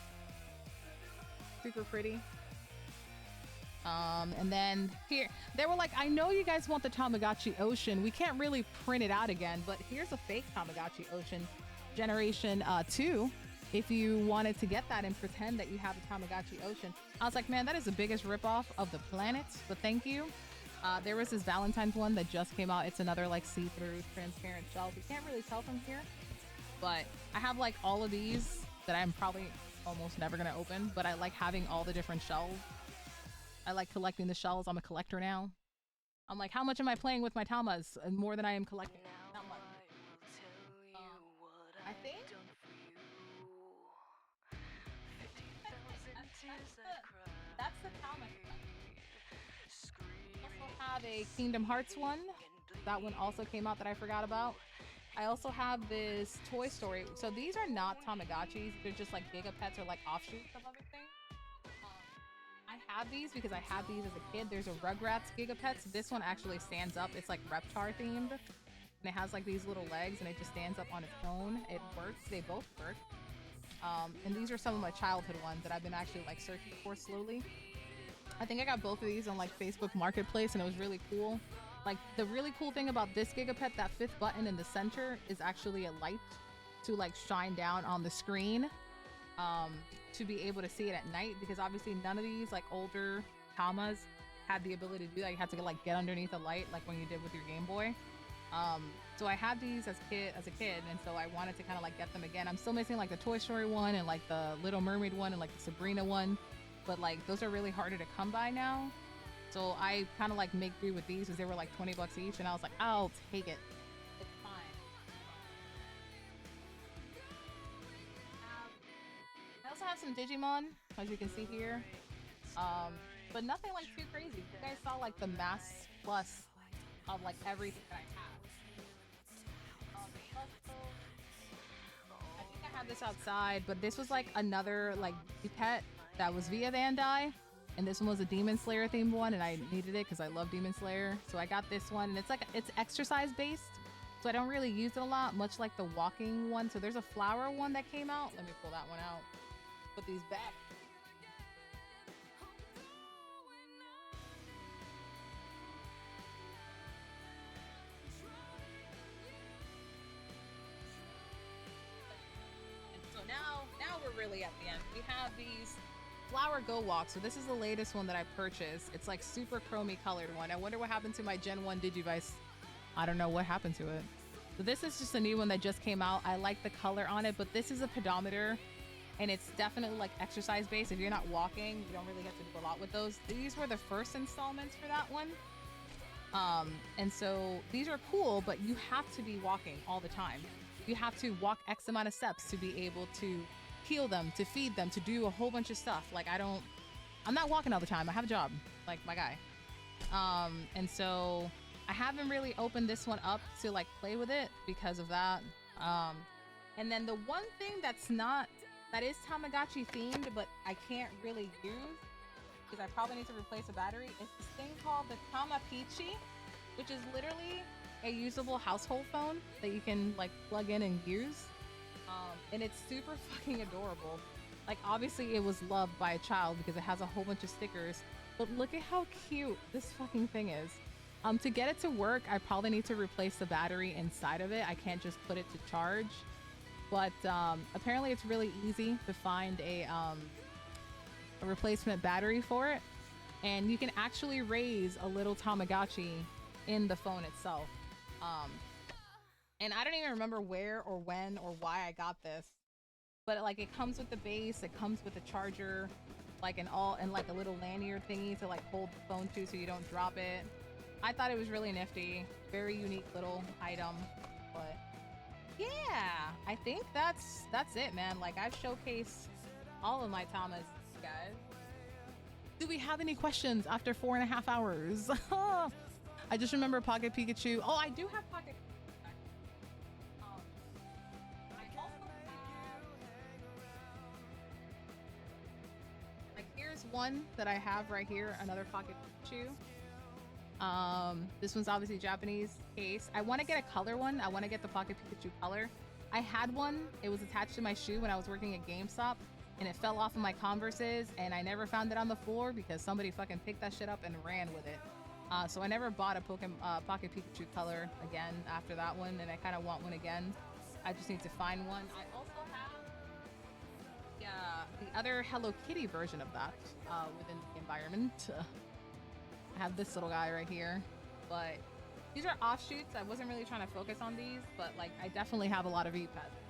Super pretty. And then here, they were like, I know you guys want the Tamagotchi Ocean. We can't really print it out again, but here's a fake Tamagotchi Ocean Generation 2. If you wanted to get that and pretend that you have a Tamagotchi Ocean. I was like, man, that is the biggest ripoff of the planet, but thank you. There was this Valentine's one that just came out. It's another like see-through transparent shelf. You can't really tell from here, but I have like all of these that I'm probably almost never gonna open, but I like having all the different shells. I like collecting the shells. I'm a collector now. I'm like, how much am I playing with my Tamas? More than I am collecting. Not much. I think that's the Tama. I also have a Kingdom Hearts one. That one also came out that I forgot about. I also have this Toy Story. So these are not Tamagotchis. They're just like Gigapets or like offshoots of everything. I have these because I had these as a kid. There's a Rugrats Gigapets. This one actually stands up. It's like Reptar themed. And it has like these little legs and it just stands up on its own. It works. They both work. And these are some of my childhood ones that I've been actually like searching for slowly. I think I got both of these on like Facebook Marketplace and it was really cool. Like the really cool thing about this Gigapet, that fifth button in the center is actually a light to like shine down on the screen to be able to see it at night, because obviously none of these like older Tamas had the ability to do that. You had to like get underneath a light like when you did with your Game Boy. So I had these as a kid, and so I wanted to kind of like get them again. I'm still missing like the Toy Story one and like the Little Mermaid one and like the Sabrina one, but like those are really harder to come by now. So I kind of like make do with these because they were like 20 bucks each, and I was like, I'll take it. It's fine. I also have some Digimon, as you can see here, but nothing like too crazy. You guys saw like the mass plus of like everything that I have. I think I have this outside, but this was like another like pet that was via Bandai, and this one was a Demon Slayer themed one, and I needed it because I love Demon Slayer. So I got this one, and it's exercise based, so I don't really use it a lot, much like the walking one. So there's a flower one that came out. Let me pull that one out. Put these back. Now we're really at the end. We have these Flower Go Walk. So this is the latest one that I purchased. It's like super chromey colored one. I wonder what happened to my Gen 1 Digivice. I don't know what happened to it. So this is just a new one that just came out. I like the color on it, but this is a pedometer, and it's definitely like exercise based. If you're not walking, you don't really have to do a lot with those. These were the first installments for that one. And so these are cool, but you have to be walking all the time. You have to walk X amount of steps to be able to heal them, to feed them, to do a whole bunch of stuff. Like I'm not walking all the time. I have a job, like my guy. And so I haven't really opened this one up to like play with it because of that. And then the one thing that is Tamagotchi themed, but I can't really use because I probably need to replace a battery, is this thing called the Tamagotchi, which is literally a usable household phone that you can like plug in and use. And it's super fucking adorable. Like obviously it was loved by a child because it has a whole bunch of stickers, but look at how cute this fucking thing is. To get it to work, I probably need to replace the battery inside of it. I can't just put it to charge. But apparently it's really easy to find a replacement battery for it. And you can actually raise a little Tamagotchi in the phone itself. And I don't even remember where or when or why I got this, but like it comes with the base, it comes with a charger, like and like a little lanyard thingy to like hold the phone to so you don't drop it. I thought it was really nifty, very unique little item. But yeah, I think that's it, man. Like I've showcased all of my Tamas, guys. Do we have any questions after 4.5 hours? I just remember Pocket Pikachu. Oh, I do have Pocket. I also have, like, here's one that I have right here. Another Pocket Pikachu. This one's obviously Japanese case. I want to get a color one. I want to get the Pocket Pikachu color. I had one. It was attached to my shoe when I was working at GameStop, and it fell off of my Converses, and I never found it on the floor because somebody fucking picked that shit up and ran with it. So I never bought a Pocket Pikachu color again after that one, and I kind of want one again. I just need to find one. I also have the other Hello Kitty version of that within the environment. I have this little guy right here, but these are offshoots. I wasn't really trying to focus on these, but like I definitely have a lot of E-Pets.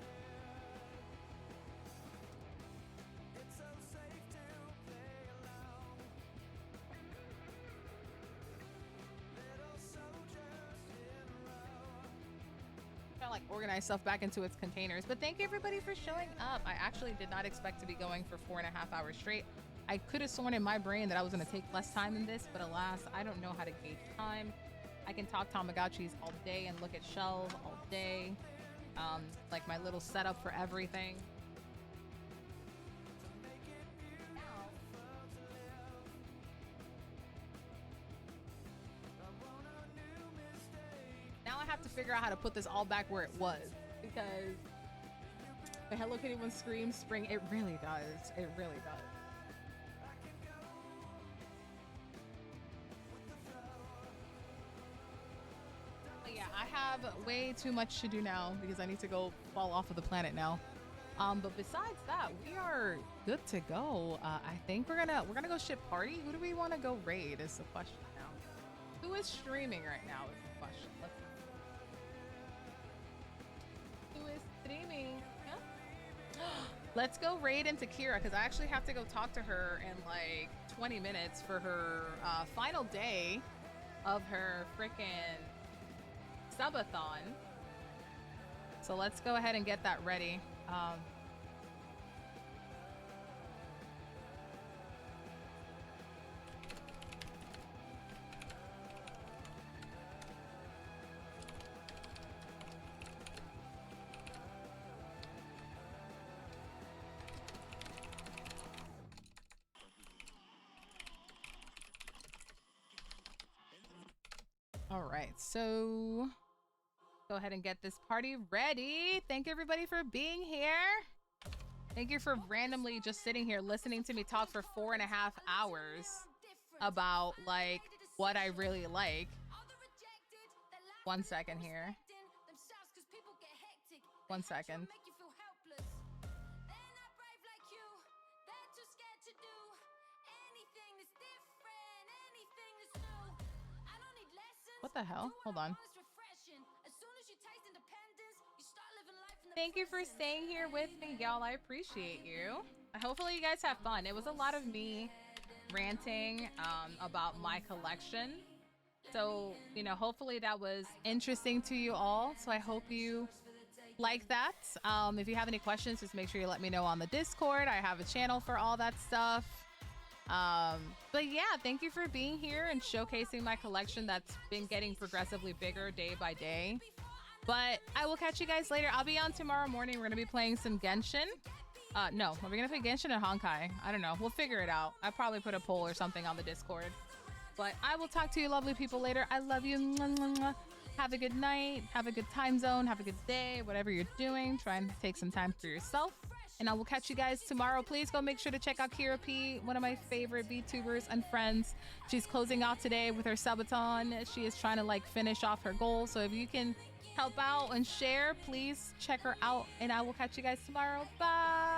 organize stuff back into its containers. But thank you everybody for showing up. I actually did not expect to be going for 4.5 hours straight. I could have sworn in my brain that I was going to take less time than this, but alas, I don't know how to gauge time. I can talk Tamagotchis all day and look at shells all day. Like my little setup for everything. Now I have to figure out how to put this all back where it was, because the Hello Kitty one screams spring. It really does. It really does. But yeah, I have way too much to do now because I need to go fall off of the planet now. But besides that, we are good to go. I think we're gonna go ship party. Who do we want to go raid is the question now. Who is streaming right now is the question. Let's see. Who is streaming? Yeah. Let's go raid into Kira, because I actually have to go talk to her in like 20 minutes for her final day of her freaking subathon. So let's go ahead and get that ready. All right, so go ahead and get this party ready. Thank everybody for being here. Thank you for randomly just sitting here listening to me talk for 4.5 hours about like what I really like. 1 second here. 1 second. What the hell? Hold on. Thank you for staying here with me, y'all. I appreciate you. Hopefully you guys have fun. It was a lot of me ranting about my collection. So, you know, hopefully that was interesting to you all. So I hope you like that. If you have any questions, just make sure you let me know on the Discord. I have a channel for all that stuff. But yeah, thank you for being here and showcasing my collection that's been getting progressively bigger day by day. But I will catch you guys later. I'll be on tomorrow morning. We're gonna be playing some Genshin. No, are we gonna play Genshin or Honkai? I don't know. We'll figure it out. I'll probably put a poll or something on the Discord. But I will talk to you lovely people later. I love you. Mwah, mwah, mwah. Have a good night. Have a good time zone. Have a good day. Whatever you're doing, try and take some time for yourself. And I will catch you guys tomorrow. Please go make sure to check out Kira P, one of my favorite VTubers and friends. She's closing out today with her subathon. She is trying to like finish off her goal. So if you can help out and share, please check her out. And I will catch you guys tomorrow. Bye.